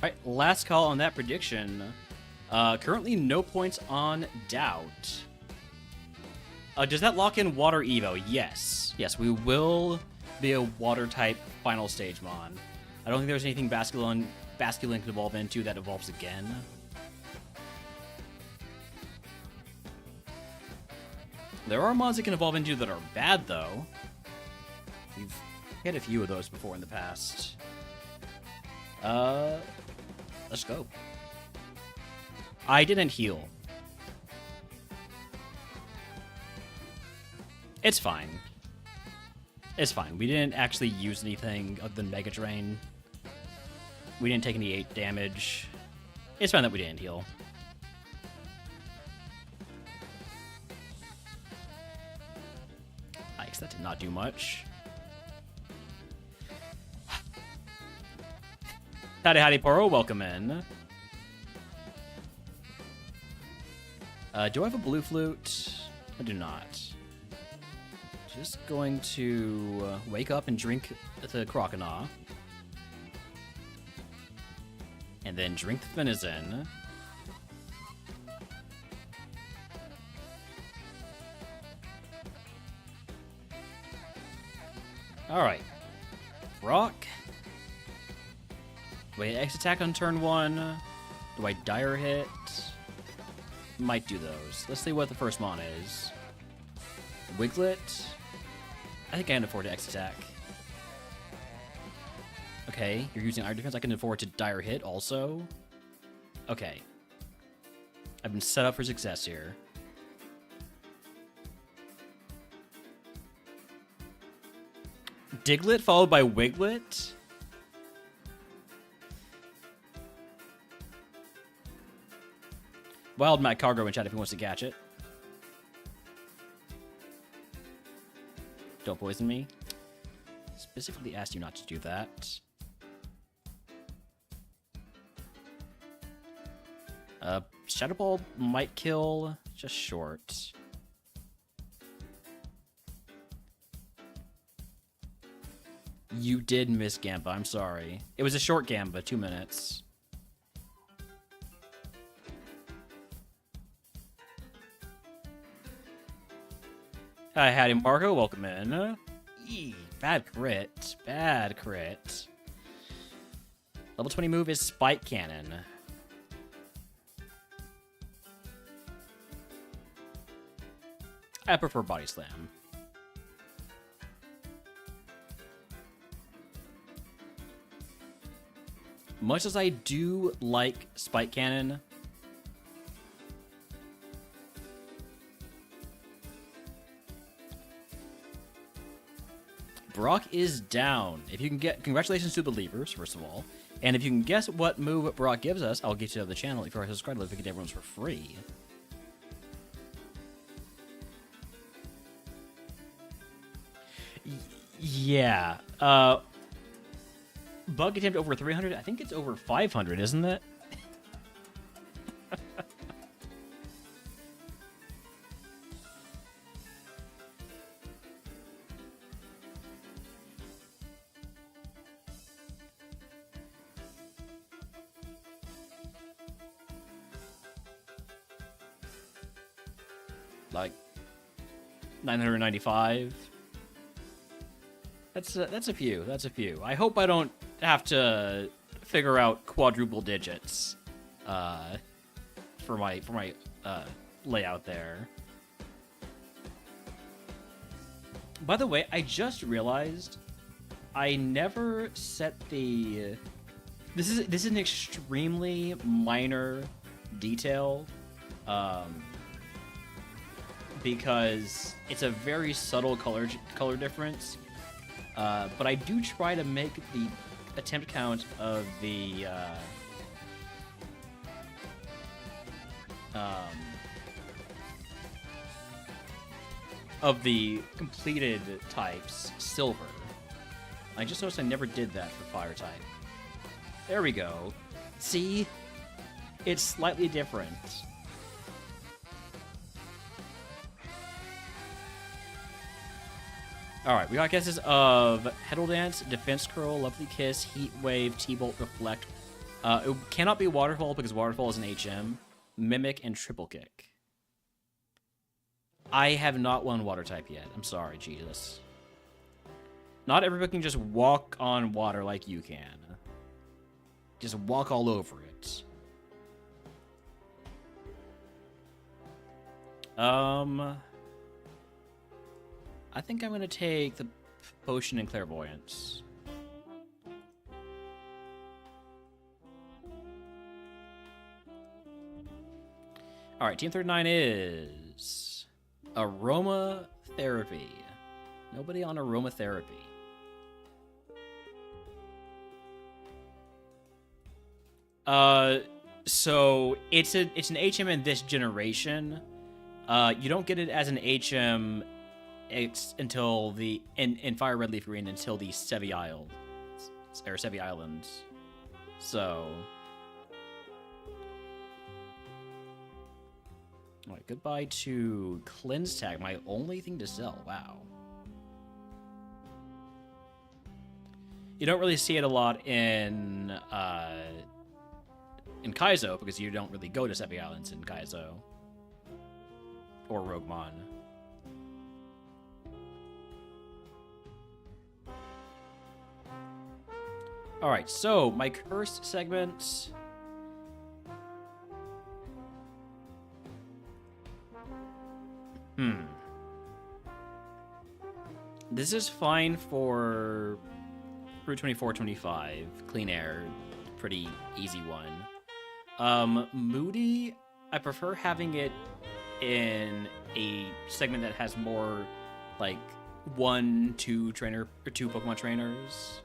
B: Alright, last call on that prediction. Currently no points on Doubt. Does that lock in Water Evo? Yes. Yes, we will be a Water-type final stage Mon. I don't think there's anything Basculin can evolve into that evolves again. There are Mons it can evolve into that are bad, though. We've hit a few of those before in the past. Let's go. I didn't heal. It's fine. It's fine. We didn't actually use anything other than Mega Drain. We didn't take any 8 damage. It's fine that we didn't heal. Yikes, that did not do much. Howdy, howdy, Poro. Welcome in. Do I have a blue flute? I do not. Just going to wake up and drink the Crocodile. And then drink the venison. Alright. Rock. Wait, X attack on turn 1. Do I dire hit? Might do those. Let's see what the first mon is. Wiglet. I think I can afford to X attack. Okay, you're using Iron Defense. I can afford to dire hit also. Okay. I've been set up for success here. Diglett followed by Wiglet? Wild Matt Cargo in chat if he wants to catch it. Don't poison me. Specifically asked you not to do that. Shadow Ball might kill, just short. You did miss Gamba, I'm sorry. It was a short Gamba, 2 minutes. Hi, howdy, Marco. Welcome in. Eee, bad crit. Bad crit. Level 20 move is Spike Cannon. I prefer Body Slam. Much as I do like Spike Cannon, Brock is down. If you can get... Congratulations to Believers, first of all. And if you can guess what move Brock gives us, I'll get you to the channel. If you're already subscribed, we can get everyone's for free. Yeah. Bug attempt over 300? I think it's over 500, isn't it? Like 995. That's a few. That's a few. I hope I don't have to figure out quadruple digits for my layout there. By the way, I just realized I never set the. This is an extremely minor detail. Because it's a very subtle color difference, but I do try to make the attempt count of the completed types silver. I just noticed I never did that for fire type. There we go. See, it's slightly different. Alright, we got guesses of Heddle Dance, Defense Curl, Lovely Kiss, Heat Wave, T-Bolt, Reflect. It cannot be Waterfall because Waterfall is an HM. Mimic, and Triple Kick. I have not won Water type yet. I'm sorry, Jesus. Not everybody can just walk on water like you can. Just walk all over it. I think I'm going to take the Potion and Clairvoyance. Alright, Team 39 is Aromatherapy. Nobody on Aromatherapy. So it's an HM in this generation. You don't get it as an HM until in Fire Red Leaf Green until the Sevi Isles or Sevi Islands. So, all right, goodbye to Cleanse Tag, my only thing to sell. Wow. You don't really see it a lot in Kaizo because you don't really go to Sevi Islands in Kaizo or RogueMon. All right, so my cursed segment. This is fine for Route 24-25, Clean Air, pretty easy one. Moody, I prefer having it in a segment that has more like 1-2 trainer or 2 Pokemon trainers.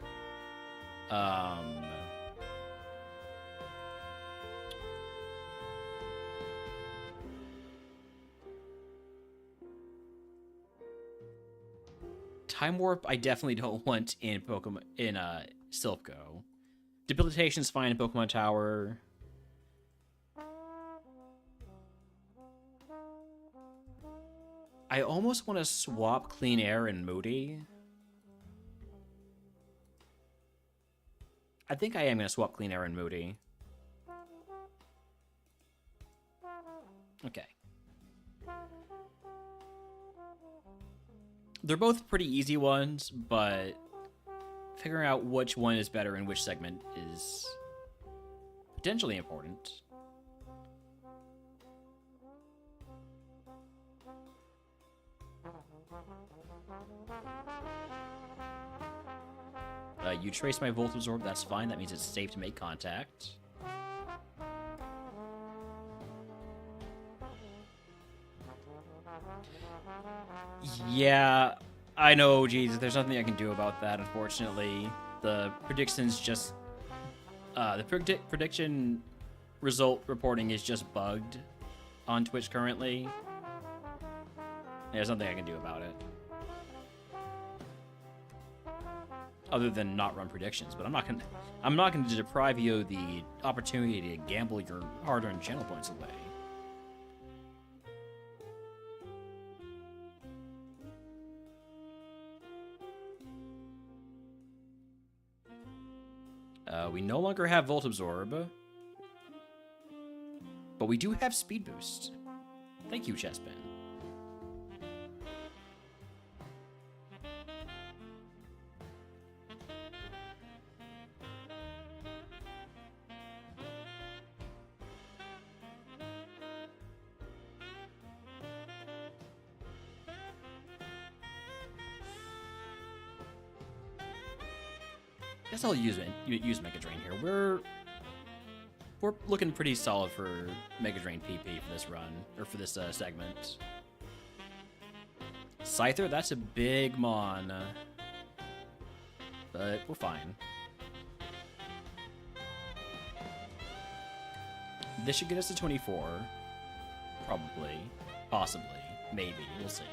B: Time Warp, I definitely don't want in Pokemon in Silph-Co. Debilitation's fine in Pokemon Tower. I almost want to swap Clean Air and Moody. I think I am going to swap Clean Air and Moody. Okay. They're both pretty easy ones, but figuring out which one is better in which segment is potentially important. You trace my Volt Absorb, that's fine. That means it's safe to make contact. Yeah, I know, geez, there's nothing I can do about that, unfortunately. The predictions just... the prediction result reporting is just bugged on Twitch currently. There's nothing I can do about it. Other than not run predictions, but I'm not gonna deprive you of the opportunity to gamble your hard-earned channel points away. We no longer have Volt Absorb, but we do have Speed Boost. Thank you, Chespin. Guess I'll use Mega Drain here. We're looking pretty solid for Mega Drain PP for this run, or for this segment. Scyther, that's a big mon, but we're fine. This should get us to 24, probably, possibly, maybe, we'll see.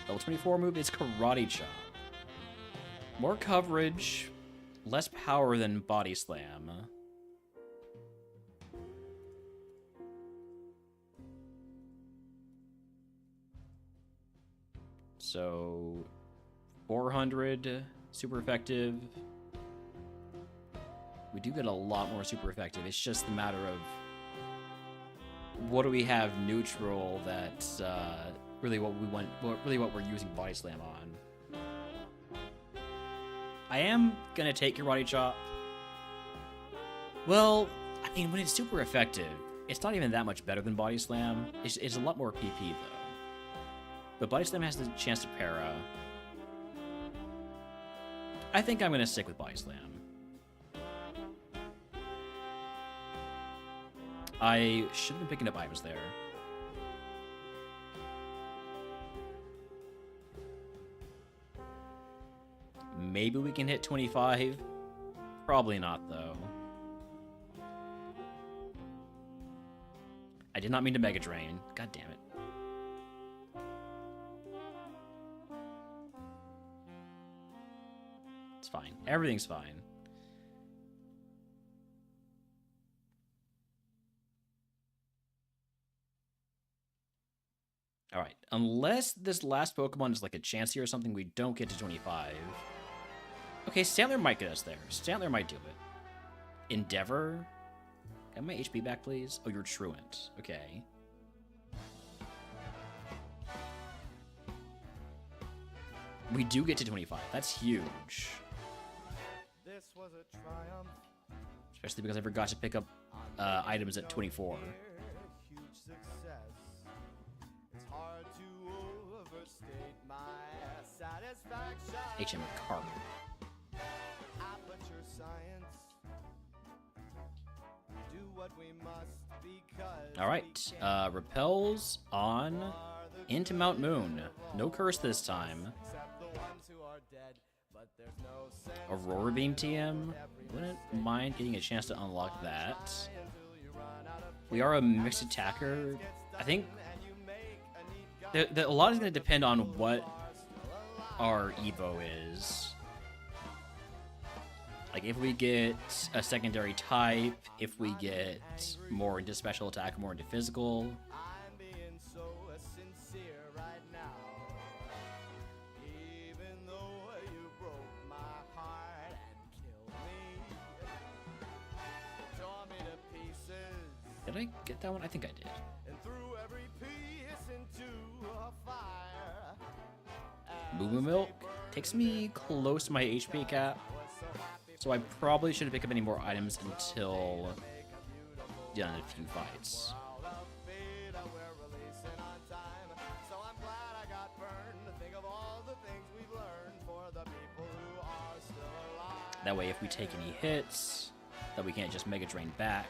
B: Level 24 move is Karate Chop. More coverage, less power than Body Slam. So, 400, super effective. We do get a lot more super effective. It's just a matter of what do we have neutral that's really what we want, really what we're using Body Slam on. I am gonna take Karate Chop. Well, I mean, when it's super effective, it's not even that much better than Body Slam. It's a lot more PP though. But Body Slam has the chance to para. I think I'm gonna stick with Body Slam. I should have been picking up items there. Maybe we can hit 25. Probably not, though. I did not mean to Mega Drain. God damn it. It's fine. Everything's fine. Alright. Unless this last Pokemon is like a Chansey or something, we don't get to 25. Okay, Stantler might get us there. Stantler might do it. Endeavor? Have my HP back, please? Oh, you're Truant. Okay. We do get to 25. That's huge.
C: This was a triumph.
B: Especially because I forgot to pick up items at 24.
C: Huge success. It's hard to overstate my satisfaction.
B: HM Carp.
C: Aperture science. Do what we must because
B: Alright. Repels on into Mount Moon. No curse this time.
C: except the ones who are dead, but there's no sense
B: Aurora Beam TM. Wouldn't mind getting a chance to unlock that.
C: until you run out of
B: We are a mixed attacker. I think a lot is going to depend on what our Evo is. Like, if we get a secondary type, if we get more into special attack, more into physical.
C: I'm being so sincere right now. Even though you broke my heart and killed me, tore me to pieces,
B: Did I get that one? I think I did.
C: and threw every piece into a fire.
B: Moo Moo Milk takes me close to my HP cap, so I probably shouldn't pick up any more items until done a few fights.
C: All of Veda we're releasing on time, so I'm glad I got burned to think of all the things we've learned for the people who are still alive.
B: That way, if we take any hits, that we can't just Mega Drain back,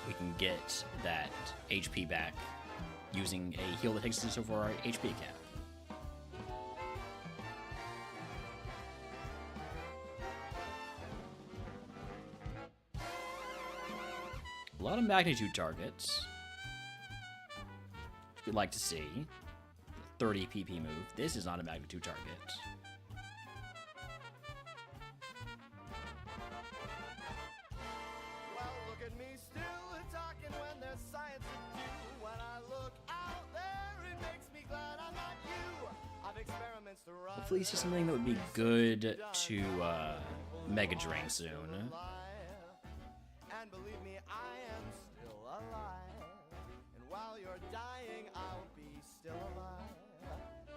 B: we can get that HP back using a heal that takes us over our HP cap. A lot of magnitude targets, which we'd like to see. 30 PP move. This is not a magnitude target.
C: Well, look at me still talking when there's science to do. When I look out there, it makes me glad I'm not you. I've experiments to run.
B: Hopefully you see something that would be good to Mega Drain soon.
C: And believe me, I am still alive. And while you're dying, I'll be still alive.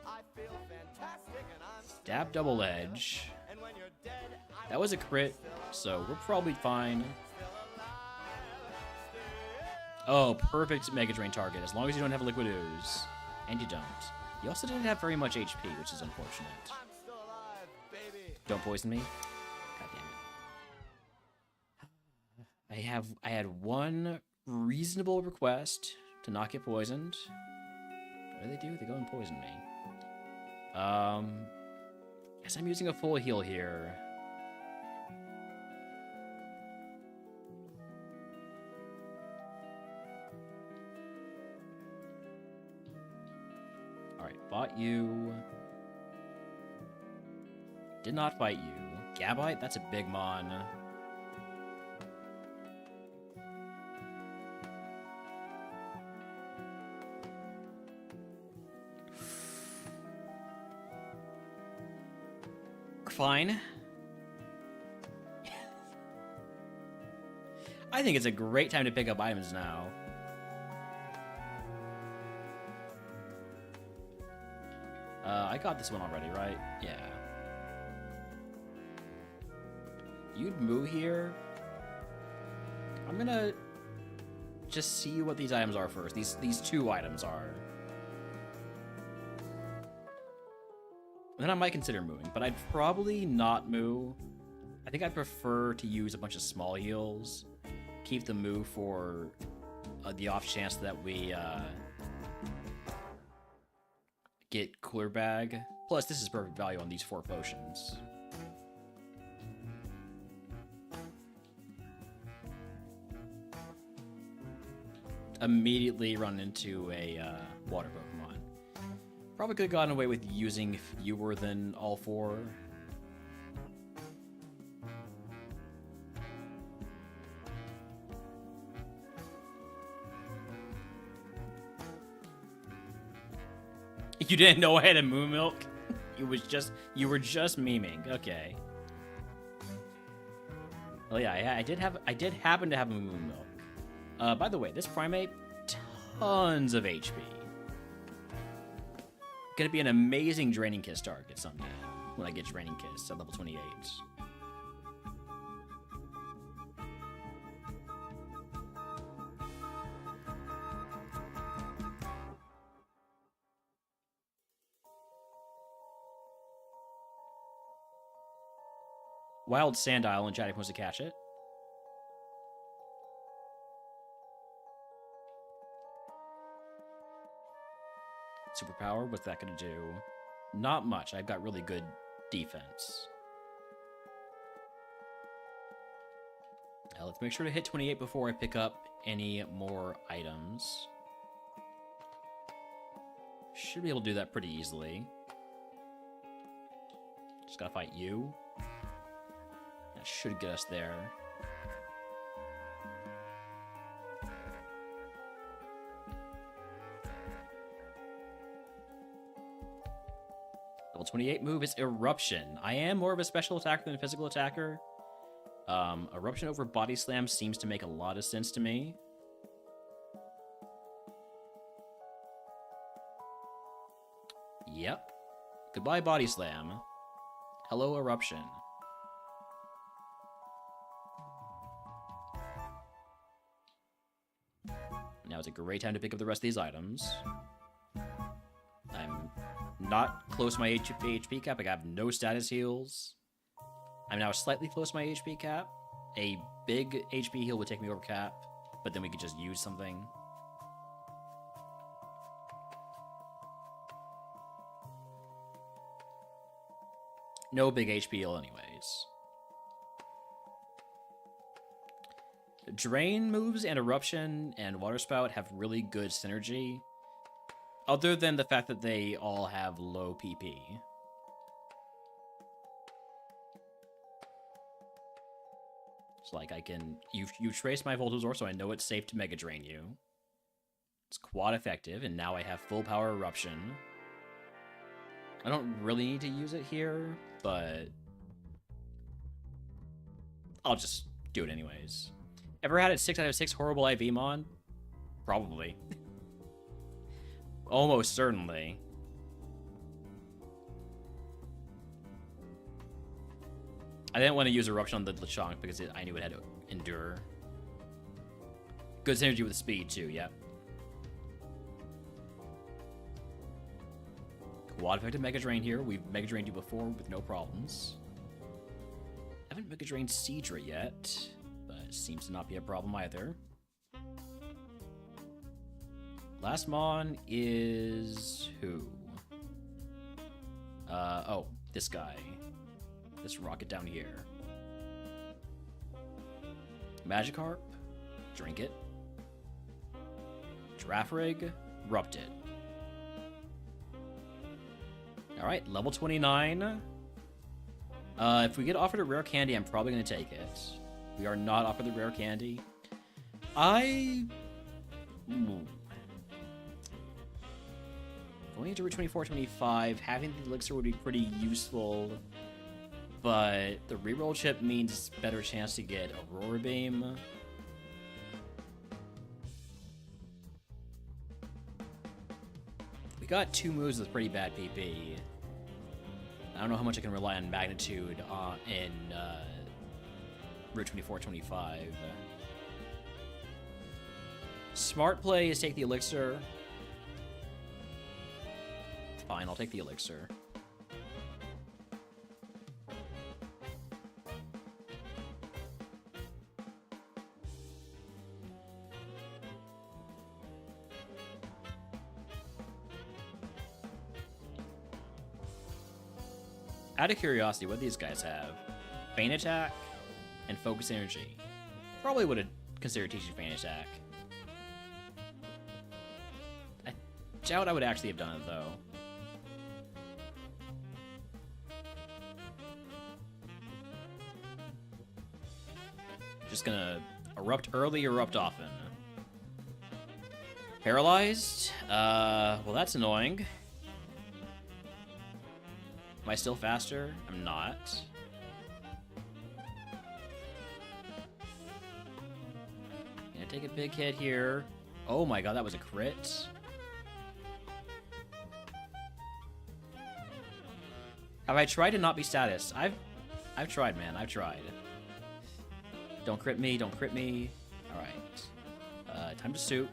C: I feel fantastic and I'm still
B: Stab Double Edge.
C: And when you're dead, I
B: That was a crit, so we're probably fine. Oh, perfect Mega Drain target, as long as you don't have Liquid Ooze. And you don't. You also didn't have very much HP, which is unfortunate.
C: I'm still alive, baby.
B: Don't poison me. God damn it. I had one reasonable request to not get poisoned. What do they do? They go and poison me. Guess I'm using a full heal here. Alright, fought you. Did not fight you. Gabite? That's a big mon. Fine. I think it's a great time to pick up items now. I got this one already, right? Yeah. You'd move here. I'm gonna just see what these items are first. These two items are. Then I might consider moving, but I'd probably not move. I think I'd prefer to use a bunch of small heals. Keep the move for the off chance that we get cooler bag. Plus, this is perfect value on these 4 potions. Immediately run into a water Pokemon. Probably could have gotten away with using fewer than all 4. You didn't know I had a Moon Milk? You were just memeing. Okay. Oh yeah, I did happen to have a Moon Milk. By the way, this Primate, tons of HP. Gonna be an amazing Draining Kiss target someday when I get Draining Kiss at level 28. Wild Sand Isle and Jack wants to catch it. Superpower, what's that going to do? Not much. I've got really good defense. Now let's make sure to hit 28 before I pick up any more items. Should be able to do that pretty easily. Just gotta fight you. That should get us there. Level 28 move is Eruption. I am more of a special attacker than a physical attacker. Eruption over Body Slam seems to make a lot of sense to me. Yep. Goodbye, Body Slam. Hello, Eruption. Now is a great time to pick up the rest of these items. I'm not close to my HP cap. I have no status heals. I'm now slightly close to my HP cap. A big HP heal would take me over cap, but then we could just use something. No big HP heal anyways. Drain moves and Eruption and Water Spout have really good synergy. Other than the fact that they all have low PP. It's like I can... You've traced my Voltozor, so I know it's safe to Mega Drain you. It's quad effective, and now I have full power Eruption. I don't really need to use it here, but... I'll just do it anyways. Ever had a 6 out of 6 horrible IVmon? Probably. Almost certainly. I didn't want to use Eruption on the Lechonk because I knew it had to endure. Good synergy with speed too, yep. Quad effective Mega Drain here. We've Mega Drained you before with no problems. Haven't Mega Drained Seadra yet, but it seems to not be a problem either. Last Mon is who? Oh, this guy. This rocket down here. Magikarp, drink it. Girafarig, rupt it. Alright, level 29. If we get offered a rare candy, I'm probably going to take it. We are not offered the rare candy. Going into Route 24, 25, having the elixir would be pretty useful, but the reroll chip means better chance to get Aurora Beam. We got 2 moves with pretty bad PP. I don't know how much I can rely on Magnitude in Route 24, 25. Smart play is take the elixir. Fine, I'll take the elixir. Out of curiosity, what do these guys have? Feint attack and focus energy. Probably would have considered teaching feint attack. I doubt I would actually have done it though. Just gonna erupt early, erupt often. Paralyzed? Well, that's annoying. Am I still faster? I'm not. Gonna take a big hit here. Oh my god, that was a crit. Have I tried to not be status? I've tried, man. I've tried. Don't crit me. Don't crit me. All right. Time to soup.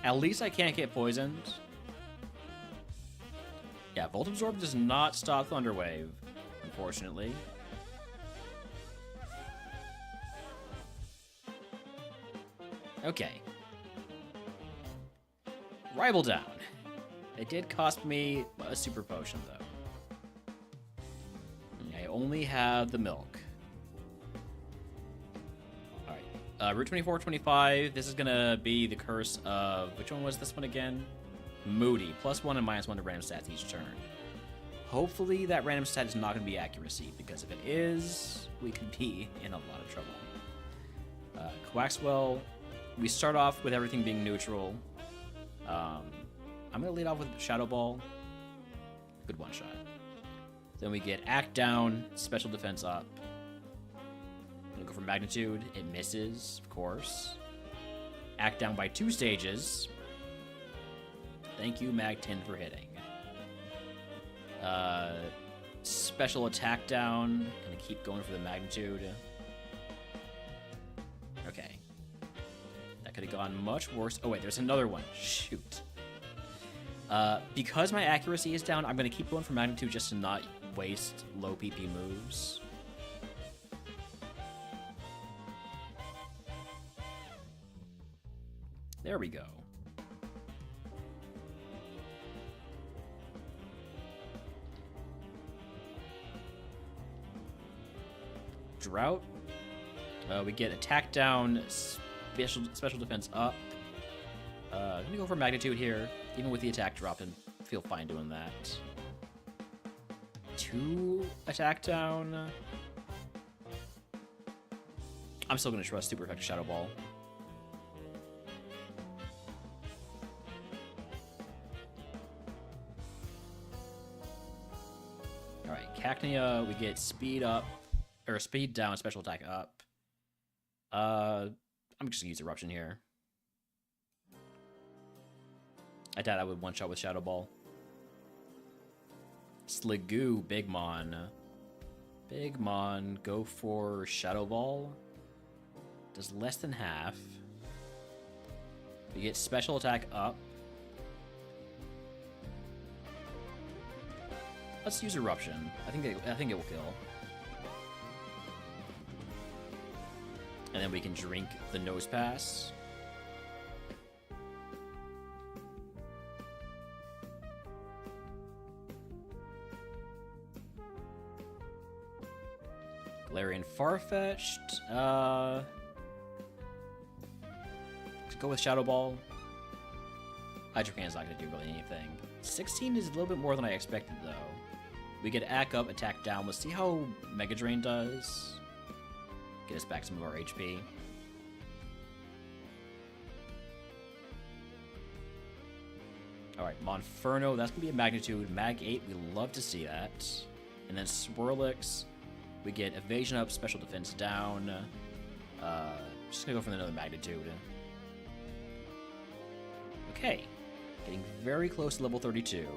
B: At least I can't get poisoned. Yeah, Volt Absorb does not stop Thunder Wave, unfortunately. Okay. Rival down. It did cost me a super potion, though. I only have the milk. Alright. Route 24-25. This is gonna be the curse of... Which one was this one again? Moody. +1 and -1 to random stats each turn. Hopefully that random stat is not gonna be accuracy, because if it is, we could be in a lot of trouble. Quaxwell. We start off with everything being neutral. I'm going to lead off with Shadow Ball. Good one shot. Then we get Act Down, Special Defense up. I'm going to go for Magnitude. It misses, of course. Act Down by 2 stages. Thank you, Mag 10, for hitting. Special Attack Down. Going to keep going for the Magnitude. Okay. That could have gone much worse. Oh, wait, there's another one. Shoot. Because my accuracy is down, I'm going to keep going for Magnitude just to not waste low PP moves. There we go. Drought. We get Attack Down, Special Defense up. I'm gonna go for Magnitude here, even with the attack drop, and feel fine doing that. 2 Attack Down. I'm still gonna trust Super Effective Shadow Ball. Alright, Cacnea, we get Speed up, or Speed down, Special Attack up. I'm just gonna use Eruption here. I doubt I would one-shot with Shadow Ball. Sligoo, Big Mon. Big Mon, go for Shadow Ball. Does less than half. We get Special Attack up. Let's use Eruption. I think it will kill. And then we can drink the Nose Pass. Galarian Farfetch'd. Let's go with Shadow Ball. Hydro Cannon's not going to do really anything. 16 is a little bit more than I expected, though. We get Ack up, Attack down. Let's see how Mega Drain does. Get us back some of our HP. Alright, Monferno. That's going to be a Magnitude. Mag 8. We love to see that. And then Swirlix. We get Evasion up, Special Defense down. Just gonna go for another Magnitude. Okay. Getting very close to level 32.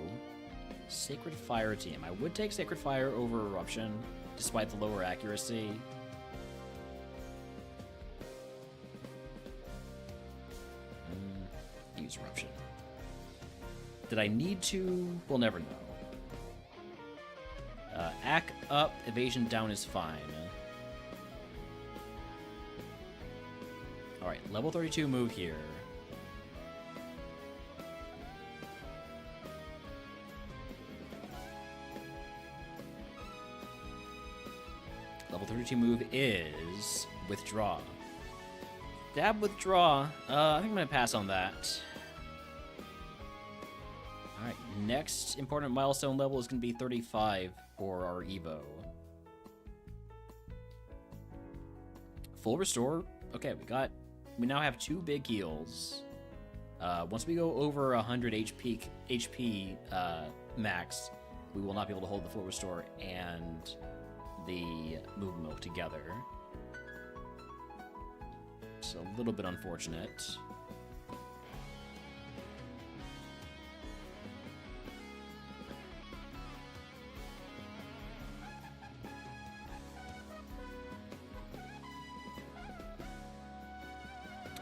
B: Sacred Fire team. I would take Sacred Fire over Eruption, despite the lower accuracy. Use Eruption. Did I need to? We'll never know. Ack up, Evasion down is fine. Alright, level 32 move here. Level 32 move is Withdraw. Dab Withdraw. I think I'm going to pass on that. Alright, next important milestone level is going to be 35 for our Evo. Full Restore. Okay, we now have 2 big heals. Once we go over 100 HP max, we will not be able to hold the Full Restore and the Move Milk together. It's a little bit unfortunate.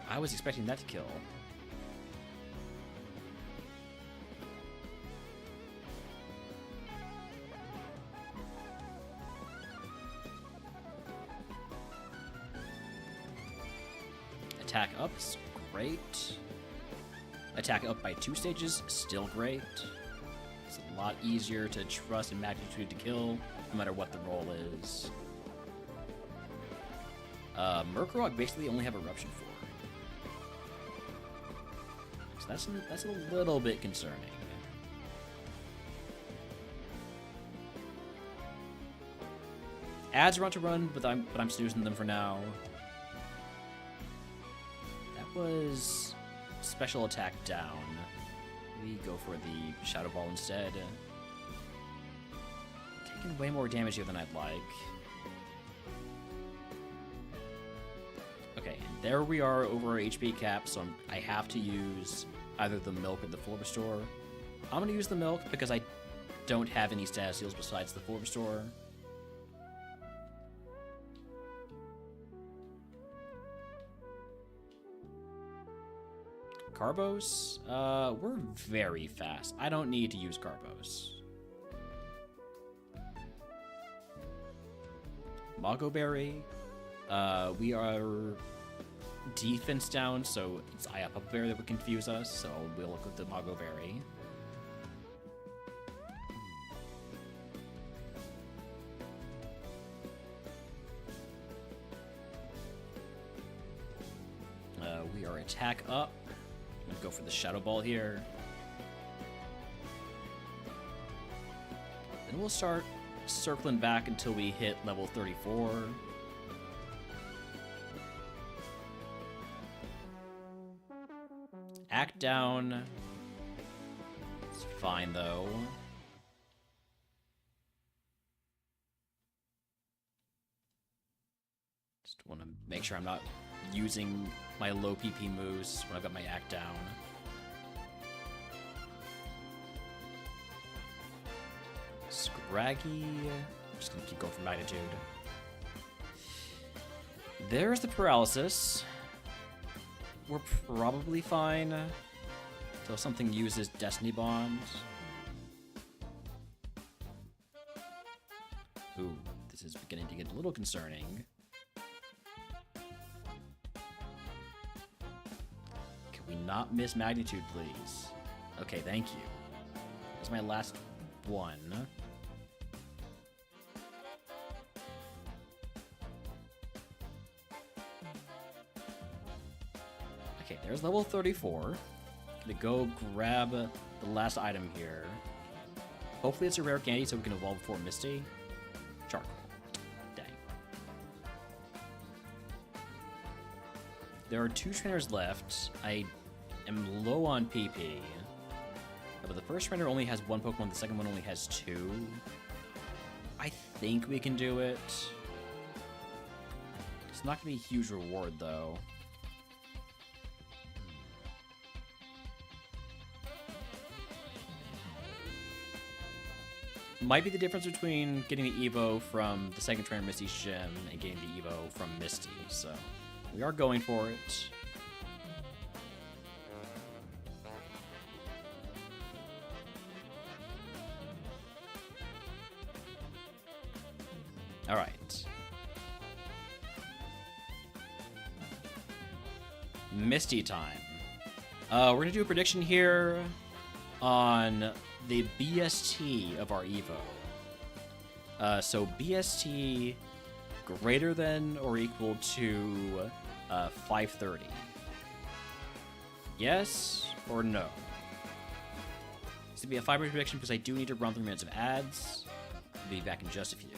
B: I was expecting that to kill. Attack up is great. Attack up by 2 stages, still great. It's a lot easier to trust and magnitude to kill, no matter what the roll is. Murkrok basically only have Eruption 4. So that's a little bit concerning. Ads are on to run, but I'm snoozing them for now. That was special attack down. We go for the Shadow Ball instead. Taking way more damage here than I'd like. Okay, and there we are over our HP cap, so I have to use either the milk or the full restore. I'm gonna use the milk because I don't have any status heals besides the full restore. Carbos? We're very fast. I don't need to use Carbos. Mago Berry. We are defense down, so it's Eye Up Berry that would confuse us, so we'll look with the Mago Berry. We are attack up. I'm gonna go for the Shadow Ball here. Then we'll start circling back until we hit level 34. Act down. It's fine though. Just want to make sure I'm not using my low PP moves when I've got my act down. Scraggy. I'm just gonna keep going for magnitude. There's the paralysis. We're probably fine until something uses Destiny Bond. Ooh, this is beginning to get a little concerning. Can we not miss magnitude, please? Okay, thank you. This is my last one. Okay, there's level 34. Gonna go grab the last item here. Hopefully it's a rare candy so we can evolve before Misty. Charcoal. Dang. There are 2 trainers left. I am low on PP. But the first trainer only has 1 Pokemon, the second one only has 2. I think we can do it. It's not gonna be a huge reward though. Might be the difference between getting the Evo from the second trainer Misty's gym and getting the Evo from Misty, so we are going for it. Alright. Misty time. We're gonna do a prediction here on the BST of our Evo. So BST greater than or equal to 530? Yes or no? This will be a 5-minute prediction because I do need to run 3 minutes of ads. I'll be back in just a few.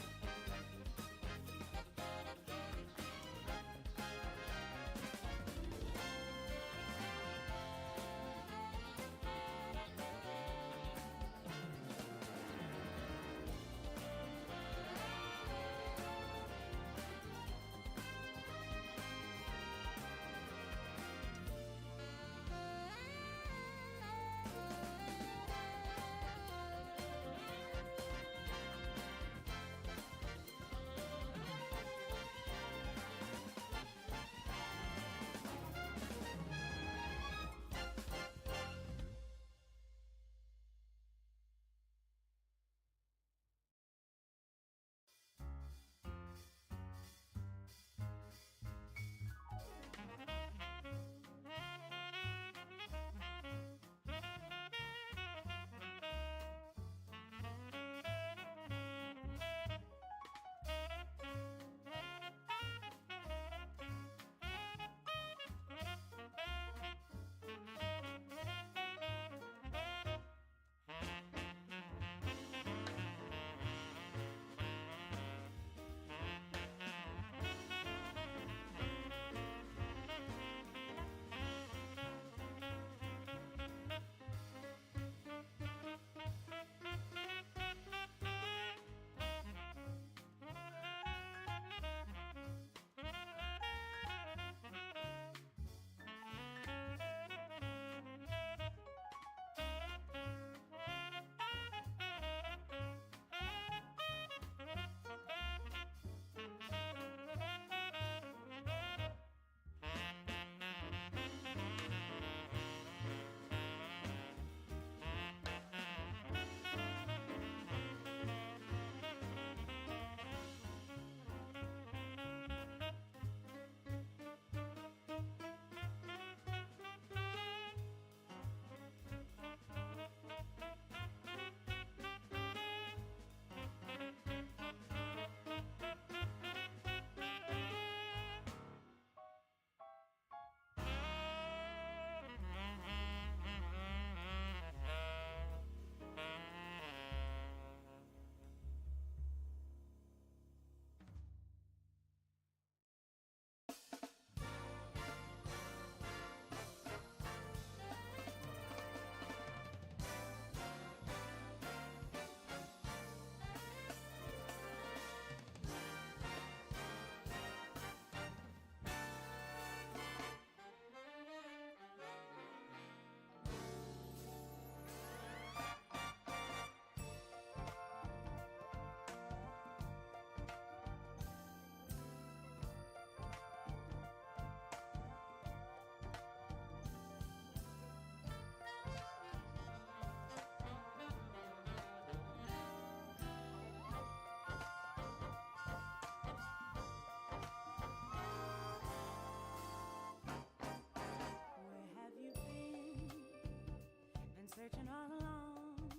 D: Searching all along,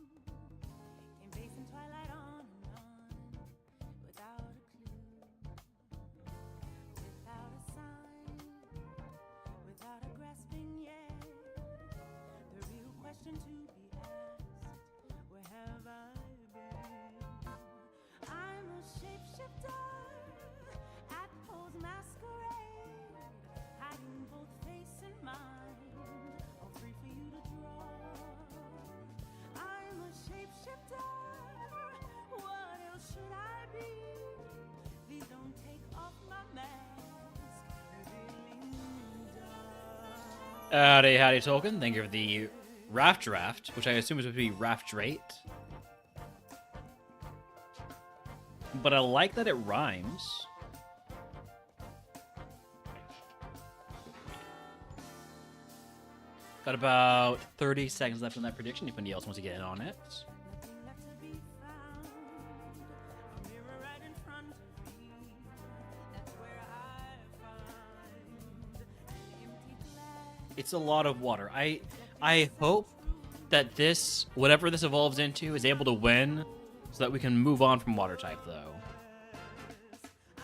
D: came facing twilight on and on, without a clue, without a sign, without a grasping yet. The real question to be asked, where have I been? I'm a shapeshifter at Poe's masquerade, hiding both face and mind, all free for you to draw. I'm a shapeshifter, what else should I be? Please don't take off my mask, revealing dark.
B: Howdy, Tolkien. Thank you for the raft draft, which I assume is supposed to be raft drate. But I like that it rhymes. Got about 30 seconds left on that prediction if anybody else wants to get in on it.
D: Nothing left to be found, a mirror right in front of me, that's where I find an empty glass.
B: It's a lot of water. I hope that this, whatever this evolves into, is able to win so that we can move on from water type, though.
D: I'm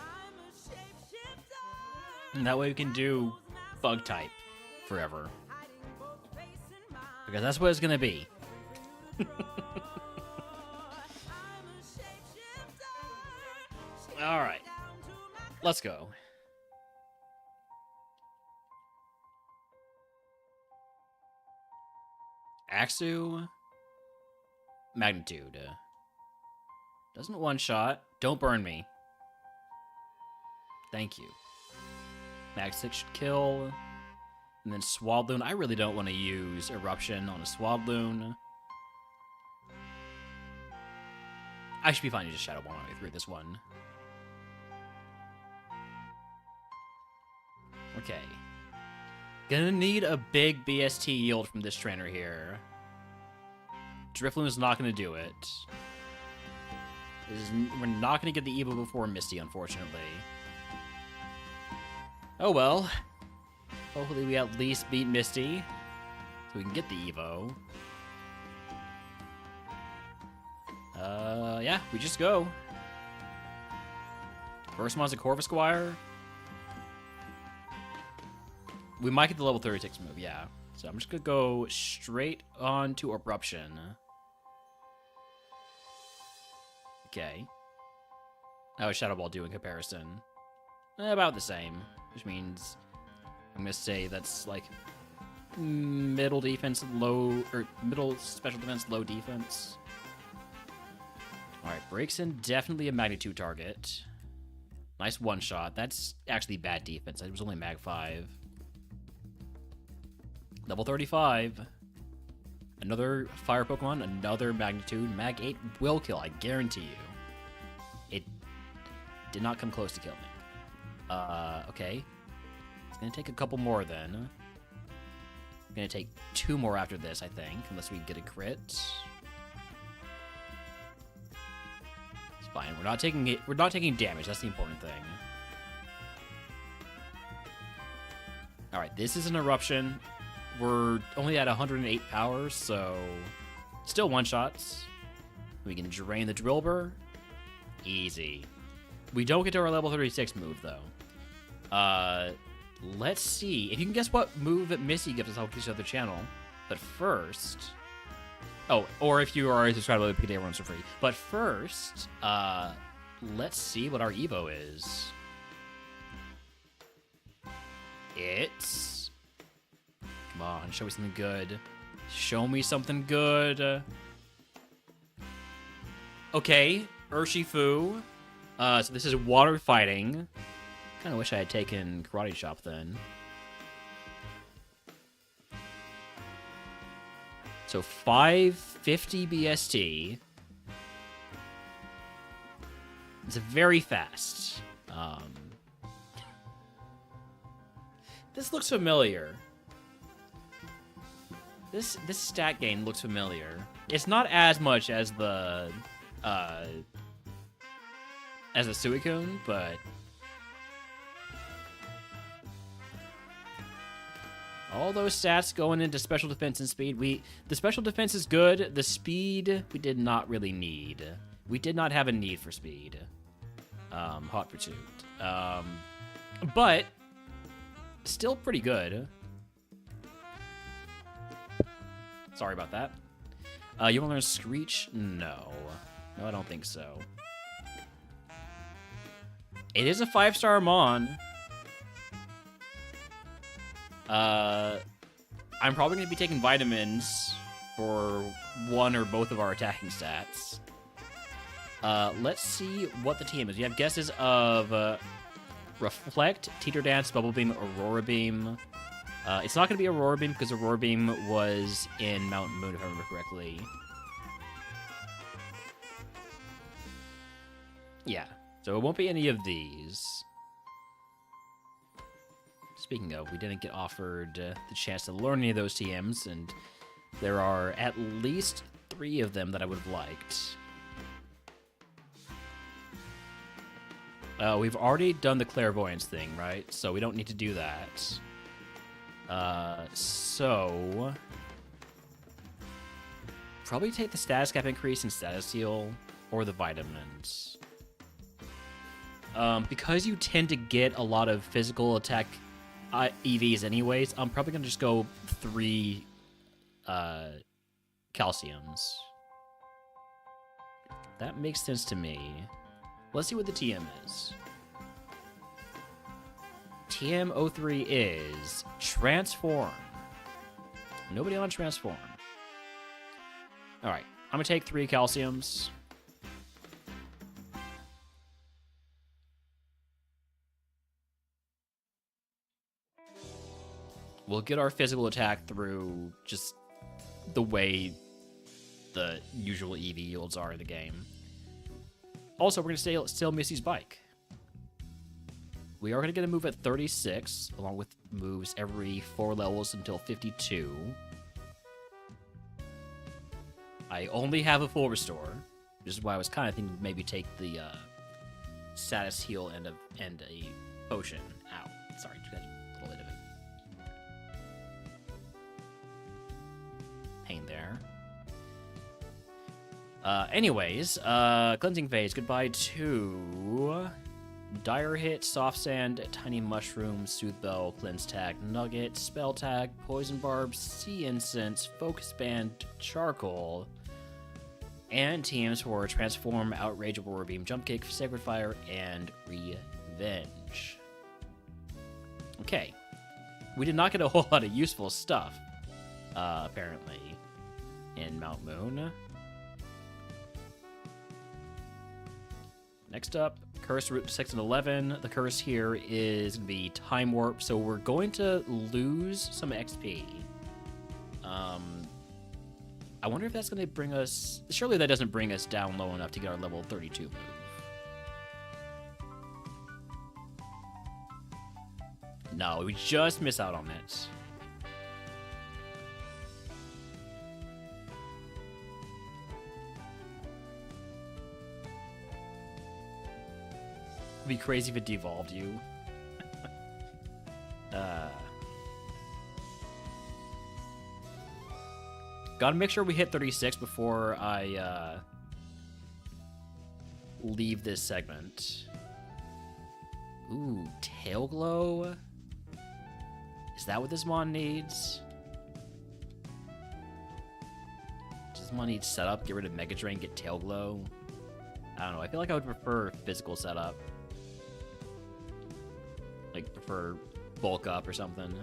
B: And that way we can do bug type forever. Because that's what it's gonna be. Alright. Let's go. Axu. Magnitude. Doesn't one-shot. Don't burn me. Thank you. Mag 6 should kill. And then Swadloon. I really don't want to use Eruption on a Swadloon. I should be fine to just Shadow Ball my way through this one. Okay. Gonna need a big BST yield from this trainer here. Drifloon is not gonna do it. We're not gonna get the Evo before Misty, unfortunately. Oh well. Hopefully we at least beat Misty, so we can get the Evo. Yeah, we just go. First one's a Corvusquire. We might get the level 36 move, yeah. So I'm just gonna go straight on to Eruption. Okay. How does Shadow Ball do in comparison? About the same, which means I'm gonna say that's like middle defense, low, or middle special defense, low defense. Alright, breaks in definitely a magnitude target. Nice one shot. That's actually bad defense. It was only mag 5. Level 35. Another fire Pokemon, another magnitude. Mag 8 will kill, I guarantee you. It did not come close to killing. Okay. It's gonna take a couple more then. I'm gonna take 2 more after this, I think, unless we get a crit. It's fine. We're not taking damage. That's the important thing. All right, this is an Eruption. We're only at 108 power, so still one shots. We can drain the Drillbur. Easy. We don't get to our level 36 move though. Let's see. If you can guess what move that Missy gives us, I'll give you other channel. But first... Oh, or if you are already subscribed, we'll pick it everyone's for free. But first, let's see what our Evo is. It's... Come on, show me something good. Show me something good. Okay, Urshifu. So this is water fighting. Kind of wish I had taken Karate Chop then. So 550 BST. It's very fast. This looks familiar. This stat gain looks familiar. It's not as much as the Suicune, but all those stats going into special defense and speed. The special defense is good. The speed we did not really need. We did not have a need for speed. Hot Pursuit. But still pretty good. Sorry about that. You want to learn Screech? No. No, I don't think so. It is a 5-star Mon. I'm probably going to be taking vitamins for one or both of our attacking stats. Let's see what the team is. We have guesses of Reflect, Teeter Dance, Bubble Beam, Aurora Beam. It's not going to be Aurora Beam because Aurora Beam was in Mountain Moon, if I remember correctly. Yeah, so it won't be any of these. Speaking of, we didn't get offered the chance to learn any of those TMs, and there are at least 3 of them that I would have liked. We've already done the Clairvoyance thing, right? So we don't need to do that. So... probably take the status cap increase and status heal, or the vitamins. Because you tend to get a lot of physical attack EVs anyways, I'm probably gonna just go 3 calciums. That makes sense to me. Let's see what the TM is. TM03 is Transform. Nobody on Transform. Alright, I'm gonna take 3 calciums. We'll get our physical attack through just the way the usual EV yields are in the game. Also, we're going to steal Missy's bike. We are going to get a move at 36, along with moves every 4 levels until 52. I only have a full restore, which is why I was kind of thinking maybe take the status heal and a potion out. Sorry, just got a little bit of it. Pain there. Anyways, cleansing phase. Goodbye to dire hit, soft sand, tiny mushroom, soothe bell, cleanse tag, nugget, spell tag, poison barb, sea incense, focus band, charcoal, and teams for transform, outrage, aurora beam, jump kick, sacred fire, and revenge. Okay, we did not get a whole lot of useful stuff, apparently, in Mount Moon. Next up, Curse Route 6 and 11. The curse here is going to be Time Warp, so we're going to lose some XP. I wonder if that's going to bring us... Surely that doesn't bring us down low enough to get our level 32 move. No, we just miss out on it. It'd be crazy if it devolved you. Gotta make sure we hit 36 before I leave this segment. Ooh, Tail Glow? Is that what this mon needs? Does this mon need setup? Get rid of Mega Drain, get Tail Glow? I don't know, I feel like I would prefer physical setup. Like, prefer bulk up or something.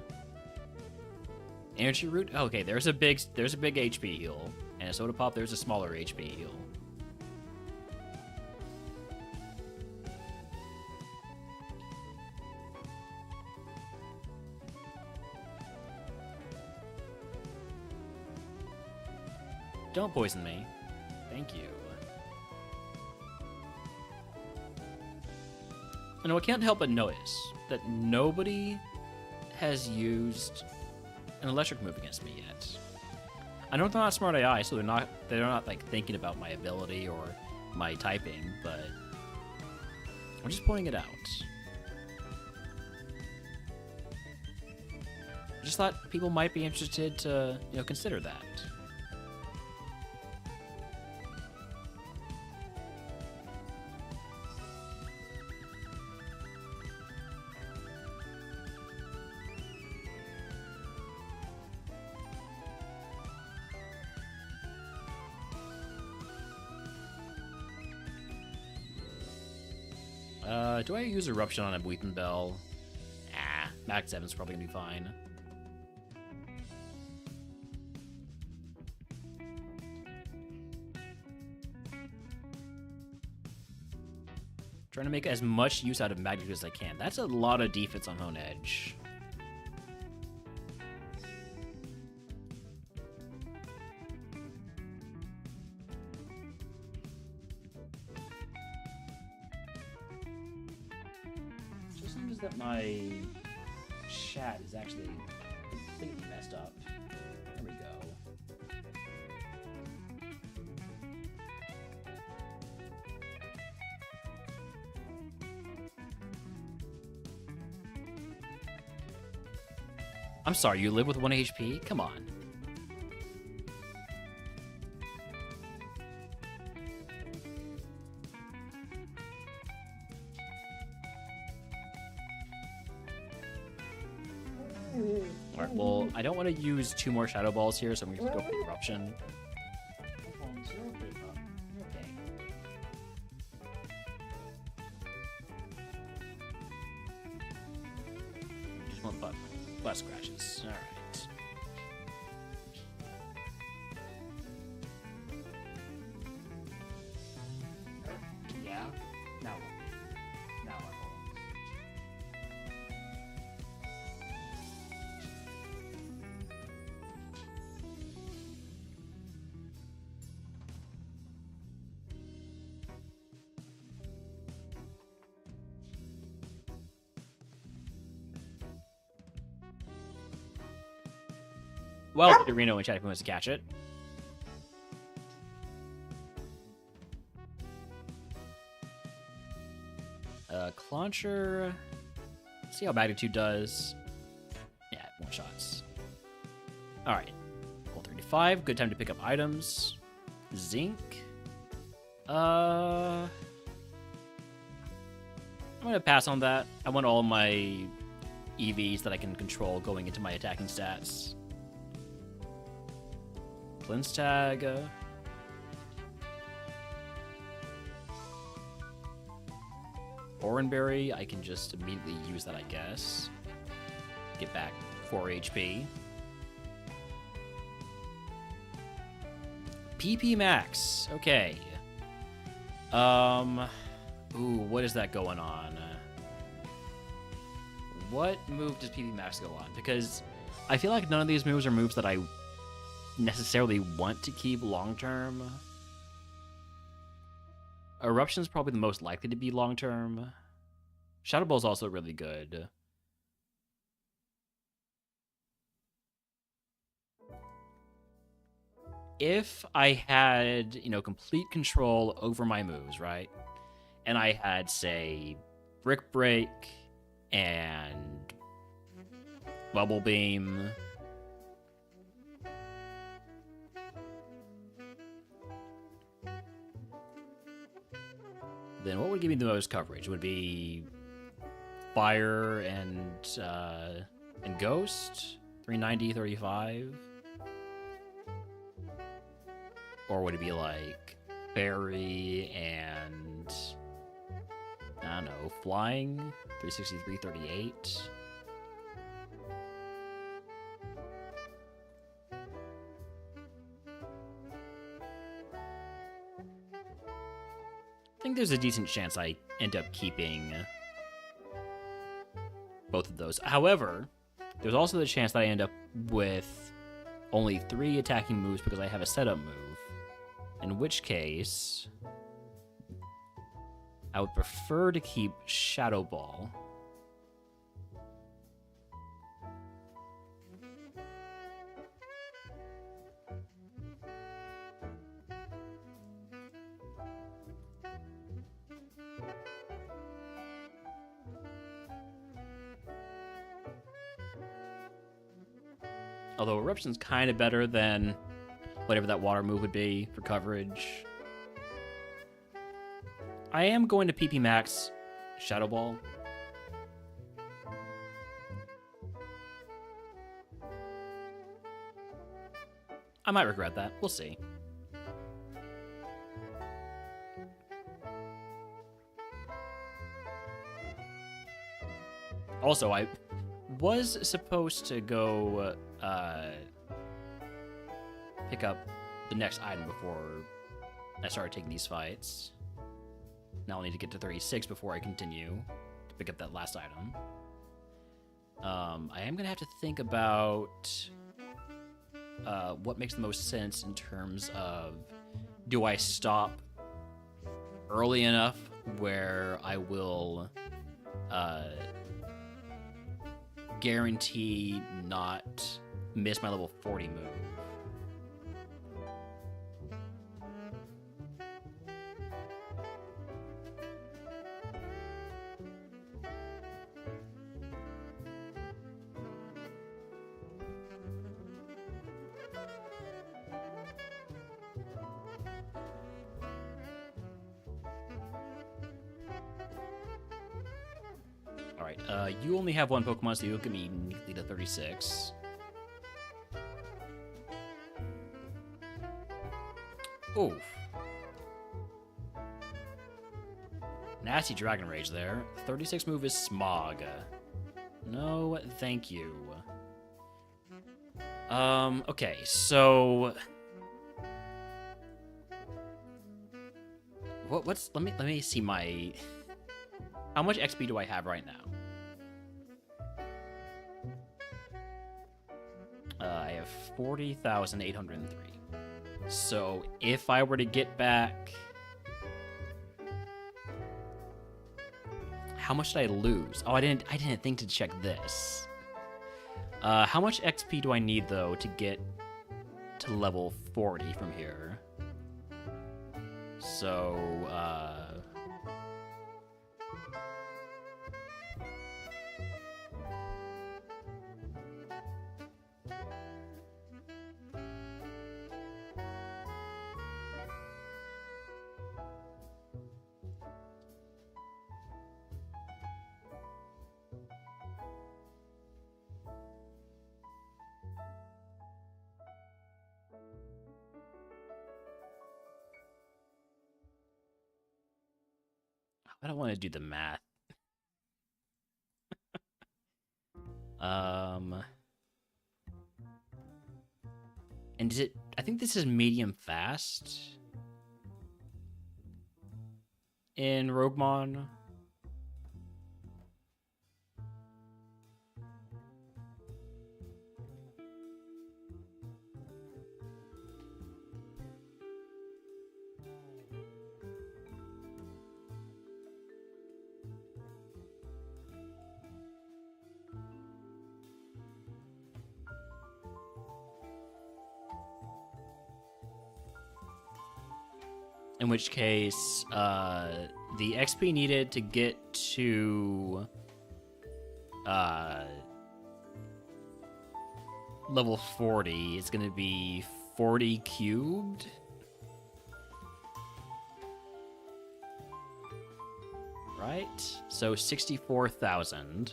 B: Energy root? Okay, there's a big HP heal. And a soda pop, there's a smaller HP heal. Don't poison me. Thank you. You know, I can't help but notice that nobody has used an electric move against me yet. I know they're not smart AI, so they're not like thinking about my ability or my typing, but I'm just pointing it out. I just thought people might be interested to, consider that. Do I use Eruption on a Weeping Bell? Max 7's probably gonna be fine. Trying to make as much use out of Magnitude as I can. That's a lot of defense on Hone Edge. That my chat is actually completely messed up. There we go. I'm sorry, you live with 1 HP? Come on. Alright, well, I don't want to use 2 more Shadow Balls here, so I'm going to go for Eruption. Just one butt scratches. Alright. Yeah. Now what? Now what? Well, Reno and chat if he wants to catch it. Clauncher. See how Magnitude does. Yeah, 1 shots. Alright. Level 35. Good time to pick up items. Zinc. I'm gonna pass on that. I want all my EVs that I can control going into my attacking stats. Cleanse tag. Oranberry, I can just immediately use that, I guess. Get back 4 HP. PP Max. Okay. Ooh, what is that going on? What move does PP Max go on? Because I feel like none of these moves are moves that I necessarily want to keep long-term. Eruption's probably the most likely to be long-term. Shadow Ball's also really good. If I had, complete control over my moves, right? And I had, say, Brick Break and Bubble Beam. Then what would give me the most coverage? Would be Fire and Ghost, 390, 35? Or would it be like Fairy and, I don't know, Flying, 363, 38? I think there's a decent chance I end up keeping both of those. However, there's also the chance that I end up with only 3 attacking moves because I have a setup move. In which case, I would prefer to keep Shadow Ball. Although Eruption's kind of better than whatever that water move would be for coverage. I am going to PP Max Shadow Ball. I might regret that. We'll see. Also, I was supposed to go pick up the next item before I started taking these fights. Now I'll need to get to 36 before I continue to pick up that last item. I am going to have to think about what makes the most sense in terms of, do I stop early enough where I will guarantee not miss my level 40 move? Alright, you only have one Pokemon, so you'll get me neatly to 36. Oof. Nasty Dragon Rage there. 36 move is Smog. No, thank you. Okay, so... let me see my... How much XP do I have right now? I have 40,803. So if I were to get back... How much did I lose? Oh, I didn't think to check this. How much XP do I need, though, to get to level 40 from here? So, I don't want to do the math. And is it... I think this is medium fast in RogueMon. In which case, the XP needed to get to level 40 is going to be 40 cubed. Right? So 64,000.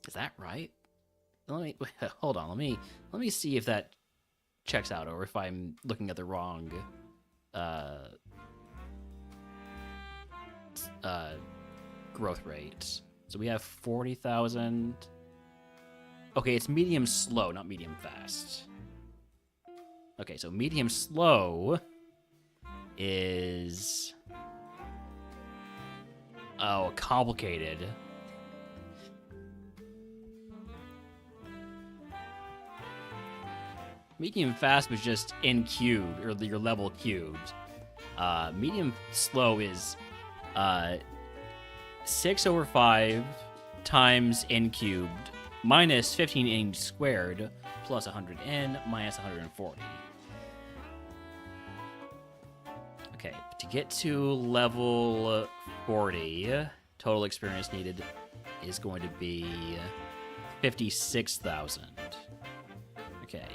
B: Is that right? Let me hold on. Let me see if that checks out, or if I'm looking at the wrong growth rate. So we have 40,000. Okay, it's medium slow, not medium fast. Okay, so medium slow is complicated. Medium fast was just n cubed, or your level cubed. Medium slow is 6/5 times n cubed minus 15n squared plus 100n minus 140. Okay, to get to level 40, total experience needed is going to be 56,000. Okay.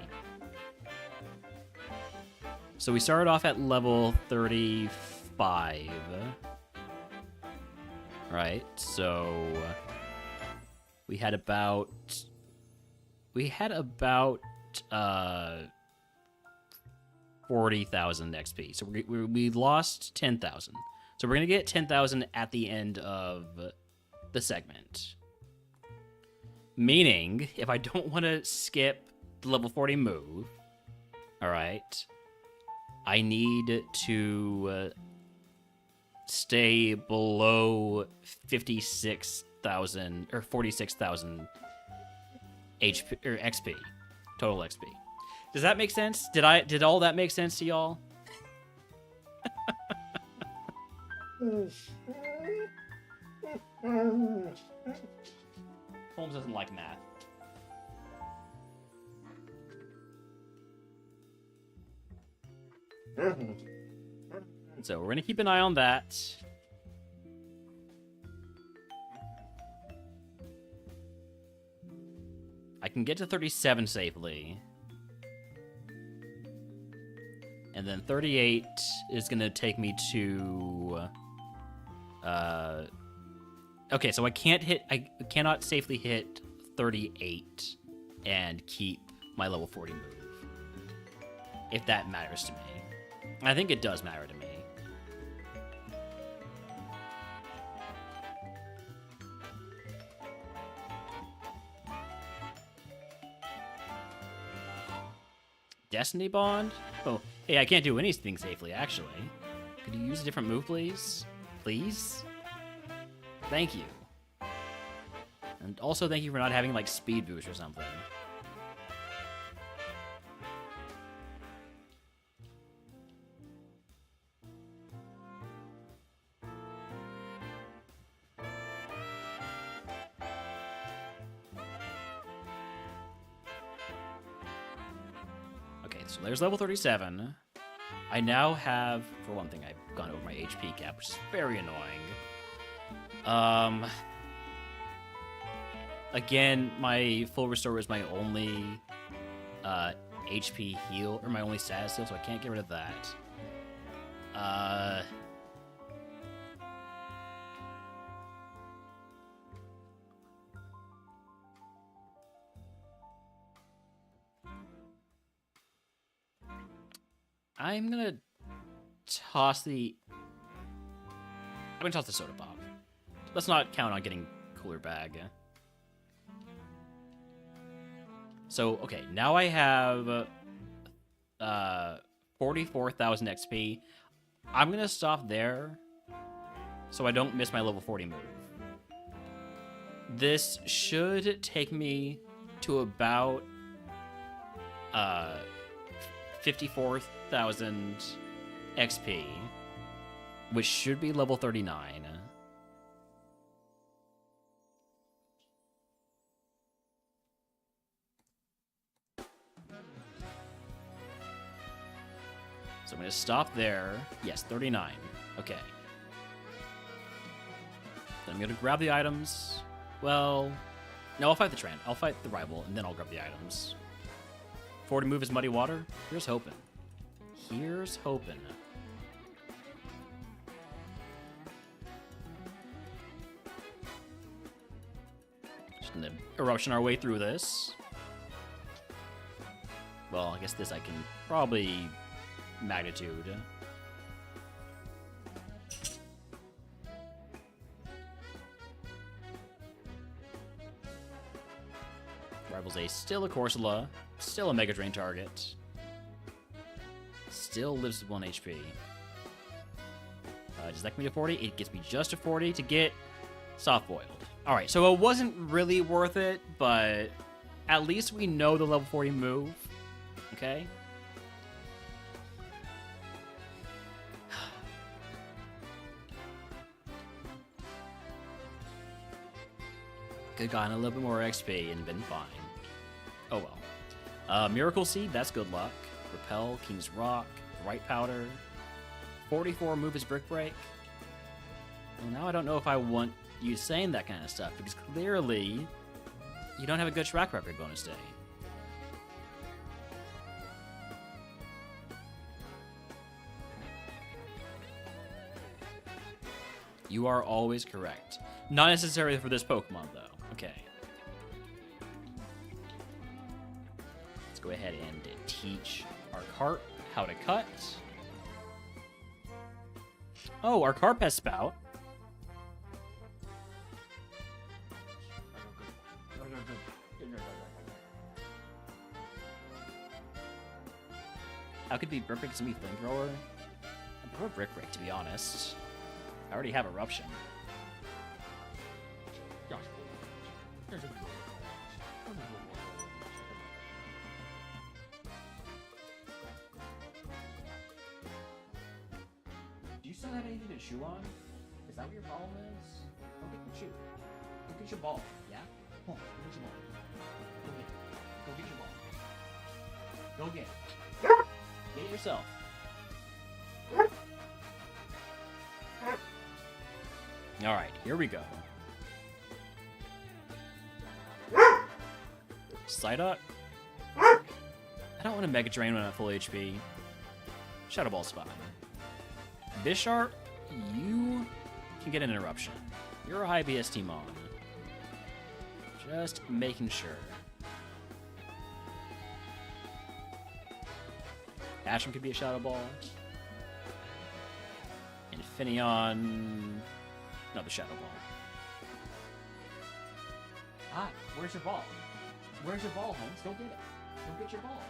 B: So we started off at level 35. Right, so we had about 40,000 XP. So we lost 10,000. So we're gonna get 10,000 at the end of the segment. Meaning, if I don't want to skip the level 40 move, all right, I need to stay below 56,000 or 46,000 HP or XP, total XP. Does that make sense? Did all that make sense to y'all? Holmes doesn't like math. So we're gonna keep an eye on that. I can get to 37 safely. And then 38 is going to take me to... okay, so I cannot safely hit 38 and keep my level 40 move. If that matters to me. I think it does matter to me. Destiny Bond? Oh, hey, I can't do anything safely, actually. Could you use a different move, please? Please? Thank you. And also thank you for not having, like, speed boost or something. So there's level 37. I now have, for one thing, I've gone over my HP cap, which is very annoying. Again, my full restore is my only HP heal, or my only status heal, so I can't get rid of that. I'm gonna toss the soda pop. Let's not count on getting cooler bag. So, okay, now I have 44,000 XP. I'm gonna stop there so I don't miss my level 40 move. This should take me to about 54,000 XP, which should be level 39. So I'm going to stop there. Yes, 39. Okay. Then I'm going to grab the items. Well, no, I'll fight the Trent. I'll fight the rival, and then I'll grab the items. 40 move is Muddy Water. Here's hoping. Here's hoping. Just gonna eruption our way through this. Well, I guess this I can probably magnitude. Rival's a still a Corsola, still a Mega Drain target. Still lives with 1 HP. Does that get me to 40? It gets me just to 40 to get soft boiled. Alright, so it wasn't really worth it, but at least we know the level 40 move. Okay? Could have gotten a little bit more XP and been fine. Oh well. Miracle Seed, that's good luck. Repel, King's Rock, Right Powder. 44 move is Brick Break. Well, now I don't know if I want you saying that kind of stuff, because clearly you don't have a good track record bonus day. You are always correct. Not necessarily for this Pokemon, though. Okay. Let's go ahead and teach our Carp how to cut. Oh, our Carp has Spout. How could be Brick Break to me Flamethrower? I prefer Brick Break, to be honest. I already have Eruption. Do you still have anything to chew on? Is that what your problem is? Go get your chew. Go get your ball. Yeah? Come on, go get your ball. Go get it. Go get your ball. Go get it. Get it yourself. Alright, here we go. Psyduck? I don't want to Mega Drain when I'm at full HP. Shadow Ball's fine. Bisharp, you can get an interruption. You're a high BST Mon. Just making sure. Ashram could be a Shadow Ball. Infineon, another Shadow Ball. Hi, where's your ball? Where's your ball, Holmes? Go get it. Go get your ball.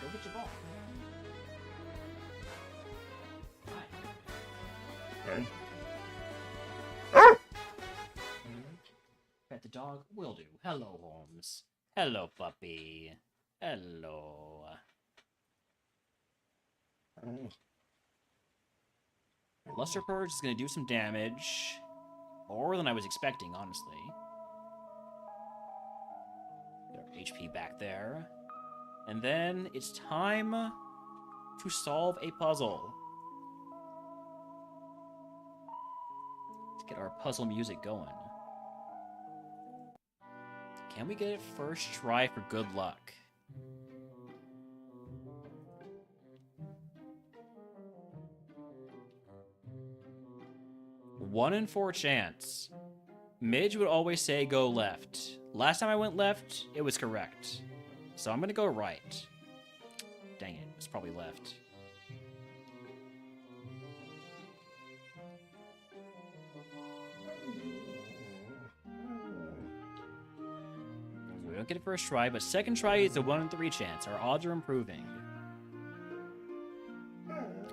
B: Go get your ball. Hi. Pet the dog will do. Hello, Holmes. Hello, puppy. Hello. Luster Purge is going to do some damage. More than I was expecting, honestly. Get our HP back there. And then it's time to solve a puzzle. Let's get our puzzle music going. Can we get it first try for good luck? One in 4 chance. Midge would always say go left. Last time I went left, it was correct. So I'm gonna go right. Dang it, it's probably left. We don't get it first try, but second try is a 1 in 3 chance. Our odds are improving.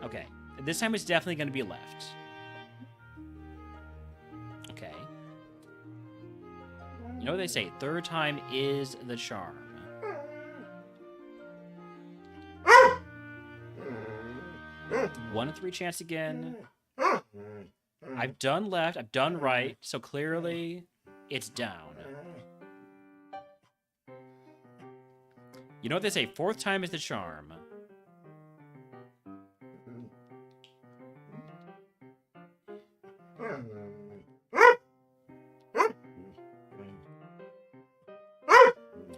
B: Okay, this time it's definitely gonna be left. Okay. You know what they say, third time is the charm. One in 3 chance again. I've done left, I've done right, so clearly it's down. You know what they say, fourth time is the charm.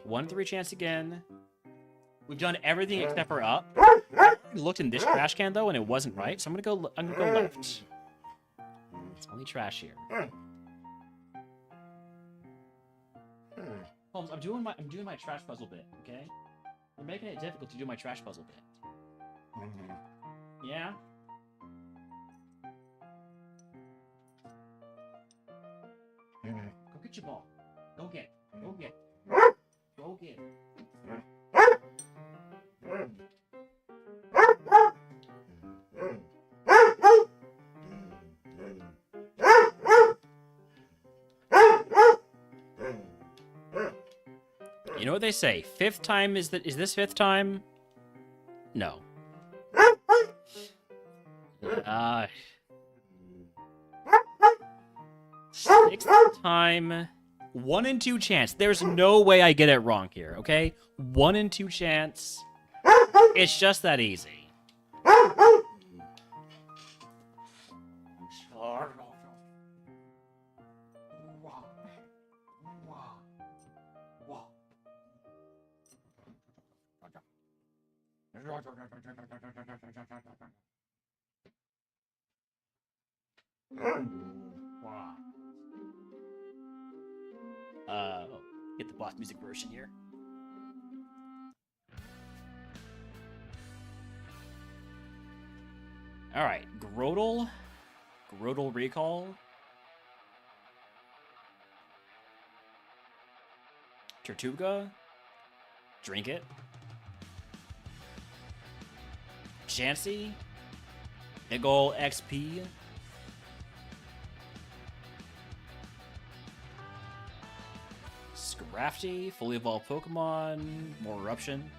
B: One in 3 chance again. We've done everything except for up. I looked in this trash can though, and it wasn't right, so I'm gonna go left. It's only trash here. Holmes, I'm doing my trash puzzle bit, okay? You're making it difficult to do my trash puzzle bit. Yeah? Go get your ball. Go get it. Go get it. Go get it. You know what they say? Fifth time is this fifth time? No. Sixth time. 1 in 2 chance. There's no way I get it wrong here, okay? 1 in 2 chance. It's just that easy. Get the boss music version here. Alright, Grodel Recall. Tortuga. Drink it. Chansey. Niggle XP. Scrafty, fully evolved Pokemon, more eruption.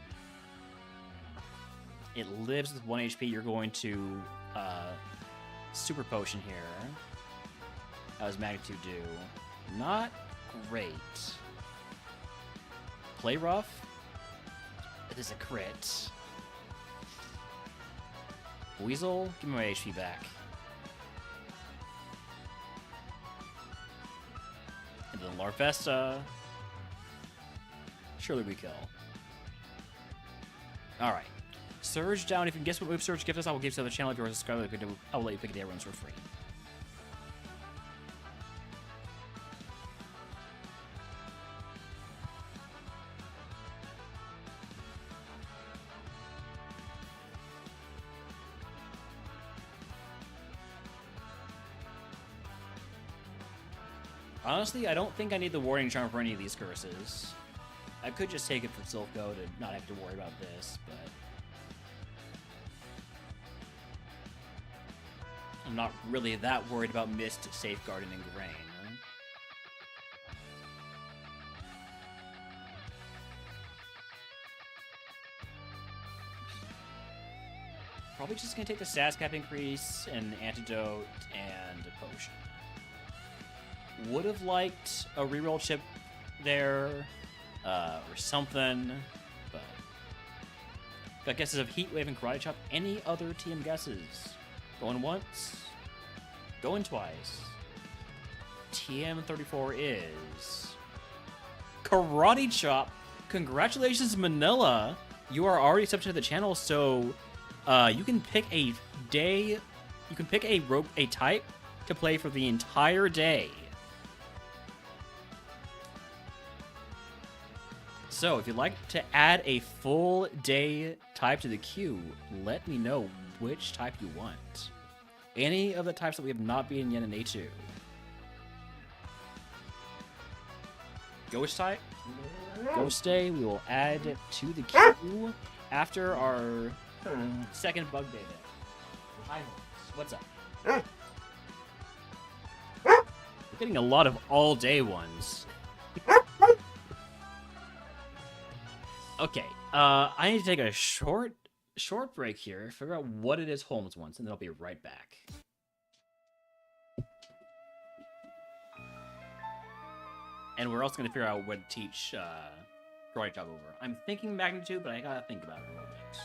B: It lives with 1 HP. You're going to Super Potion here. How does Magnitude do? Not great. Play Rough. It is a crit. Weasel, give me my HP back. And then Larvesta. Surely we kill. Alright. Surge down. If you can guess what move Surge gives us, I will give you to the channel. If you're a subscriber, I will let you pick the air runs for free. Honestly, I don't think I need the Warning Charm for any of these curses. I could just take it for Silpho to not have to worry about this, but... I'm not really that worried about Mist, Safeguarding, and Grain. Probably just gonna take the stats cap increase, an antidote, and a potion. Would have liked a reroll chip there, or something, but... Got guesses of Heat Wave and Karate Chop. Any other team guesses? Going once, going twice. TM34 is... Karate Chop! Congratulations, Manila! You are already subject to the channel, so you can pick a day... You can pick a type to play for the entire day. So, if you'd like to add a full day type to the queue, let me know which type you want. Any of the types that we have not beaten yet in A2. Ghost type? Ghost Day, we will add to the queue after our second bug day day. Hi, what's up? We're getting a lot of all-day ones. Okay, I need to take a short break here, figure out what it is Holmes wants, and then I'll be right back. And we're also going to figure out what to teach Karate Chop over. I'm thinking Magnitude, but I gotta think about it a little bit.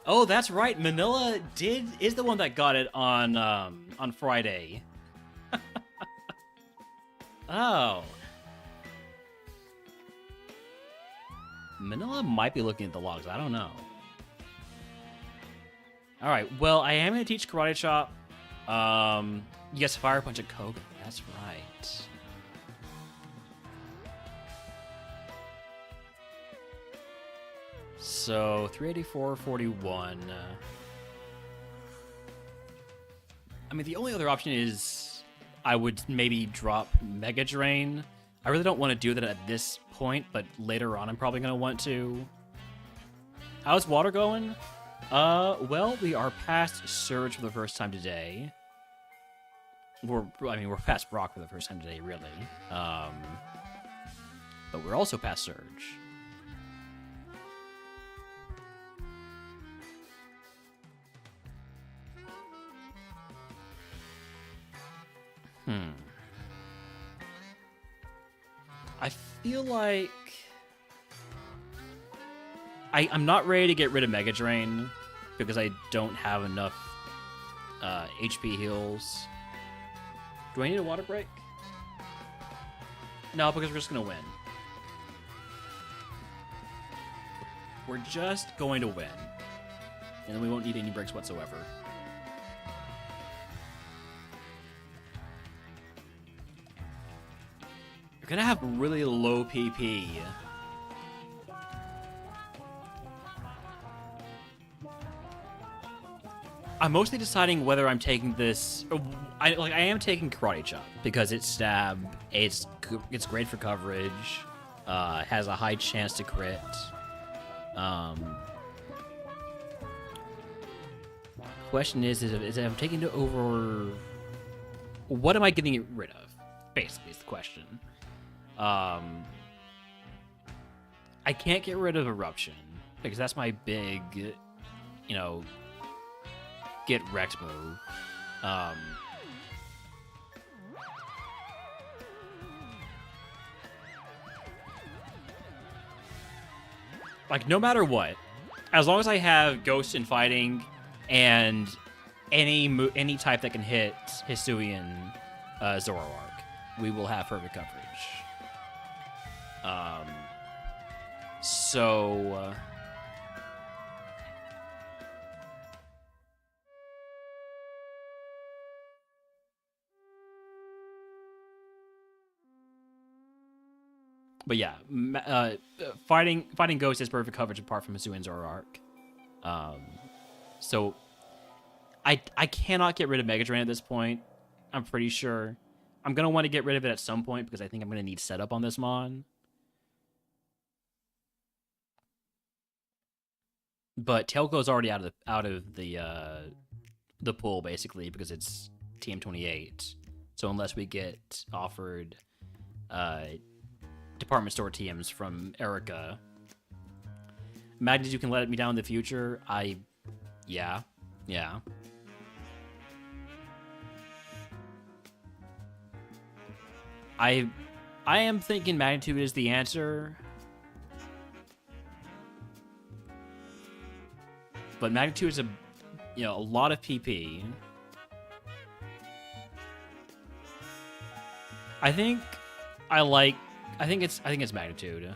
B: Oh, that's right. Manila is the one that got it on Friday. Oh. Manila might be looking at the logs. I don't know. All right. Well, I am going to teach Karate Chop. Yes, Fire Punch and Koga. That's right. So 384, 41. I mean, the only other option is I would maybe drop Mega Drain. I really don't want to do that at this point, but later on I'm probably going to want to. How's water going? Well, we are past Surge for the first time today. We're past Brock for the first time today, really. But we're also past Surge. I feel like I'm not ready to get rid of Mega Drain because I don't have enough HP heals. Do I need a water break? No, because we're just gonna win. We're just going to win. And then we won't need any breaks whatsoever. You're gonna have really low PP. I'm mostly deciding whether I'm taking this. I am taking Karate Chop because it's stab. It's great for coverage. Has a high chance to crit. Question is if I'm taking it over. What am I getting rid of? Basically, is the question. I can't get rid of Eruption because that's my big, get wrecked move. Like, no matter what, as long as I have Ghost in Fighting and any type that can hit Hisuian Zoroark, we will have perfect coverage. But yeah, fighting Ghost is perfect coverage apart from Hisuian Zoroark. So I cannot get rid of Mega Drain at this point. I'm pretty sure. I'm gonna want to get rid of it at some point because I think I'm gonna need setup on this Mon. But Tailglow's already out of the pool basically because it's TM28. So unless we get offered department store TMs from Erica, Magnitude can let me down in the future. Yeah. I am thinking Magnitude is the answer. But Magnitude is a lot of PP. I think it's Magnitude.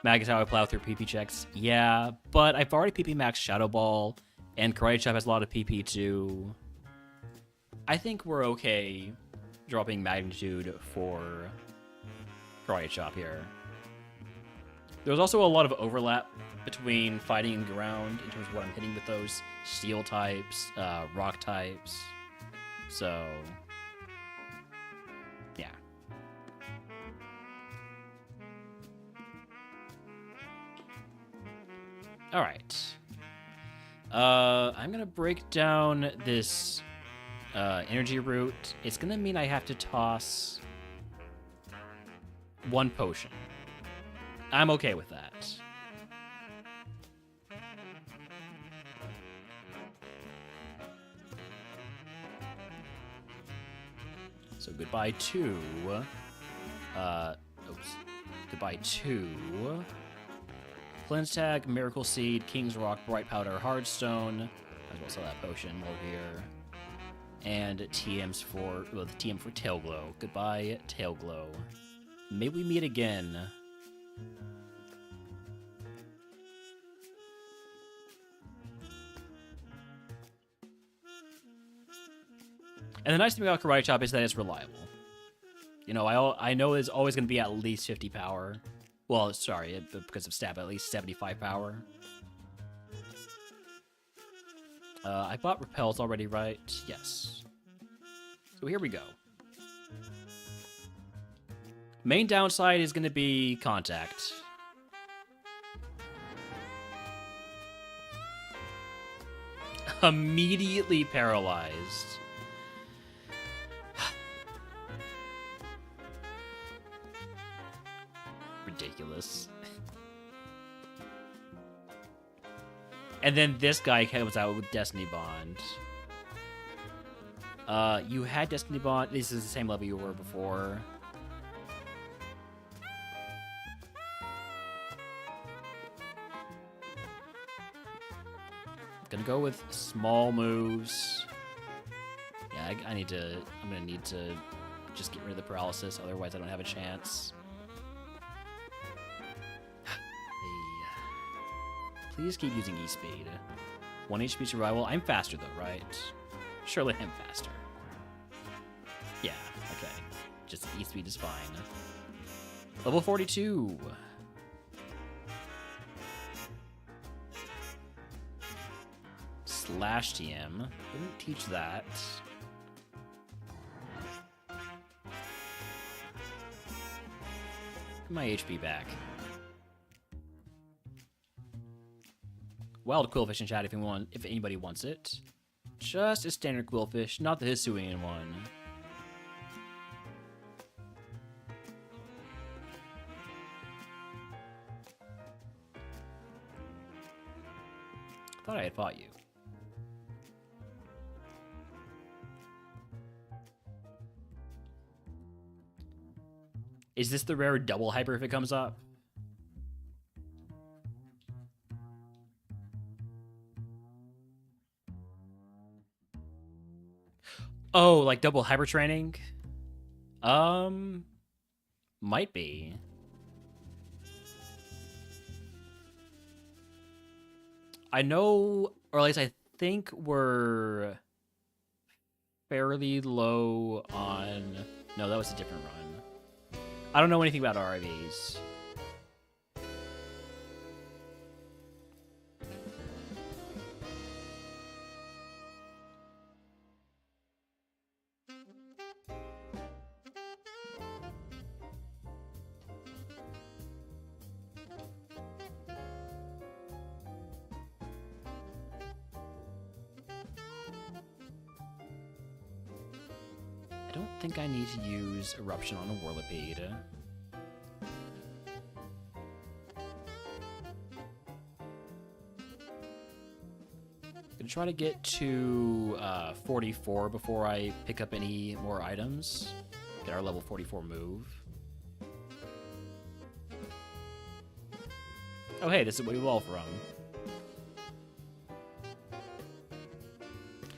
B: Mag is how I plow through PP checks. Yeah, but I've already PP maxed Shadow Ball, and Karate Chop has a lot of PP too. I think we're okay dropping Magnitude for Karate Chop here. There's also a lot of overlap between fighting and ground in terms of what I'm hitting with those steel types, rock types. So, yeah. All right. I'm gonna break down this energy root. It's gonna mean I have to toss one potion. I'm okay with that. So goodbye to goodbye to Cleanse Tag, Miracle Seed, King's Rock, Bright Powder, Hardstone. Might as well sell that potion over here. And the TM for Tailglow. Goodbye, Tailglow. May we meet again. And the nice thing about Karate Chop is that it's reliable. I know it's always going to be at least 50 power. Well, sorry, because of stab, at least 75 power. I bought Repels already, right? Yes. So here we go. Main downside is going to be Contact. Immediately paralyzed. Ridiculous. And then this guy comes out with Destiny Bond. You had Destiny Bond. This is the same level you were before. Gonna go with small moves. Yeah, I'm gonna need to just get rid of the paralysis, otherwise I don't have a chance. Please keep using E-Speed. 1 HP survival. I'm faster though, right? Surely I'm faster. Yeah, okay. Just E-Speed is fine. Level 42. Slash TM. Didn't teach that. Get my HP back. Wild Quillfish in chat if anybody wants it. Just a standard Quillfish, not the Hisuian one. Thought I had fought you. Is this the rare double hyper if it comes up? Oh, like double hyper training? Might be. I know, or at least I think we're fairly low on... No, that was a different run. I don't know anything about RIVs. I don't think I need to use Eruption on a Whirlipede. Gonna try to get to 44 before I pick up any more items. Get our level 44 move. Oh hey, this is where we evolve from.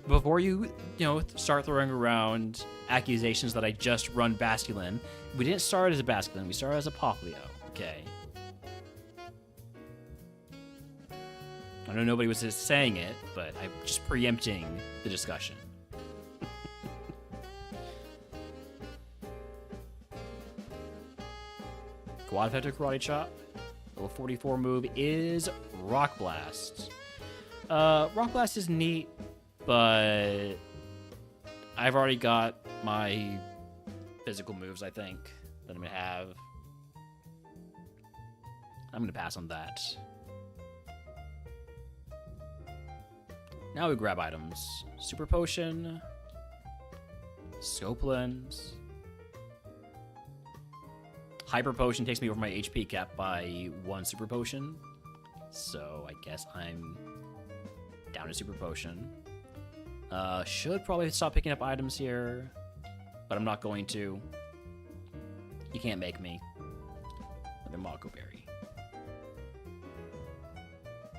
B: Before you start throwing around accusations that I just run Basculin, we didn't start as a Basculin, we started as a Poplio, okay? I know nobody was just saying it, but I'm just preempting the discussion. Quad Effector Karate Chop. Level 44 move is Rock Blast. Rock Blast is neat, but I've already got my physical moves, I think, that I'm going to have. I'm going to pass on that. Now we grab items. Super Potion. Scope Lens. Hyper Potion takes me over my HP cap by 1 Super Potion. So I guess I'm down to Super Potion. Should probably stop picking up items here, but I'm not going to. You can't make me. Another Mako Berry.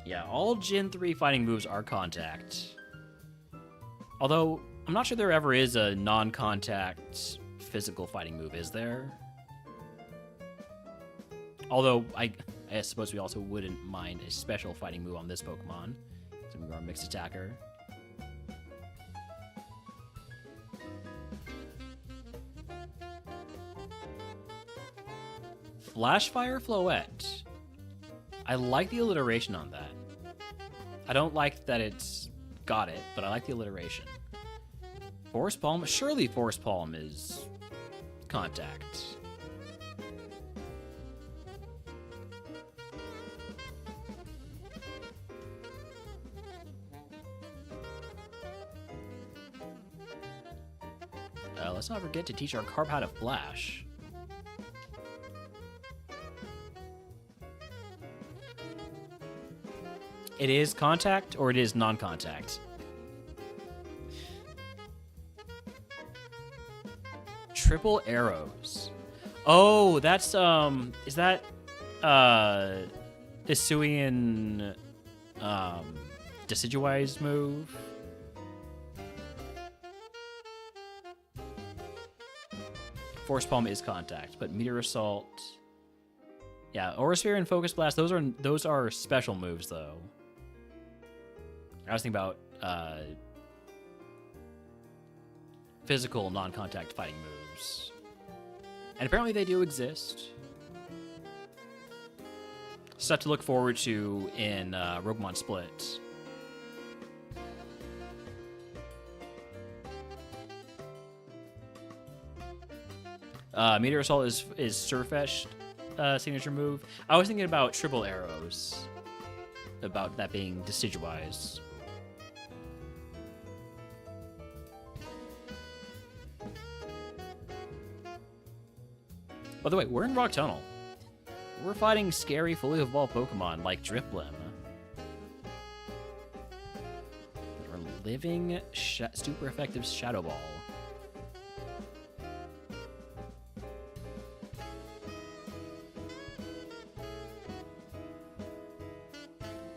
B: Yeah, all Gen 3 fighting moves are contact. Although, I'm not sure there ever is a non-contact physical fighting move, is there? Although, I suppose we also wouldn't mind a special fighting move on this Pokemon, since we are a mixed attacker. Flashfire Floette. I like the alliteration on that. I don't like that it's got it, but I like the alliteration. Forest Palm? Surely Forest Palm is contact. Let's not forget to teach our Carp how to flash. It is contact or it is non-contact? Triple arrows. Oh, that's is that Hisuian Decidueye's move? Force Palm is contact, but Meteor Assault. Yeah, Aura Sphere and Focus Blast, those are special moves though. I was thinking about physical non-contact fighting moves. And apparently they do exist. Stuff to look forward to in RogueMon Split. Meteor Assault is Surfetch's signature move. I was thinking about triple arrows. About that being Decidueye's. By the way, we're in Rock Tunnel. We're fighting scary, fully evolved Pokemon like Drifblim. Our living, super effective Shadow Ball.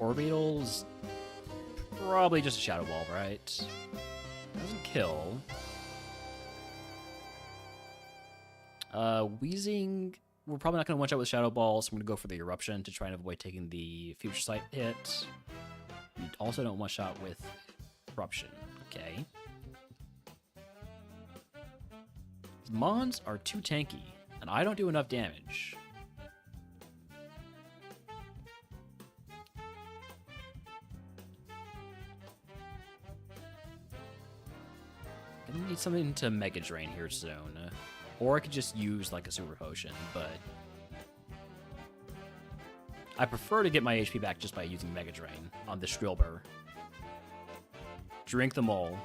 B: Orbeetle's probably just a Shadow Ball, right? Doesn't kill. Wheezing, we're probably not going to one-shot with Shadow Ball, so I'm going to go for the Eruption to try and avoid taking the Future Sight hit. We also don't one-shot with Eruption, okay? Mons are too tanky, and I don't do enough damage. I need something to Mega Drain here soon. Or I could just use like a Super Potion, but I prefer to get my HP back just by using Mega Drain on the Shrilber. Drink them all.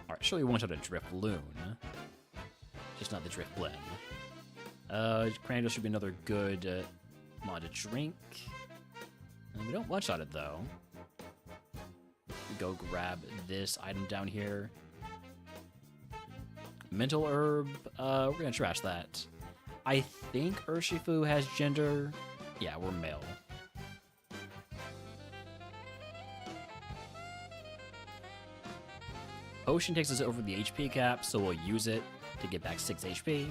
B: Actually, one shot a Drifloon, just not the Drifblim. Cranial should be another good mod to drink. We don't one shot it though. We go grab this item down here. Mental Herb. We're gonna trash that. I think Urshifu has gender. Yeah, we're male. Potion takes us over the HP cap, so we'll use it to get back 6 HP.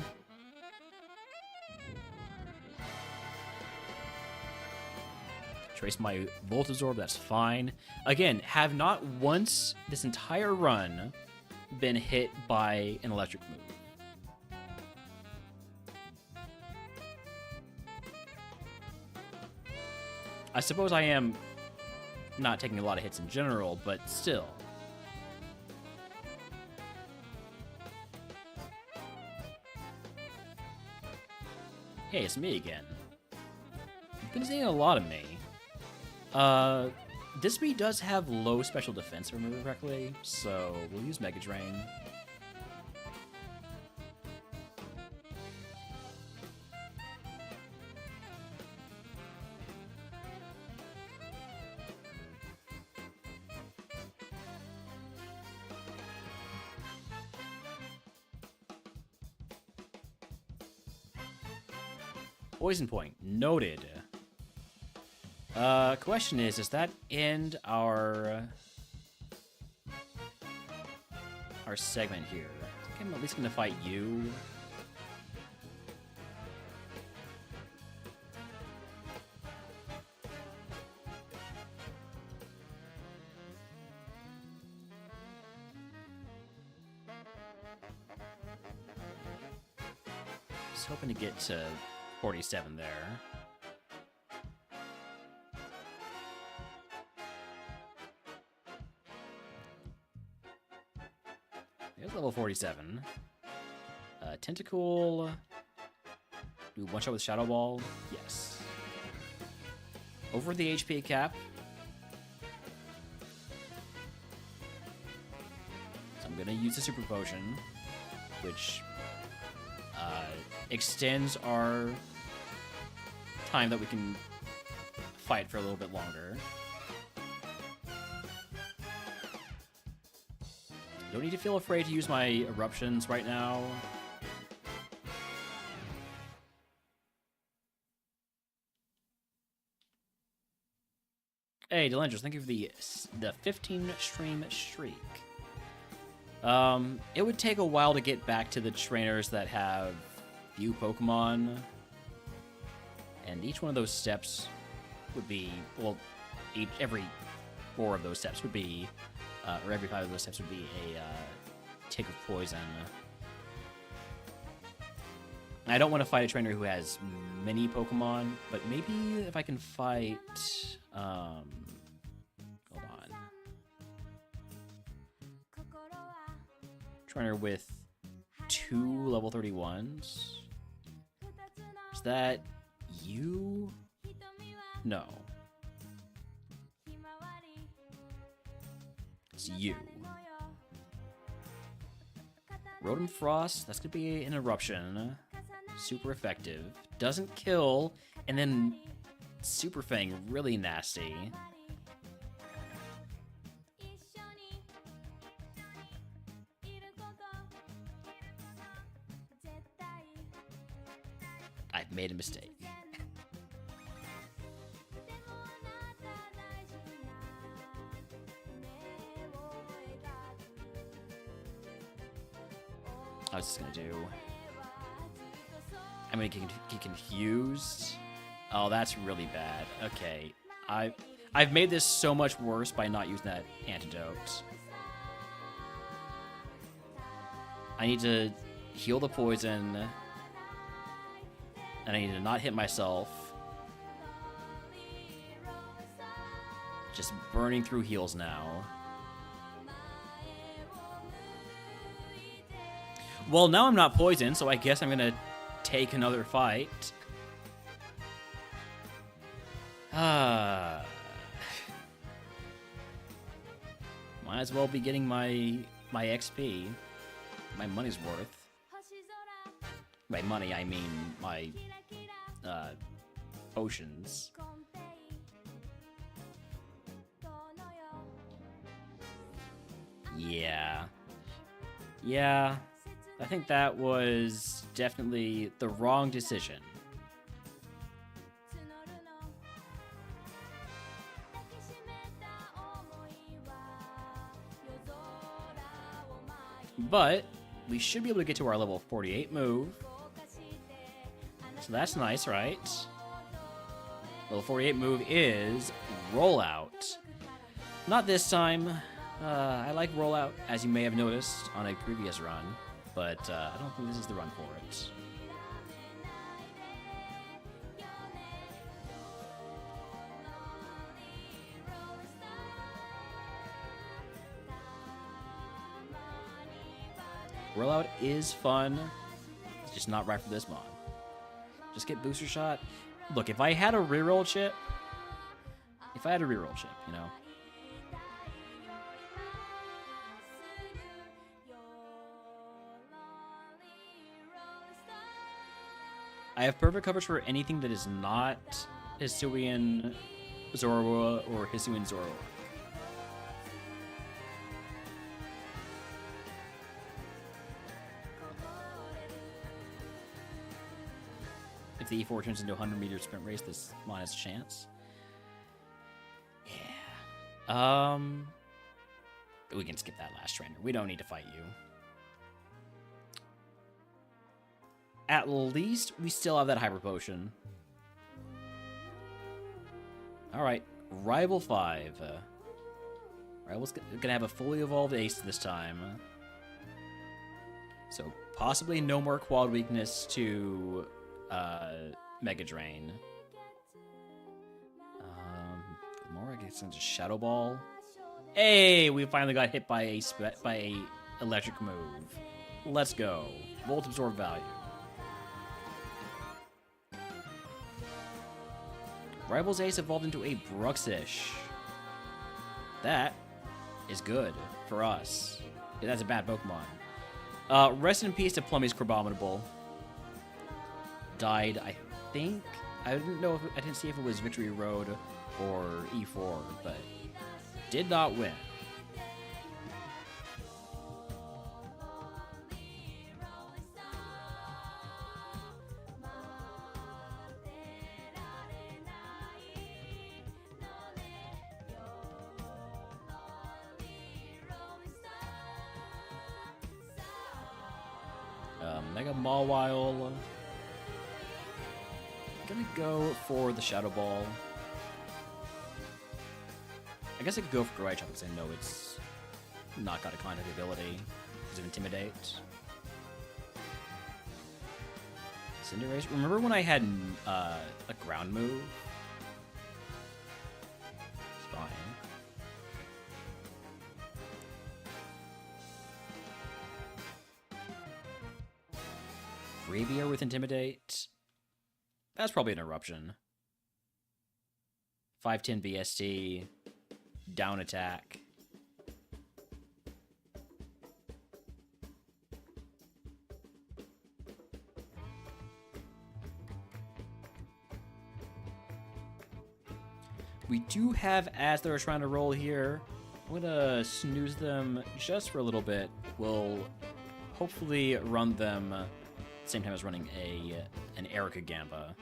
B: Trace my Volt Absorb, that's fine. Again, have not once this entire run been hit by an electric move. I suppose I am not taking a lot of hits in general, but still. Hey, it's me again. You've been seeing a lot of me. This Bee does have low special defense, if I remember correctly, so we'll use Mega Drain. Poison Point, noted. Question is, does that end our segment here? I think I'm at least gonna fight you. Just hoping to get to 47 there. There's level 47. Tentacool. Do one shot with Shadow Ball? Yes. Over the HP cap. So I'm gonna use the super potion, which extends our time that we can fight for a little bit longer. Don't need to feel afraid to use my eruptions right now. Hey, Delendros, thank you for the 15 stream streak. It would take a while to get back to the trainers that have few Pokemon, and each one of those steps would be, well, every 4 of those steps would be, or every 5 of those steps would be a tick of poison. I don't want to fight a trainer who has many Pokemon, but maybe if I can fight, hold on. Trainer with 2 level 31s. Is that you? No. It's you. Rotom Frost, that's gonna be an eruption. Super effective. Doesn't kill, and then Super Fang, really nasty. I've made a mistake. I was just gonna do... I'm gonna get confused. Oh, that's really bad. Okay, I've made this so much worse by not using that antidote. I need to heal the poison, and I need to not hit myself. Just burning through heals now. Well, now I'm not poisoned, so I guess I'm gonna take another fight. Might as well be getting my XP. My money's worth. By money, I mean my potions. Yeah. I think that was definitely the wrong decision. But we should be able to get to our level 48 move. So that's nice, right? Level 48 move is Rollout. Not this time. I like Rollout, as you may have noticed on a previous run. But I don't think this is the run for it. Rollout is fun. It's just not right for this mod. Just get booster shot. Look, if I had a reroll chip, you know. I have perfect coverage for anything that is not Hisuian Zorua or Hisuian Zorua. If the E4 turns into a 100-meter sprint race, this mod has a chance. Yeah. We can skip that last trainer. We don't need to fight you. At least we still have that Hyper Potion. Alright, Rival 5. Rival's gonna have a fully evolved ace this time. So possibly no more quad weakness to Mega Drain. Gamora gets into Shadow Ball. Hey, we finally got hit by a electric move. Let's go. Volt Absorb value. Rival's ace evolved into a Bruxish. That is good for us. That's a bad Pokemon. Rest in peace to Plummy's Crabominable. Died, I think. I didn't know. I didn't see if it was Victory Road or E4, but did not win. Mega Mawile. Gonna go for the Shadow Ball. I guess I could go for Garage because I know it's not got a contact ability because of Intimidate. Cinderace. Remember when I had a ground move? It's fine. Rabier with Intimidate. That's probably an Eruption. 510 BST. Down attack. We do have ads that are trying to roll here. I'm gonna snooze them just for a little bit. We'll hopefully run them same time as running an Erica Gamba.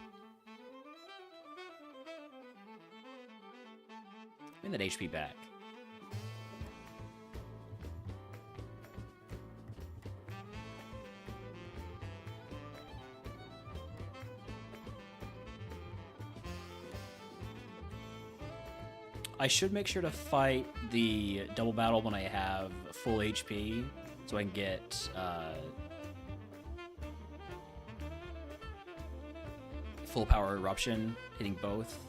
B: Bring that HP back. I should make sure to fight the double battle when I have full HP, so I can get full power eruption, hitting both.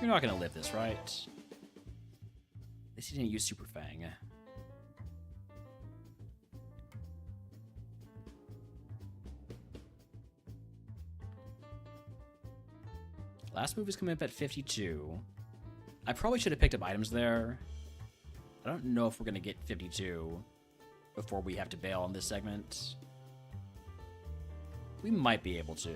B: You're not gonna live this, right? At least he didn't use Super Fang. Last move is coming up at 52. I probably should have picked up items there. I don't know if we're going to get 52 before we have to bail on this segment. We might be able to.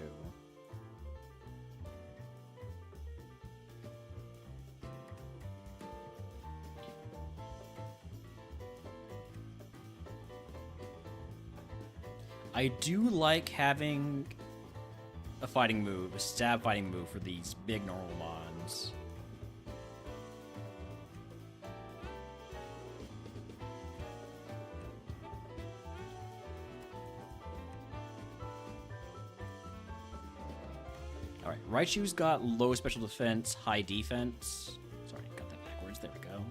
B: I do like having a fighting move, a stab fighting move for these big normal mons. Alright, Raichu's got low special defense, high defense. Sorry, got that backwards. There we go.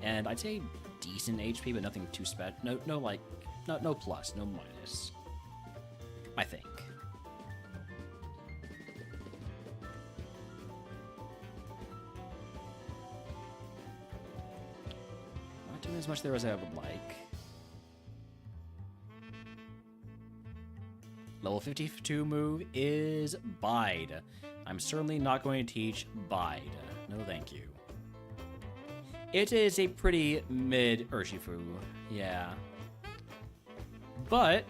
B: And I'd say decent HP, but nothing too no plus, no minus. I think. Not doing as much there as I would like. Level 52 move is Bide. I'm certainly not going to teach Bide. No thank you. It is a pretty mid Urshifu. Yeah. But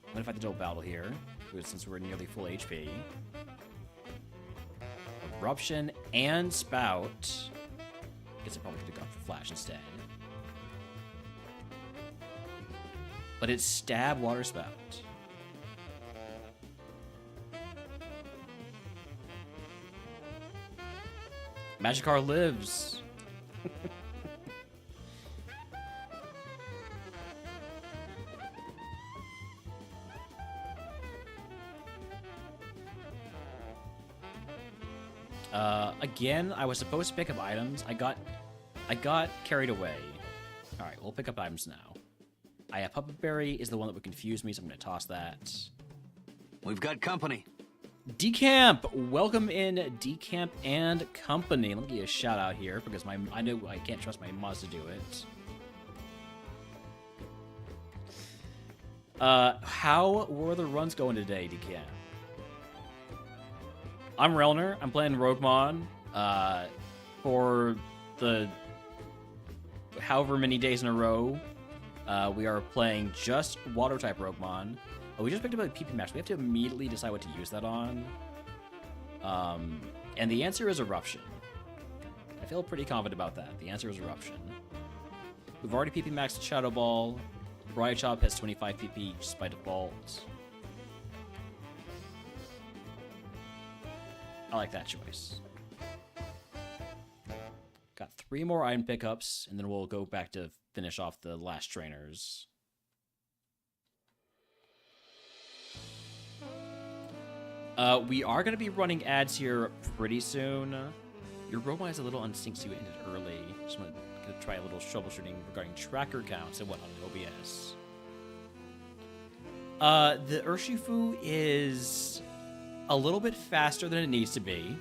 B: I'm gonna fight the double battle here, since we're nearly full HP. Eruption and Spout. Guess I probably could have gone for Flash instead. But it's Stab Water Spout. Magikarp lives. Again, I was supposed to pick up items. I got carried away. All right, we'll pick up items now. I have Puppet Berry is the one that would confuse me, so I'm going to toss that.
E: We've got company.
B: Decamp, welcome in Decamp and company. Let me give you a shout out here because I know I can't trust my mods to do it. How were the runs going today, DK? I'm Relner. I'm playing RogueMon. For the however many days in a row, we are playing just water-type RogueMon. We just picked up a PP match. We have to immediately decide what to use that on. And the answer is Eruption. I feel pretty confident about that. The answer is Eruption. We've already PP maxed Shadow Ball. Riot Chop has 25 PP just by default. I like that choice. Got 3 more item pickups, and then we'll go back to finish off the last trainers. We are going to be running ads here pretty soon. Your robot is a little unsynced, so you ended early. Just want to try a little troubleshooting regarding tracker counts and whatnot in OBS. The Urshifu is a little bit faster than it needs to be.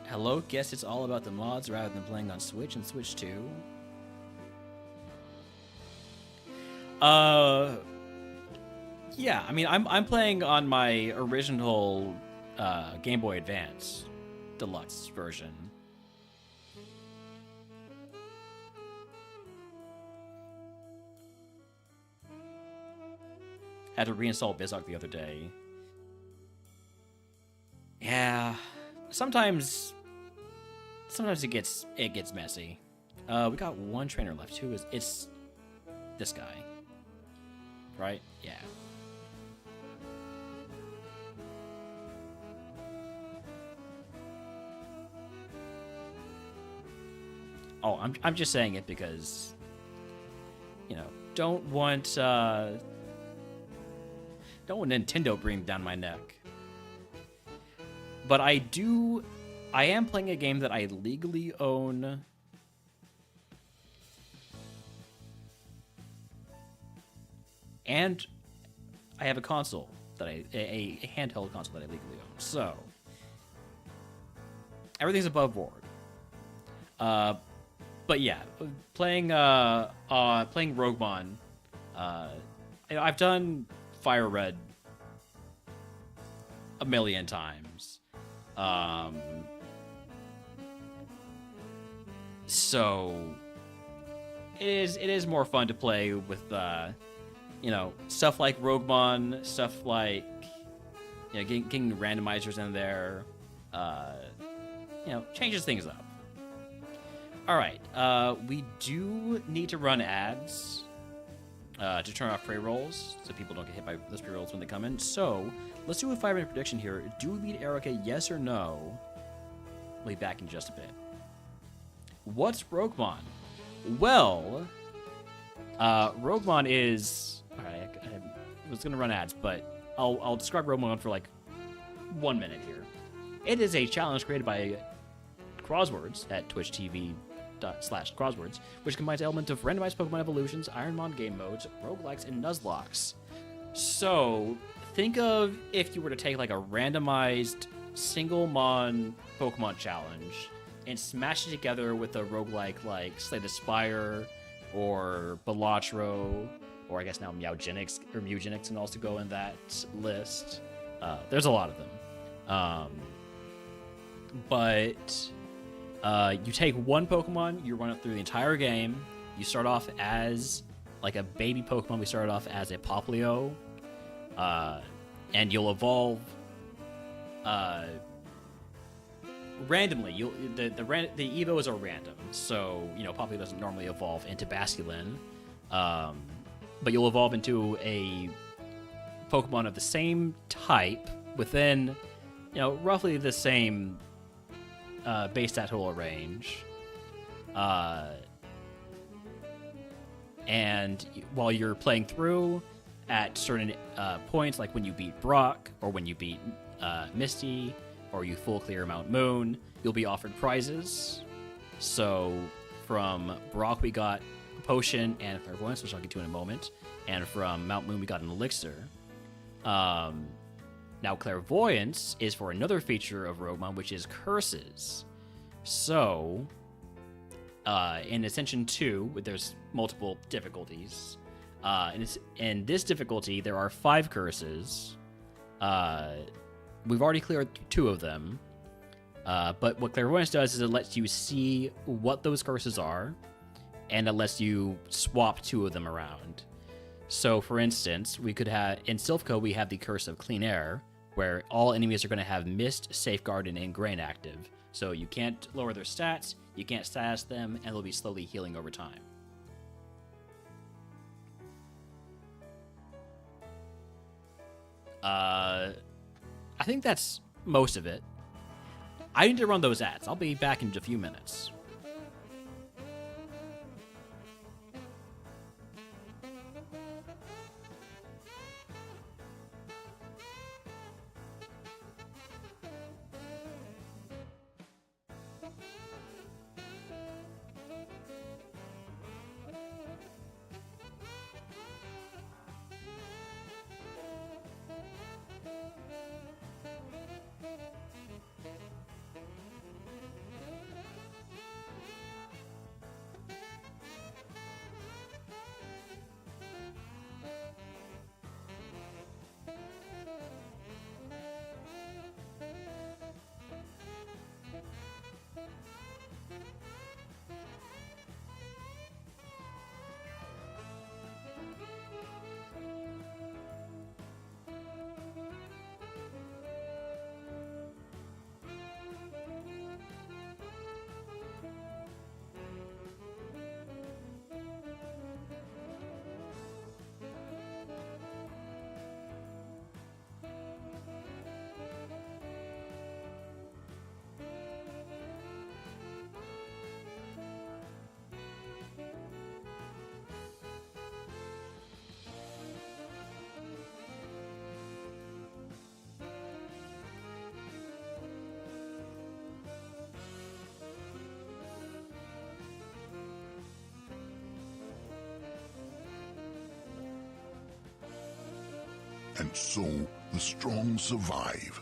B: Hello, guess it's all about the mods rather than playing on Switch and Switch 2. Yeah, I mean, I'm playing on my original Game Boy Advance Deluxe version. Had to reinstall Bizarre the other day. Yeah, sometimes it gets messy. We got 1 trainer left too. It's this guy, right? Yeah. Oh, I'm just saying it because, you know, don't want Nintendo breathing down my neck. But I am playing a game that I legally own. And I have a console that a handheld console that I legally own. So everything's above board. But yeah, playing RogueMon. I've done Fire Red a million times. So it is more fun to play with stuff like RogueMon, stuff like getting randomizers in there. Changes things up. All right, we do need to run ads to turn off pre-rolls so people don't get hit by those pre-rolls when they come in. So let's do a 5-minute prediction here. Do we beat Erica, yes or no? We'll be back in just a bit. What's RogueMon? Well, RogueMon is... All right, I was going to run ads, but I'll describe RogueMon for like 1 minute here. It is a challenge created by Crosswords at twitch.tv/Crosswords, which combines elements of randomized Pokemon evolutions, Ironmon game modes, roguelikes, and Nuzlocks. So, think of if you were to take like a randomized single-mon Pokemon challenge and smash it together with a roguelike like Slay the Spire or Balatro, or I guess now Meowgenics can also go in that list. There's a lot of them. But you take one Pokemon, you run it through the entire game. You start off as like a baby Pokemon. We started off as a Poplio, and you'll evolve randomly. The Evos are random, so Poplio doesn't normally evolve into Basculin, but you'll evolve into a Pokemon of the same type within roughly the same base stat total range. And while you're playing through at certain points, like when you beat Brock or when you beat Misty or you full clear Mount Moon, you'll be offered prizes. So from Brock we got a potion and clairvoyance, which I'll get to in a moment, and from Mount Moon we got an elixir. Now, clairvoyance is for another feature of RogueMon, which is curses. So, in Ascension 2, there's multiple difficulties. In this difficulty, there are 5 curses. We've already cleared 2 of them. But what Clairvoyance does is it lets you see what those curses are, and it lets you swap 2 of them around. So, for instance, we could have in Silphco we have the Curse of Clean Air, where all enemies are going to have Mist, Safeguard, and Ingrain active. So you can't lower their stats, you can't status them, and they'll be slowly healing over time. I think that's most of it. I need to run those ads. I'll be back in a few minutes.
A: And so the strong survive.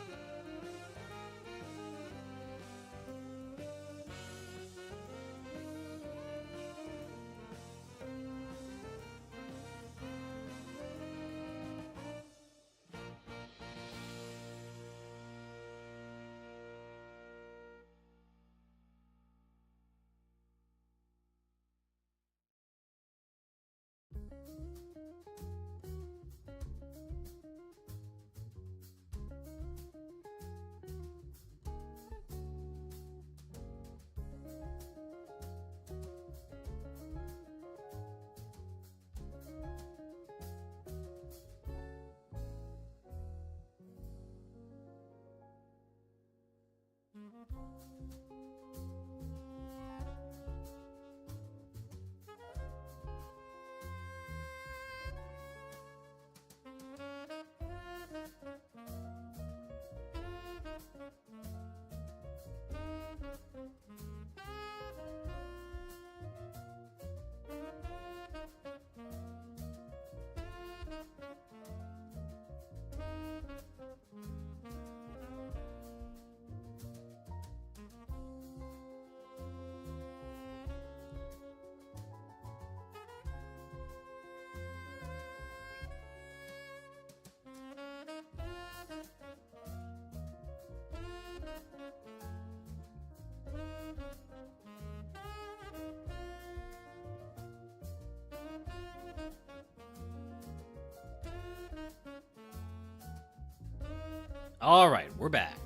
B: All right, we're back.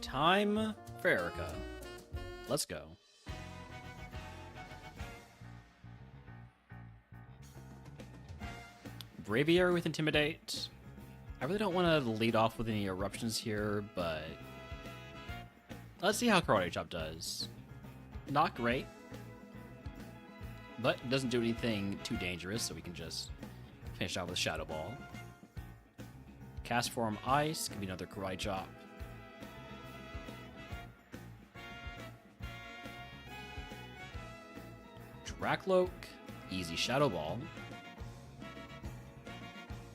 B: Time for Erica. Let's go. Braviary with Intimidate. I really don't want to lead off with any eruptions here, but let's see how Karate Chop does. Not great, but it doesn't do anything too dangerous, so we can just finish out with Shadow Ball. Cast Form Ice can be another Karate Chop. Drakloak, easy Shadow Ball.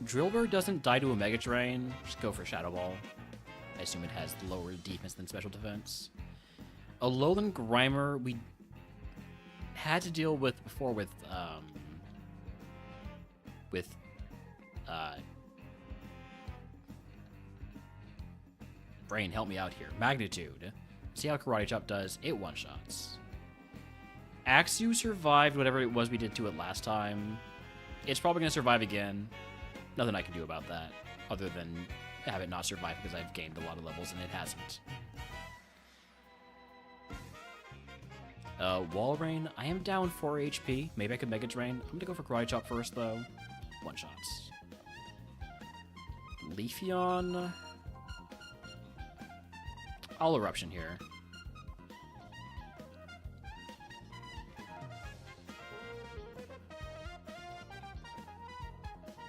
B: Drillbur doesn't die to a Mega Drain, just go for Shadow Ball. I assume it has lower defense than special defense. A Lowland Grimer we had to deal with before with Brain, help me out here. Magnitude. See how Karate Chop does? It one-shots. Axu survived whatever it was we did to it last time. It's probably going to survive again. Nothing I can do about that, other than have it not survive because I've gained a lot of levels and it hasn't. Wall Rain, I am down 4 HP. Maybe I could Mega Drain. I'm going to go for Karate Chop first, though. One-shots. Leafeon. I'll Eruption here.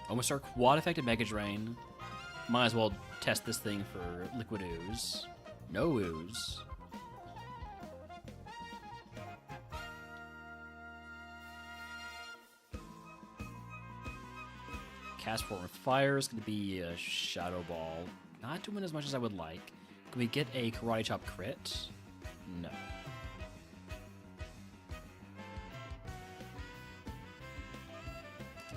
B: Almost our quad affected Mega Drain. Might as well test this thing for Liquid Ooze. No Ooze. Cast Form of Fire is going to be a Shadow Ball. Not doing as much as I would like. Can we get a Karate Chop crit? No.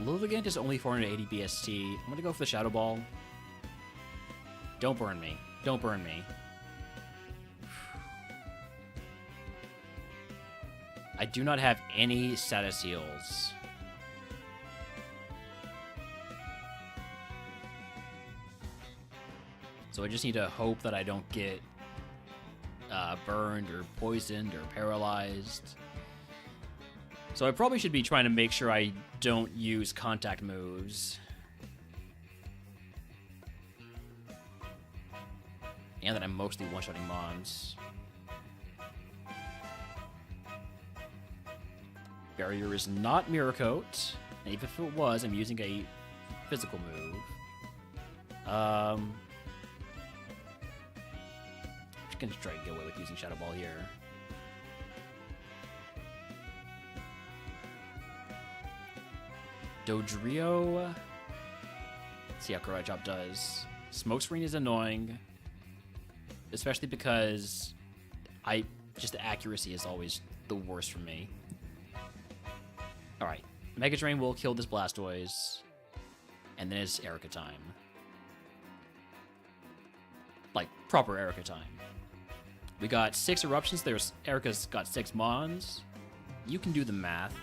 B: Lilligant is only 480 BST. I'm going to go for the Shadow Ball. Don't burn me. Don't burn me. I do not have any status heals. So I just need to hope that I don't get burned or poisoned or paralyzed. So I probably should be trying to make sure I don't use contact moves. And that I'm mostly one-shotting Mons. Barrier is not Mirror Coat. And even if it was, I'm using a physical move. Just gonna try to get away with using Shadow Ball here. Dodrio. Let's see how Karate Chop does. Smoke Screen is annoying. Especially because just the accuracy is always the worst for me. Alright. Mega Drain will kill this Blastoise. And then it's Erica time. Like, proper Erica time. We got 6 Eruptions. Erica's got 6 Mons. You can do the math.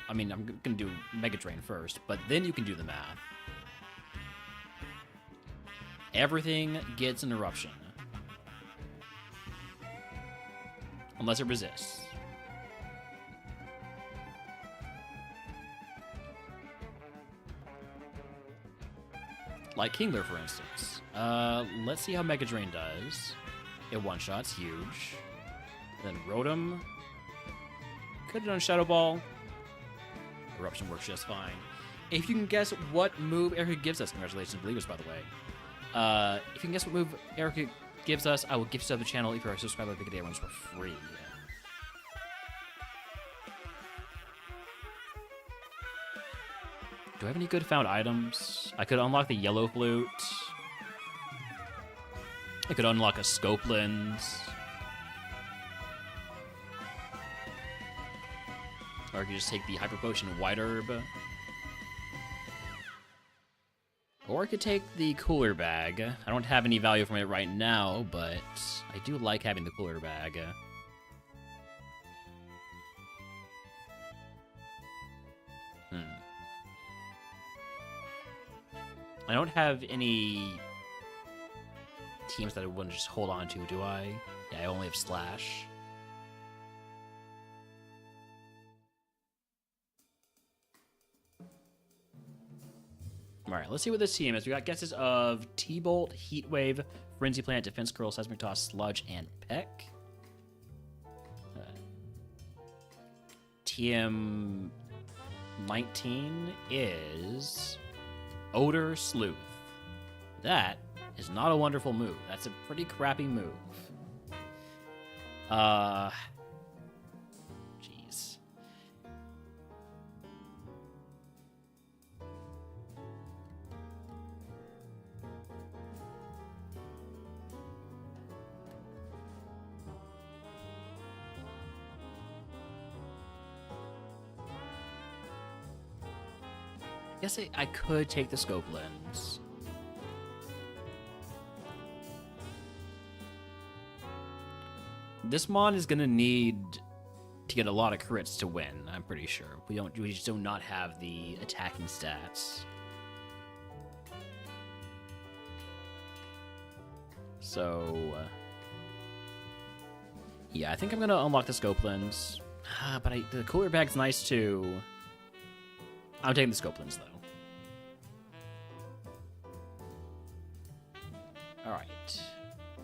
B: I mean, I'm going to do Mega Drain first, but then you can do the math. Everything gets an Eruption. Unless it resists. Like Kingler, for instance. Let's see how Mega Drain does. It one-shots, huge. Then Rotom. Could have done Shadow Ball. Eruption works just fine. If you can guess what move Erica gives us, congratulations, believers, by the way. If you can guess what move Erica gives us, I will gift sub the channel if you are subscribed to the day ones for free. Do I have any good found items? I could unlock the Yellow Flute. I could unlock a Scope Lens. Or I could just take the Hyper Potion White Herb. Or I could take the Cooler Bag. I don't have any value from it right now, but I do like having the Cooler Bag. I don't have any teams that I wouldn't just hold on to, do I? Yeah, I only have Slash. Alright, let's see what this team is. We got guesses of T-Bolt, Heat Wave, Frenzy Plant, Defense Curl, Seismic Toss, Sludge, and Peck. TM 19 is Odor Sleuth. That is not a wonderful move. That's a pretty crappy move. Jeez. Guess I could take the scope lens. This mon is gonna need to get a lot of crits to win, I'm pretty sure. We just do not have the attacking stats. So yeah, I think I'm gonna unlock the scope lens. But the cooler bag's nice too. I'm taking the scope lens though. Alright.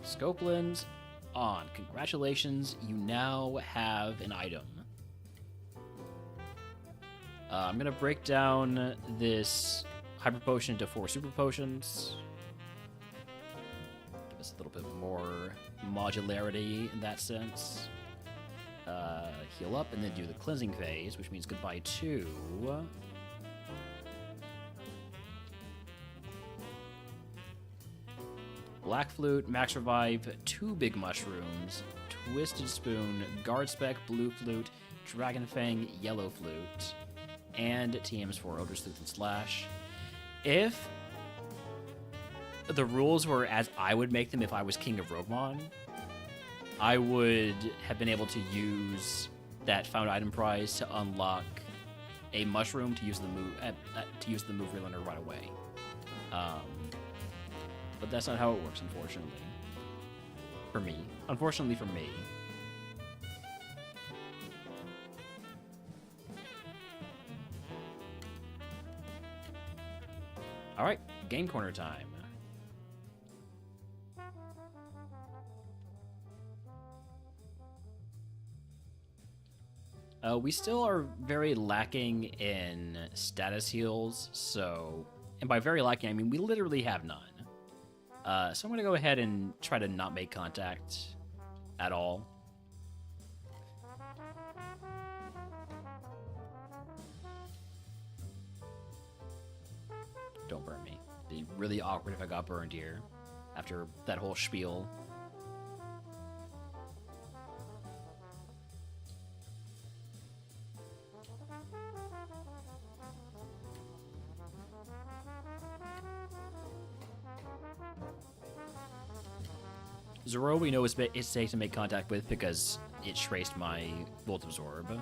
B: Scope lens on. Congratulations, you now have an item. I'm gonna break down this hyper potion into 4 super potions. Give us a little bit more modularity in that sense. Heal up and then do the cleansing phase, which means goodbye to Black Flute, Max Revive, 2 Big Mushrooms, Twisted Spoon, Guard Spec, Blue Flute, Dragon Fang, Yellow Flute, and TMs for Odorous Sleuth and Slash. If the rules were as I would make them if I was King of RogueMon, I would have been able to use that found item prize to unlock a mushroom to use the move relearner right away. But that's not how it works, unfortunately. For me. Unfortunately for me. Alright, game corner time. We still are very lacking in status heals, so... And by very lacking, I mean we literally have none. So I'm going to go ahead and try to not make contact at all. Don't burn me. It'd be really awkward if I got burned here after that whole spiel. Zoro, we know it's safe to make contact with because it traced my Volt Absorb.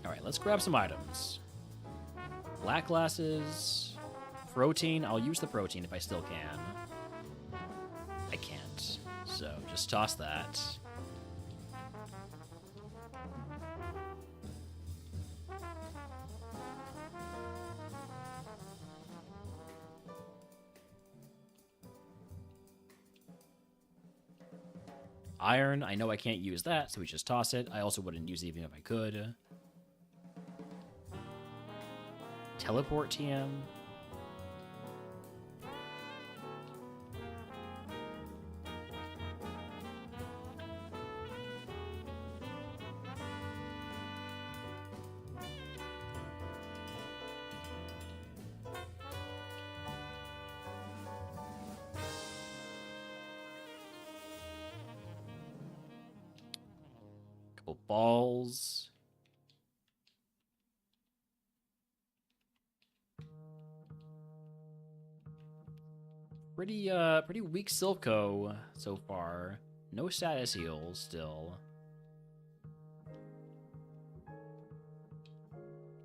B: Alright, let's grab some items. Black glasses, protein. I'll use the protein if I still can. I can't, so just toss that. Iron, I know I can't use that, so we just toss it. I also wouldn't use it even if I could. Teleport TM. Balls. Pretty weak Silco so far. No status heals still.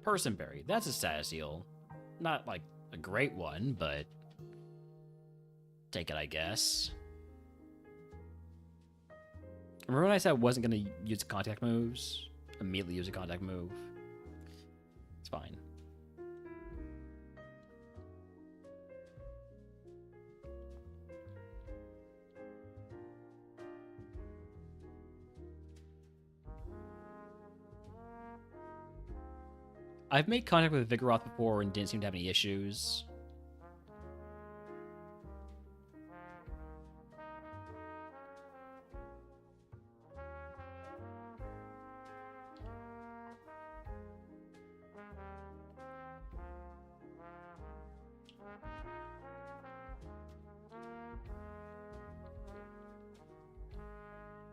B: Personberry, that's a status heal. Not like a great one, but take it, I guess. Remember when I said I wasn't going to use contact moves? Immediately use a contact move. It's fine. I've made contact with Vigoroth before and didn't seem to have any issues.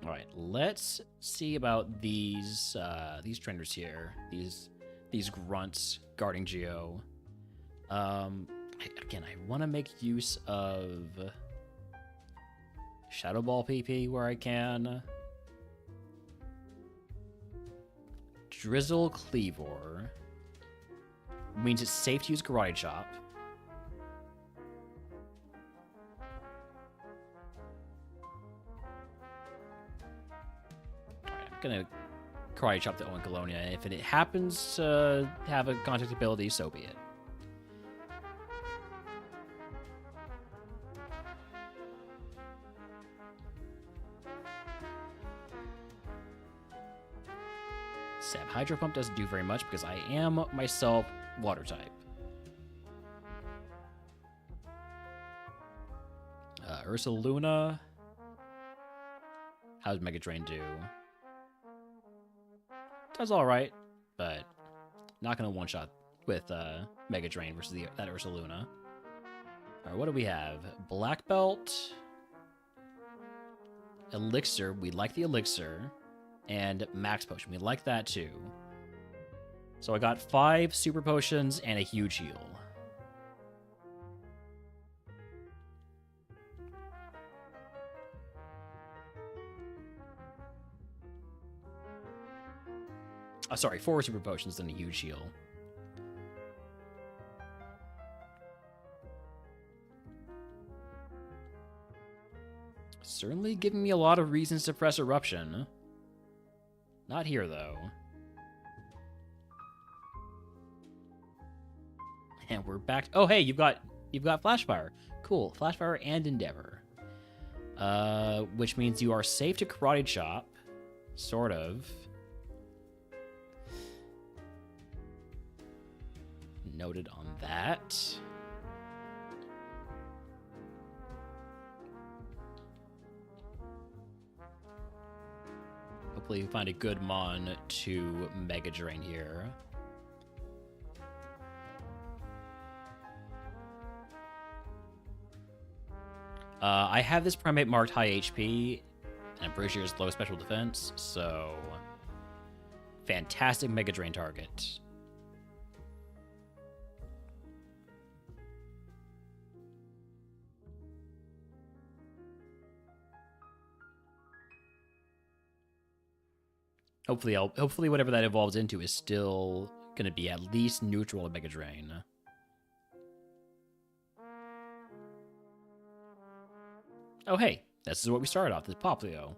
B: All right, let's see about these trainers here. These grunts guarding Geo. Again, I want to make use of Shadow Ball PP where I can. Drizzle Cleavor means it's safe to use Karate Chop. Alright, I'm gonna Karate Chop the Owen Colonia. If it happens to have a contact ability, so be it. Sab Hydro Pump doesn't do very much because I am myself water type. Ursaluna. How does Mega Drain do? Does alright, but not gonna one shot with Mega Drain versus that Ursaluna. Alright, what do we have? Black Belt. Elixir. We like the Elixir. And Max Potion. We like that too. So I got 5 Super Potions and a huge heal. Oh, sorry, 4 Super Potions and a huge heal. Certainly giving me a lot of reasons to press Eruption. Not here, though. And we're back. Oh, hey, you've got Flashfire. Cool, Flashfire and Endeavor. Which means you are safe to Karate Chop, sort of. Noted on that. Hopefully we find a good Mon to Mega Drain here. I have this Primate marked high HP, and I'm pretty sure it's low special defense, so fantastic Mega Drain target. Hopefully whatever that evolves into is still going to be at least neutral to Mega Drain. Oh, hey, this is what we started off, this Poplio.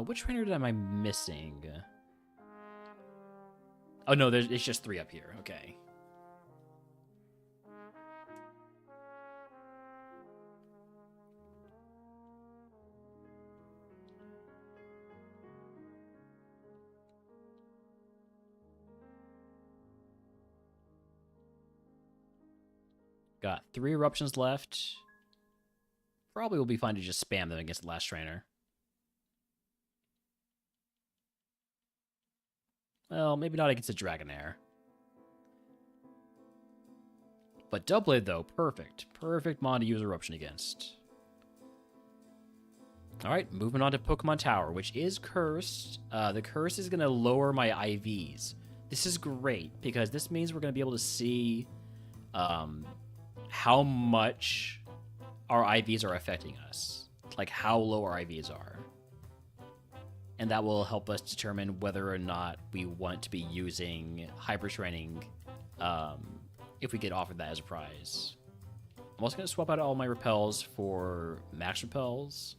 B: Which trainer am I missing? Oh, no, it's just 3 up here. Okay. Got 3 eruptions left. Probably will be fine to just spam them against the last trainer. Well, maybe not against a Dragonair. But Doublade, though, perfect. Perfect Mon to use Eruption against. Alright, moving on to Pokemon Tower, which is cursed. The curse is going to lower my IVs. This is great, because this means we're going to be able to see how much our IVs are affecting us. Like, how low our IVs are. And that will help us determine whether or not we want to be using Hyper Training if we get offered that as a prize. I'm also going to swap out all my repels for max repels.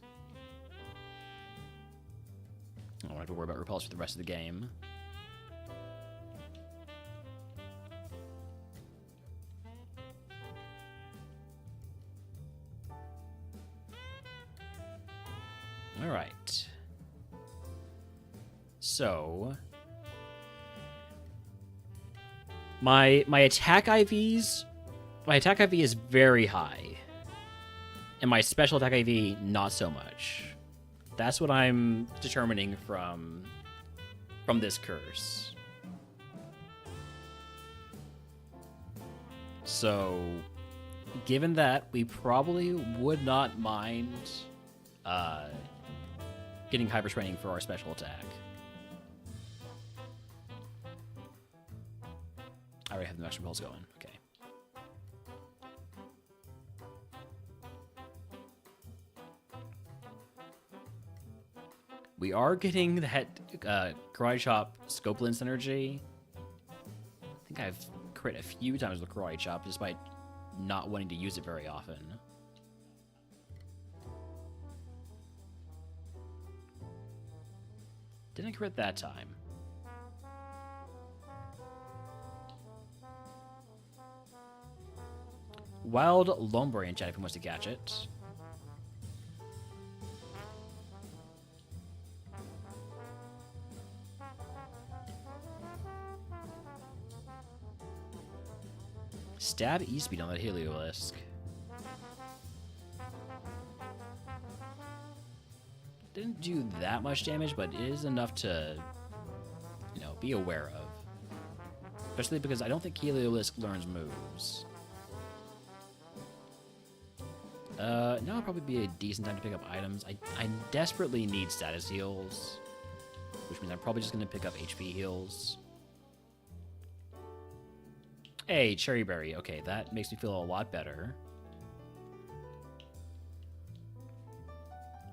B: I don't have to worry about repels for the rest of the game. All right. So my attack IV is very high, and my special attack IV not so much. That's what I'm determining from this curse. So, given that, we probably would not mind getting hyper training for our special attack. I already have the extra pulse going. Okay. We are getting that Karate Chop Scope Lens energy. I think I've crit a few times with Karate Chop despite not wanting to use it very often. Didn't crit that time. Wild Lombre in chat if he wants to catch it. Stab E-Speed on that Heliolisk. Didn't do that much damage, but it is enough to, you know, be aware of. Especially because I don't think Heliolisk learns moves. Now would probably be a decent time to pick up items. I desperately need status heals, which means I'm probably just going to pick up HP heals. Hey, Cherry Berry. Okay, that makes me feel a lot better.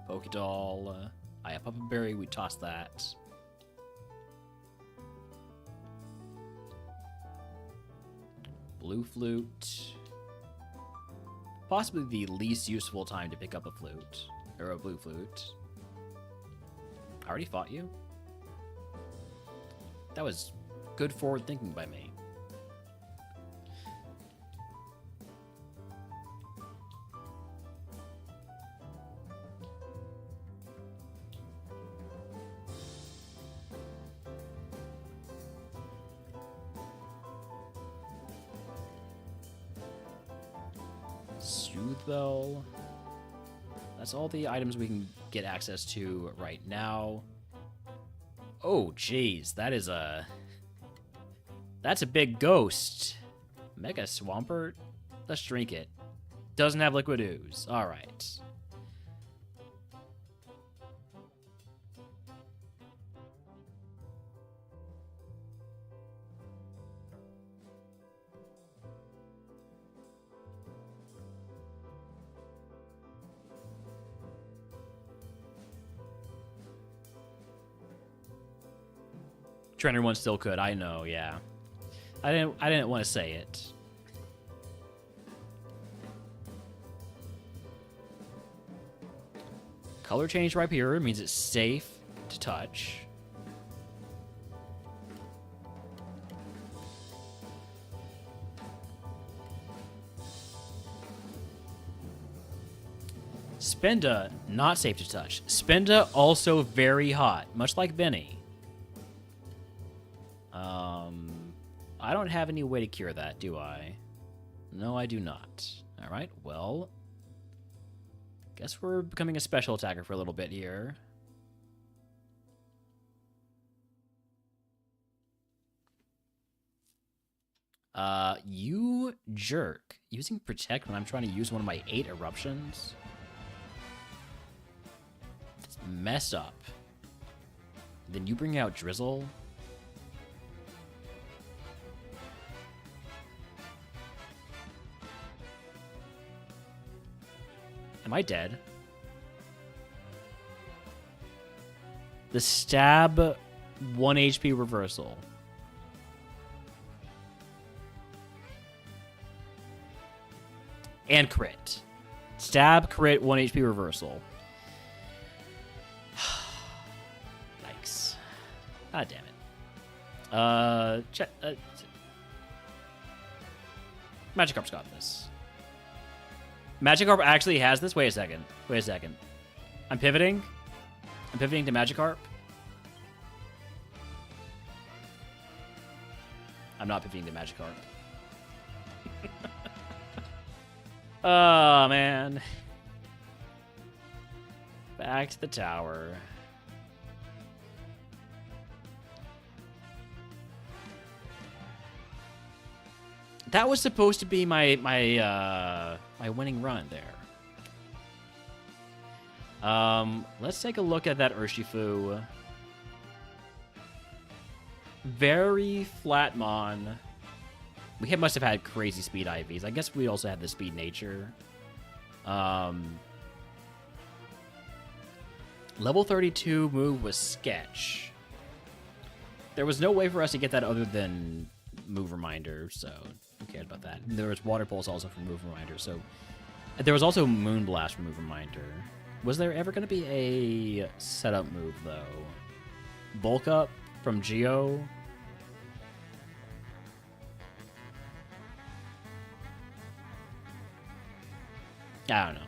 B: Pokedoll. I have Papa Berry. We toss that. Blue Flute. Possibly the least useful time to pick up a flute. Or a blue flute. I already fought you? That was good forward thinking by me. Soothbell. That's all the items we can get access to right now. Oh, jeez, that's a big ghost. Mega Swampert? Let's drink it. Doesn't have liquid ooze. All right. Trainer one still could. I know, yeah. I didn't want to say it. Color change right here means it's safe to touch. Spenda, not safe to touch. Spenda, also very hot, much like Benny. I don't have any way to cure that, do I? No, I do not. All right, well, guess we're becoming a special attacker for a little bit here. You jerk. Using Protect when I'm trying to use one of my 8 eruptions? It's messed up. Then you bring out Drizzle? Am I dead? The stab 1 HP reversal. And crit. Stab, crit, 1 HP reversal. Yikes. God damn it. Magikarp's got this. Magikarp actually has this? Wait a second. Wait a second. I'm pivoting. I'm pivoting to Magikarp. I'm not pivoting to Magikarp. Oh, man. Back to the tower. That was supposed to be my winning run there. Let's take a look at that Urshifu. Very flatmon. We must have had crazy speed IVs. I guess we also had the speed nature. Level 32 move was Sketch. There was no way for us to get that other than Move Reminder, so who cared about that? There was Water Pulse also for Move Reminder, so... There was also Moonblast for Move Reminder. Was there ever going to be a setup move, though? Bulk Up from Geo? I don't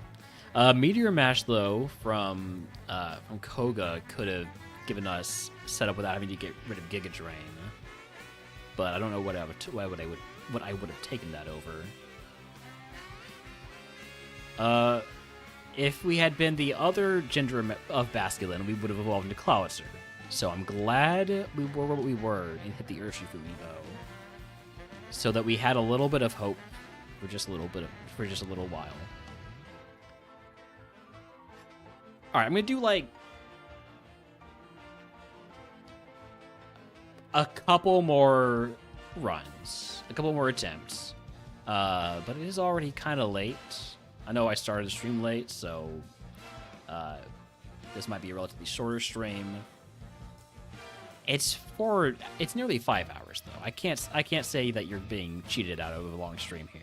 B: know. Meteor Mash, though, from Koga could have given us setup without having to get rid of Giga Drain. But I don't know what I would have taken that over. If we had been the other gender of Basculin, we would have evolved into Clawitzer. So I'm glad we were what we were and hit the Urshifu Evo, so that we had a little bit of hope for just a little while. All right, I'm gonna do like a couple more runs, a couple more attempts. But it is already kind of late. I know I started the stream late, so this might be a relatively shorter stream. It's nearly 5 hours though. I can't say that you're being cheated out of a long stream here.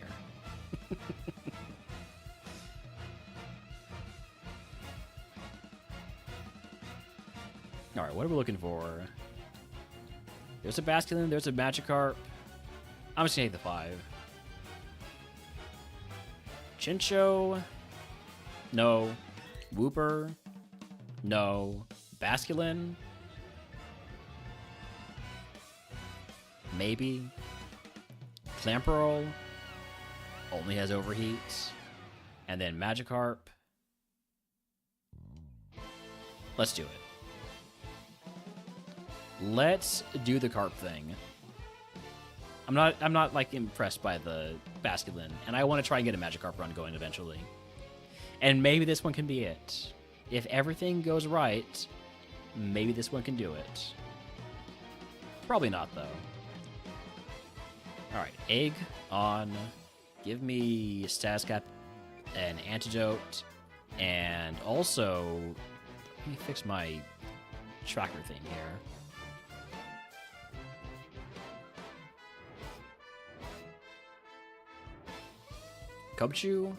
B: All right, what are we looking for? There's a Basculin, there's a Magikarp. I'm just gonna take the 5. Chincho? No. Wooper? No. Basculin? Maybe. Clamperl? Only has Overheat. And then Magikarp. Let's do it. Let's do the Carp thing. I'm not like impressed by the Basculin, and I want to try and get a Magikarp run going eventually. And maybe this one can be it. If everything goes right, maybe this one can do it. Probably not though. All right, Egg on. Give me Status Cap, an Antidote, and also let me fix my tracker thing here. Cubchoo,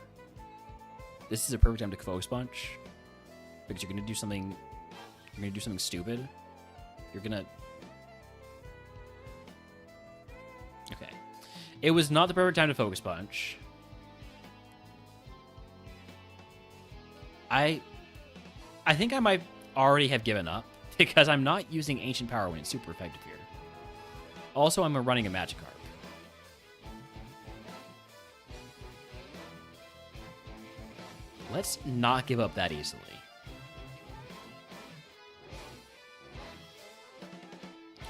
B: this is a perfect time to Focus Punch because you're gonna do something. You're gonna do something stupid. You're gonna. Okay, it was not the perfect time to Focus Punch. I think I might already have given up because I'm not using Ancient Power when it's super effective here. Also, I'm running a Magikarp. Let's not give up that easily.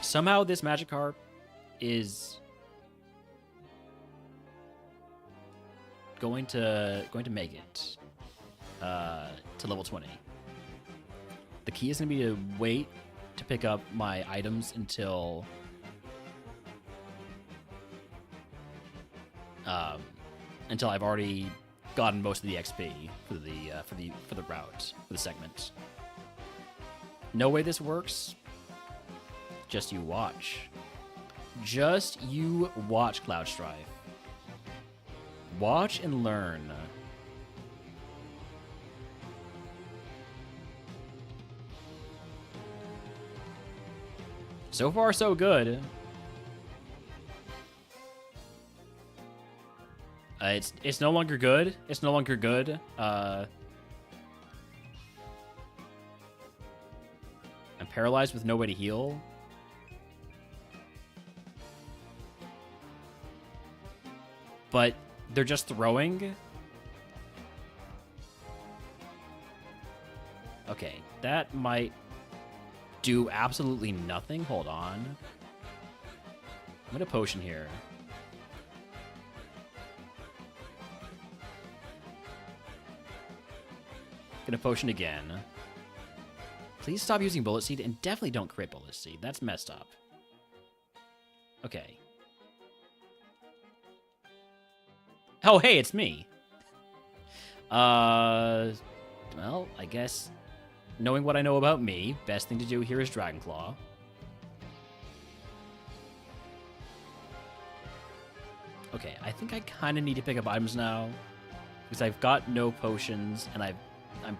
B: Somehow this Magikarp is going to make it to level 20. The key is going to be to wait to pick up my items until I've already gotten most of the XP for the route, for the segment. No way this works. Just you watch. Just you watch, Cloud Strife. Watch and learn. So far, so good. It's no longer good. It's no longer good. I'm paralyzed with no way to heal. But they're just throwing. Okay, that might do absolutely nothing. Hold on. I'm gonna potion here. Gonna potion again. Please stop using Bullet Seed, and definitely don't crit Bullet Seed. That's messed up. Okay. Oh, hey, it's me. Well, I guess knowing what I know about me, best thing to do here is Dragon Claw. Okay, I think I kind of need to pick up items now, because I've got no potions, and I'm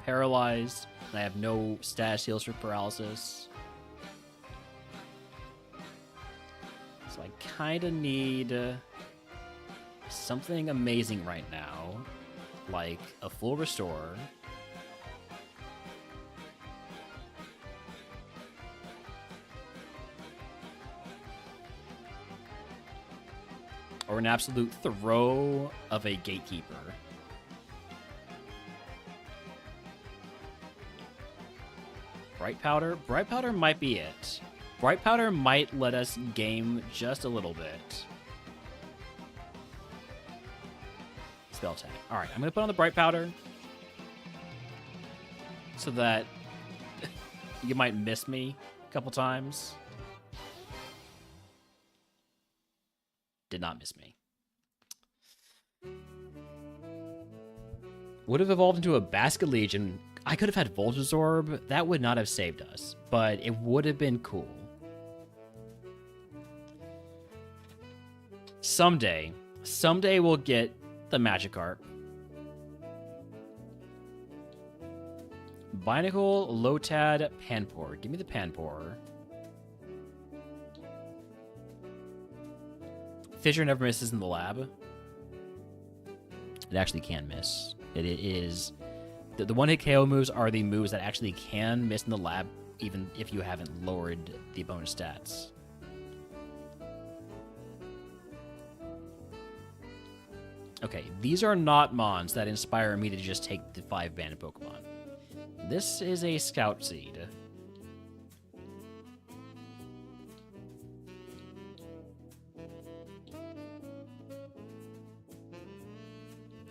B: paralyzed, and I have no status heals for paralysis. So I kind of need something amazing right now, like a full restore. Or an absolute throw of a gatekeeper. Bright Powder? Bright Powder might be it. Bright Powder might let us game just a little bit. Spell tag. Alright, I'm going to put on the Bright Powder. So that you might miss me a couple times. Did not miss me. Would have evolved into a Basket Legion. I could have had Voltage Orb. That would not have saved us, but it would have been cool. Someday we'll get the Magikarp. Binacle, Lotad, Panpour. Give me the Panpour. Fissure never misses in the lab. It actually can miss. It is... The one-hit KO moves are the moves that actually can miss in the lab, even if you haven't lowered the bonus stats. Okay, these are not Mons that inspire me to just take the 5 banded Pokemon. This is a Scout Seed.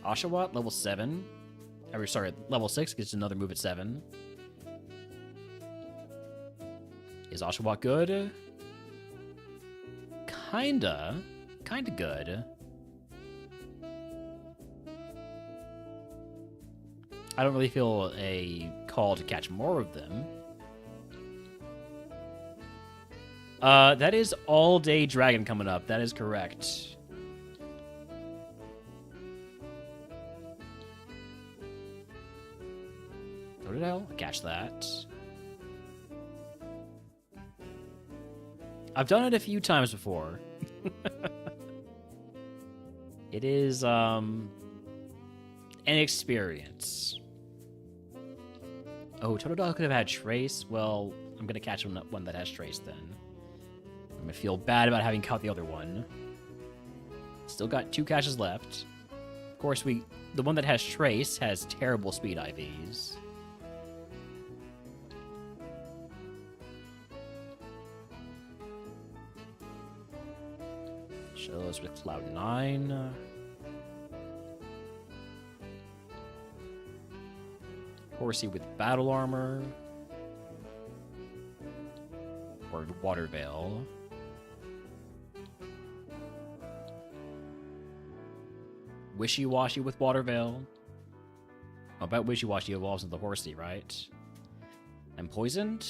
B: Oshawott, level 7. Or, sorry, level 6 gets another move at 7. Is Oshawott good? Kinda good. I don't really feel a call to catch more of them. That is All Day Dragon coming up. That is correct. I'll catch that. I've done it a few times before. It is an experience. Oh, Totodile could have had Trace. Well, I'm gonna catch one that has Trace then. I'm gonna feel bad about having caught the other one. Still got 2 catches left. Of course, the one that has Trace has terrible speed IVs. Shows with Cloud9. Horsey with Battle Armor. Or Water Veil. Wishy-Washy with Water Veil. I bet Wishy-Washy evolves into Horsey, right? I'm poisoned.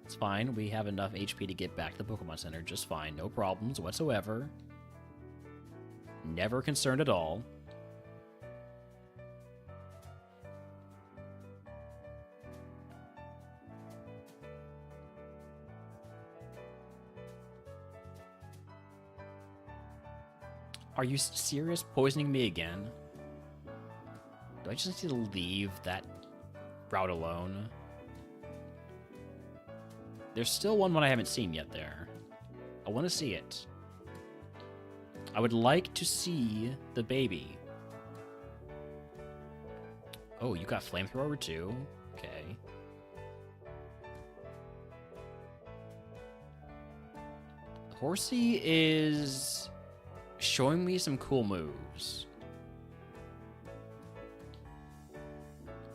B: It's fine. We have enough HP to get back to the Pokemon Center just fine. No problems whatsoever. Never concerned at all. Are you serious? Poisoning me again? Do I just need to leave that route alone? There's still one I haven't seen yet there. I want to see it. I would like to see the baby. Oh, you got Flamethrower too? Okay. Horsey is showing me some cool moves.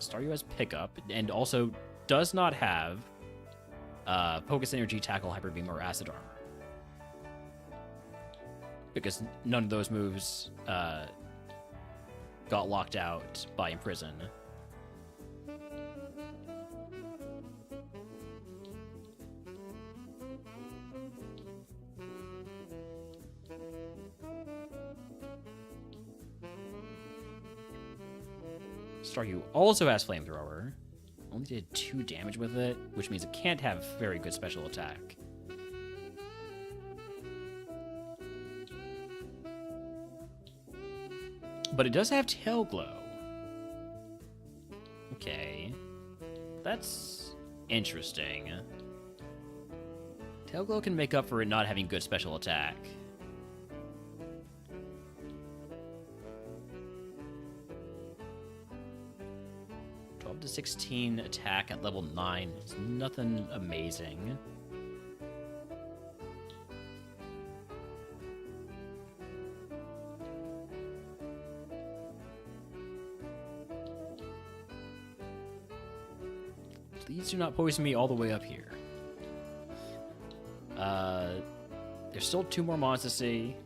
B: Staryu has pickup, and also does not have Focus Energy, Tackle, Hyper Beam, or Acid Armor. Because none of those moves got locked out by Imprison. Staryu also has Flamethrower. Only did 2 damage with it, which means it can't have very good special attack. But it does have Tail Glow. Okay. That's interesting. Tail Glow can make up for it not having good special attack. To 16 attack at level 9. It's nothing amazing. Please do not poison me all the way up here. There's still 2 more mons to see.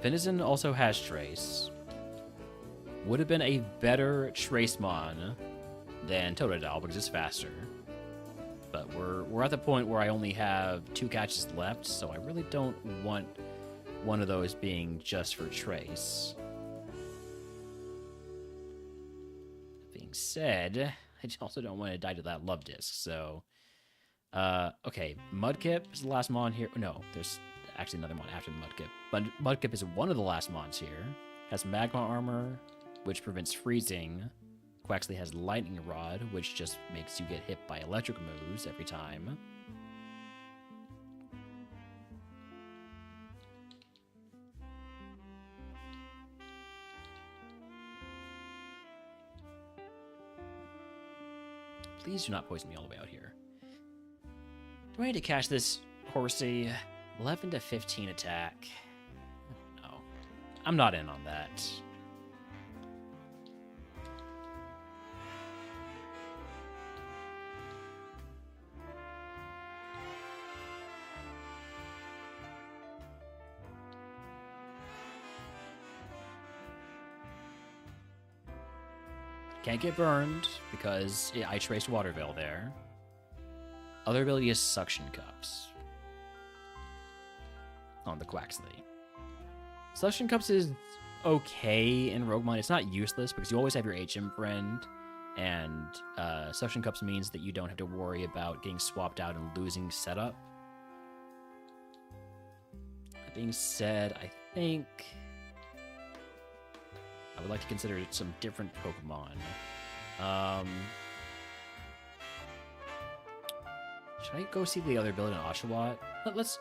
B: Venison also has Trace. Would have been a better Tracemon than Totodile because it's faster. But we're at the point where I only have 2 catches left, so I really don't want one of those being just for Trace. That being said, I also don't want to die to that Love Disc, so... okay, Mudkip is the last mon here. No, there's actually another mon after the Mudkip. But Mudkip is one of the last mons here. Has Magma Armor, which prevents freezing. Quaxley has Lightning Rod, which just makes you get hit by electric moves every time. Please do not poison me all the way out here. Do I need to catch this Horsey? 11 to 15 attack. No. I'm not in on that. Can't get burned because I traced Water Veil there. Other ability is Suction Cups on the Quaxley. Suction Cups is okay in RogueMon. It's not useless because you always have your HM friend, and Suction Cups means that you don't have to worry about getting swapped out and losing setup. That being said, I think I would like to consider some different Pokemon. Should I go see the other ability in Oshawott? Let's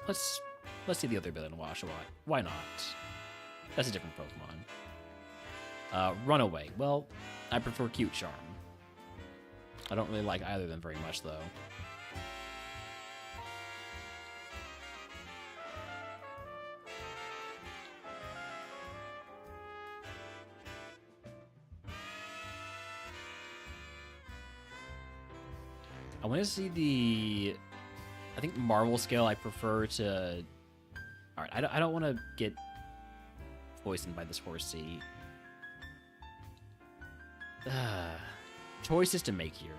B: see the other ability in Oshawott. Why not? That's a different Pokemon. Runaway. Well, I prefer Cute Charm. I don't really like either of them very much, though. I want to see the... I think Marvel Scale I prefer to... Alright, I don't want to get poisoned by this Horsey. Choices to make here.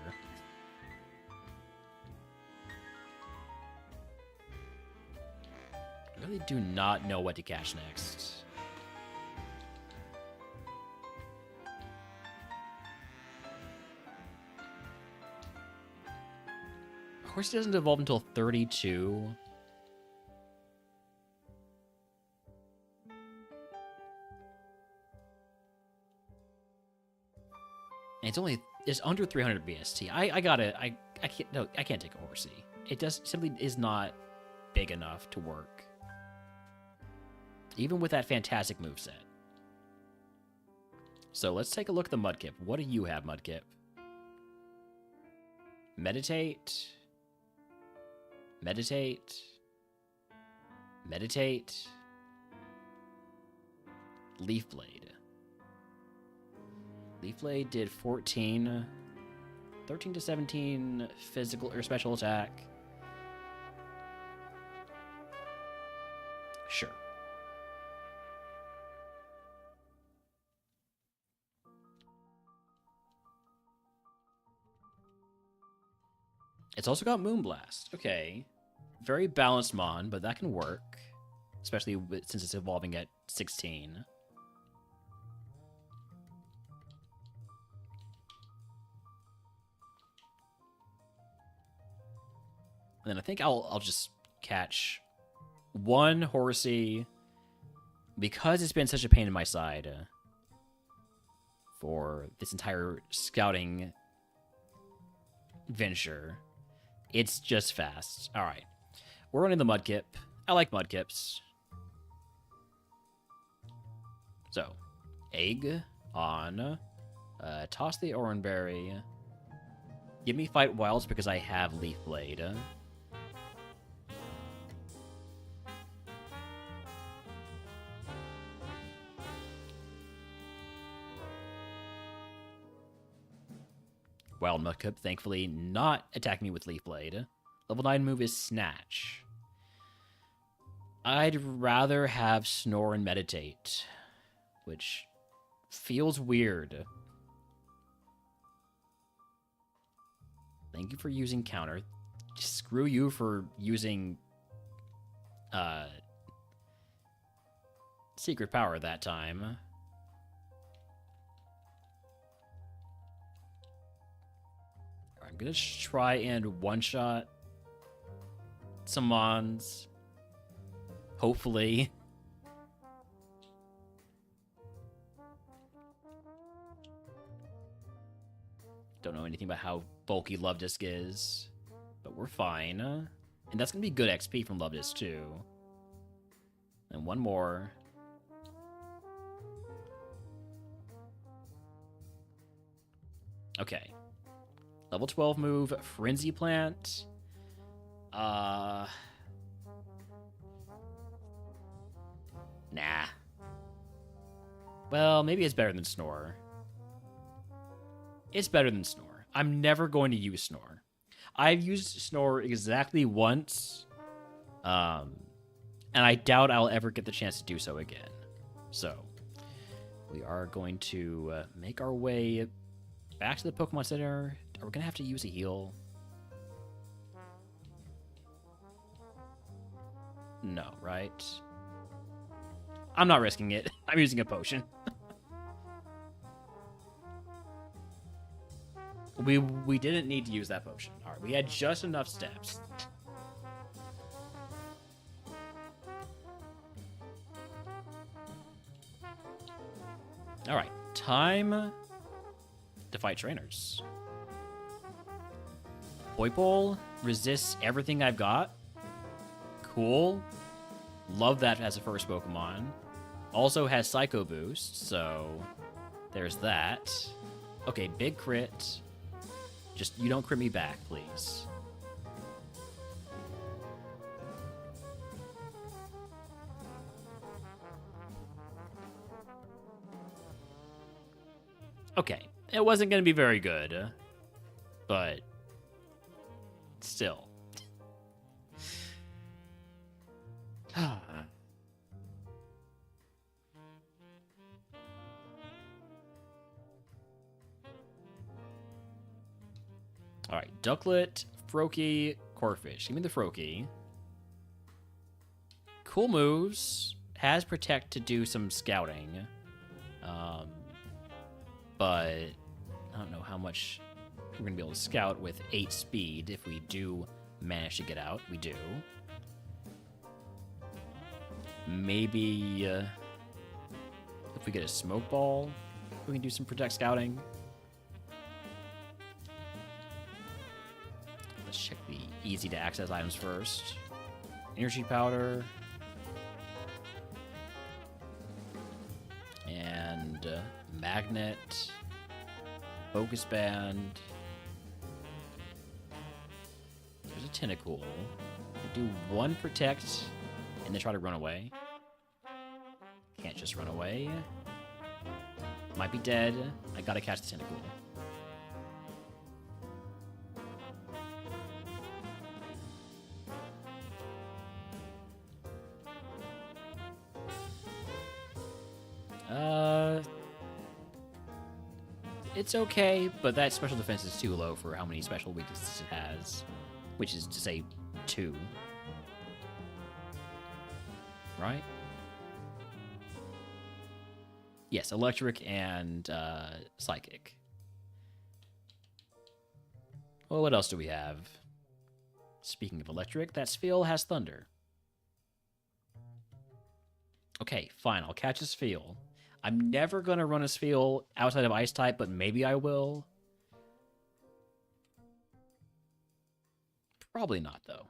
B: I really do not know what to catch next. Horsey doesn't evolve until 32. And it's under 300 BST. I can't take a Horsey. It simply is not big enough to work. Even with that fantastic moveset. So let's take a look at the Mudkip. What do you have, Mudkip? Meditate. Meditate. Meditate. Leaf Blade. Leaf Blade did 13 to 17 physical or special attack. Sure. It's also got Moonblast. Okay. Very balanced Mon, but that can work. Especially since it's evolving at 16. And then I think I'll just catch one Horsey because it's been such a pain in my side for this entire scouting venture. It's just fast. All right. We're running the Mudkip. I like Mudkips. So, egg on. Toss the Oranberry. Give me Fight Wilds because I have Leaf Blade. Wild Mudkip, thankfully, not attacking me with Leaf Blade. Level 9 move is Snatch. I'd rather have Snore and Meditate, which feels weird. Thank you for using Counter. Screw you for using Secret Power that time. I'm gonna try and one-shot some Mons. Hopefully. Don't know anything about how bulky Love Disc is, but we're fine. And that's gonna be good XP from Love Disc too. And one more. Okay. Level 12 move, Frenzy Plant. Nah. Well, maybe it's better than Snore. It's better than Snore. I'm never going to use Snore. I've used Snore exactly once. And I doubt I'll ever get the chance to do so again. So, we are going to make our way back to the Pokemon Center. Are we going to have to use a heal? No, right? I'm not risking it. I'm using a potion. We didn't need to use that potion. All right, we had just enough steps. All right, time to fight trainers. Poipole resists everything I've got. Cool. Love that as a first Pokemon. Also has Psycho Boost, so there's that. Okay, big crit. Just, you don't crit me back, please. Okay, it wasn't going to be very good, but still. Alright, Ducklet, Froakie, Corphish. Give me the Froakie. Cool moves. Has Protect to do some scouting. But I don't know how much we're going to be able to scout with 8 speed if we do manage to get out. We do. Maybe if we get a Smoke Ball, we can do some Protect scouting. Let's check the easy to access items first. Energy Powder. And Magnet. Focus Band. There's a Tentacool. We do 1 Protect and then try to run away. Can't just run away. Might be dead. I gotta catch the tentacle. It's okay, but that special defense is too low for how many special weaknesses it has, which is to say 2. Right? Yes, electric and psychic. Well, what else do we have? Speaking of electric, that Spheal has thunder. Okay, fine, I'll catch a Spheal. I'm never going to run a Spheal outside of Ice type, but maybe I will. Probably not, though.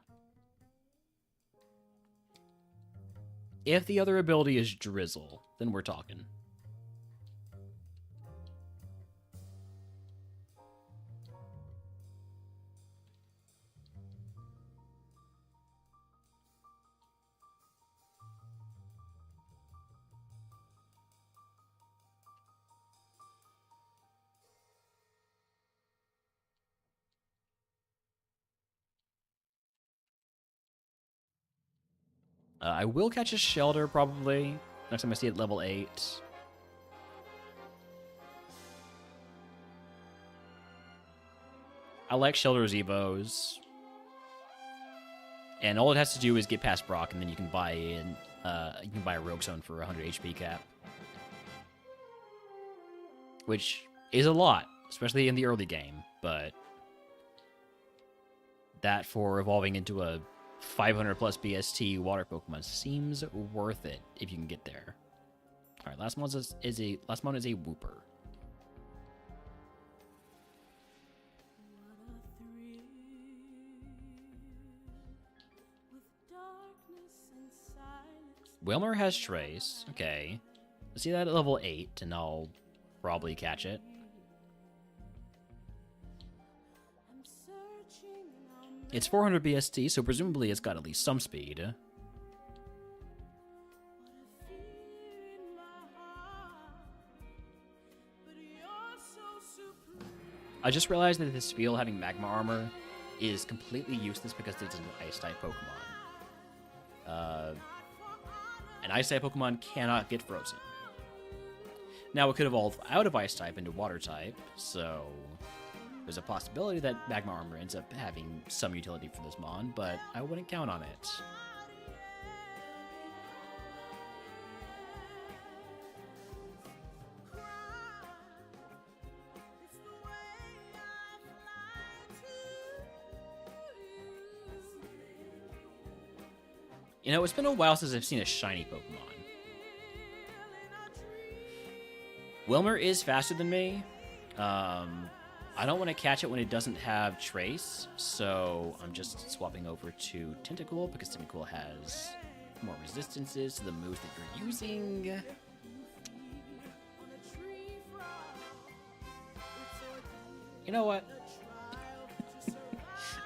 B: If the other ability is Drizzle, then we're talking. I will catch a Shelter, probably. Next time I see it, level 8. I like Shelter's Evos. And all it has to do is get past Brock, and then you can buy a Rogue Zone for 100 HP cap. Which is a lot, especially in the early game, but that for evolving into a 500 plus BST water Pokemon seems worth it if you can get there. All right, last one is a Wooper. Wilmer has Trace. Okay, let's see that at level 8, and I'll probably catch it. It's 400 BST, so presumably it's got at least some speed. I just realized that this Spheal having Magma Armor is completely useless because it's an Ice-type Pokemon. An Ice-type Pokemon cannot get frozen. Now, it could evolve out of Ice-type into Water-type, so there's a possibility that Magma Armor ends up having some utility for this Mon, but I wouldn't count on it. You know, it's been a while since I've seen a shiny Pokemon. Wilmer is faster than me. I don't want to catch it when it doesn't have Trace, so I'm just swapping over to Tentacool because Tentacool has more resistances to the moves that you're using. You know what?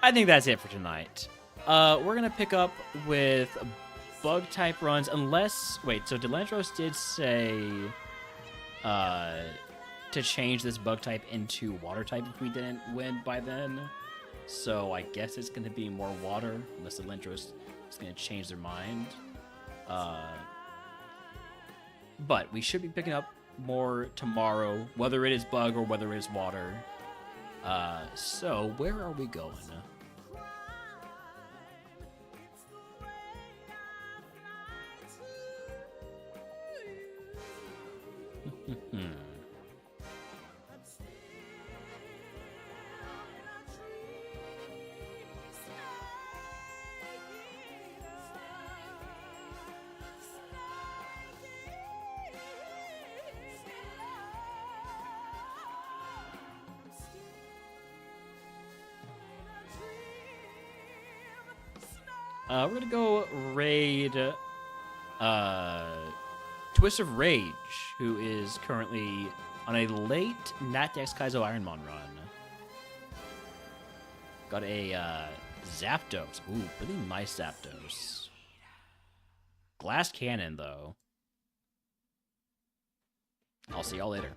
B: I think that's it for tonight. We're going to pick up with Bug-type runs, unless... Wait, so Delantros did say to change this Bug-type into Water-type if we didn't win by then. So I guess it's going to be more Water, unless Delantros is going to change their mind. But we should be picking up more tomorrow, whether it is Bug or whether it is Water. So where are we going? We're gonna go raid Twist of Rage, who is currently on a late Natdex Kaizo Ironmon run. Got a Zapdos. Ooh, really nice Zapdos. Glass cannon, though. I'll see y'all later.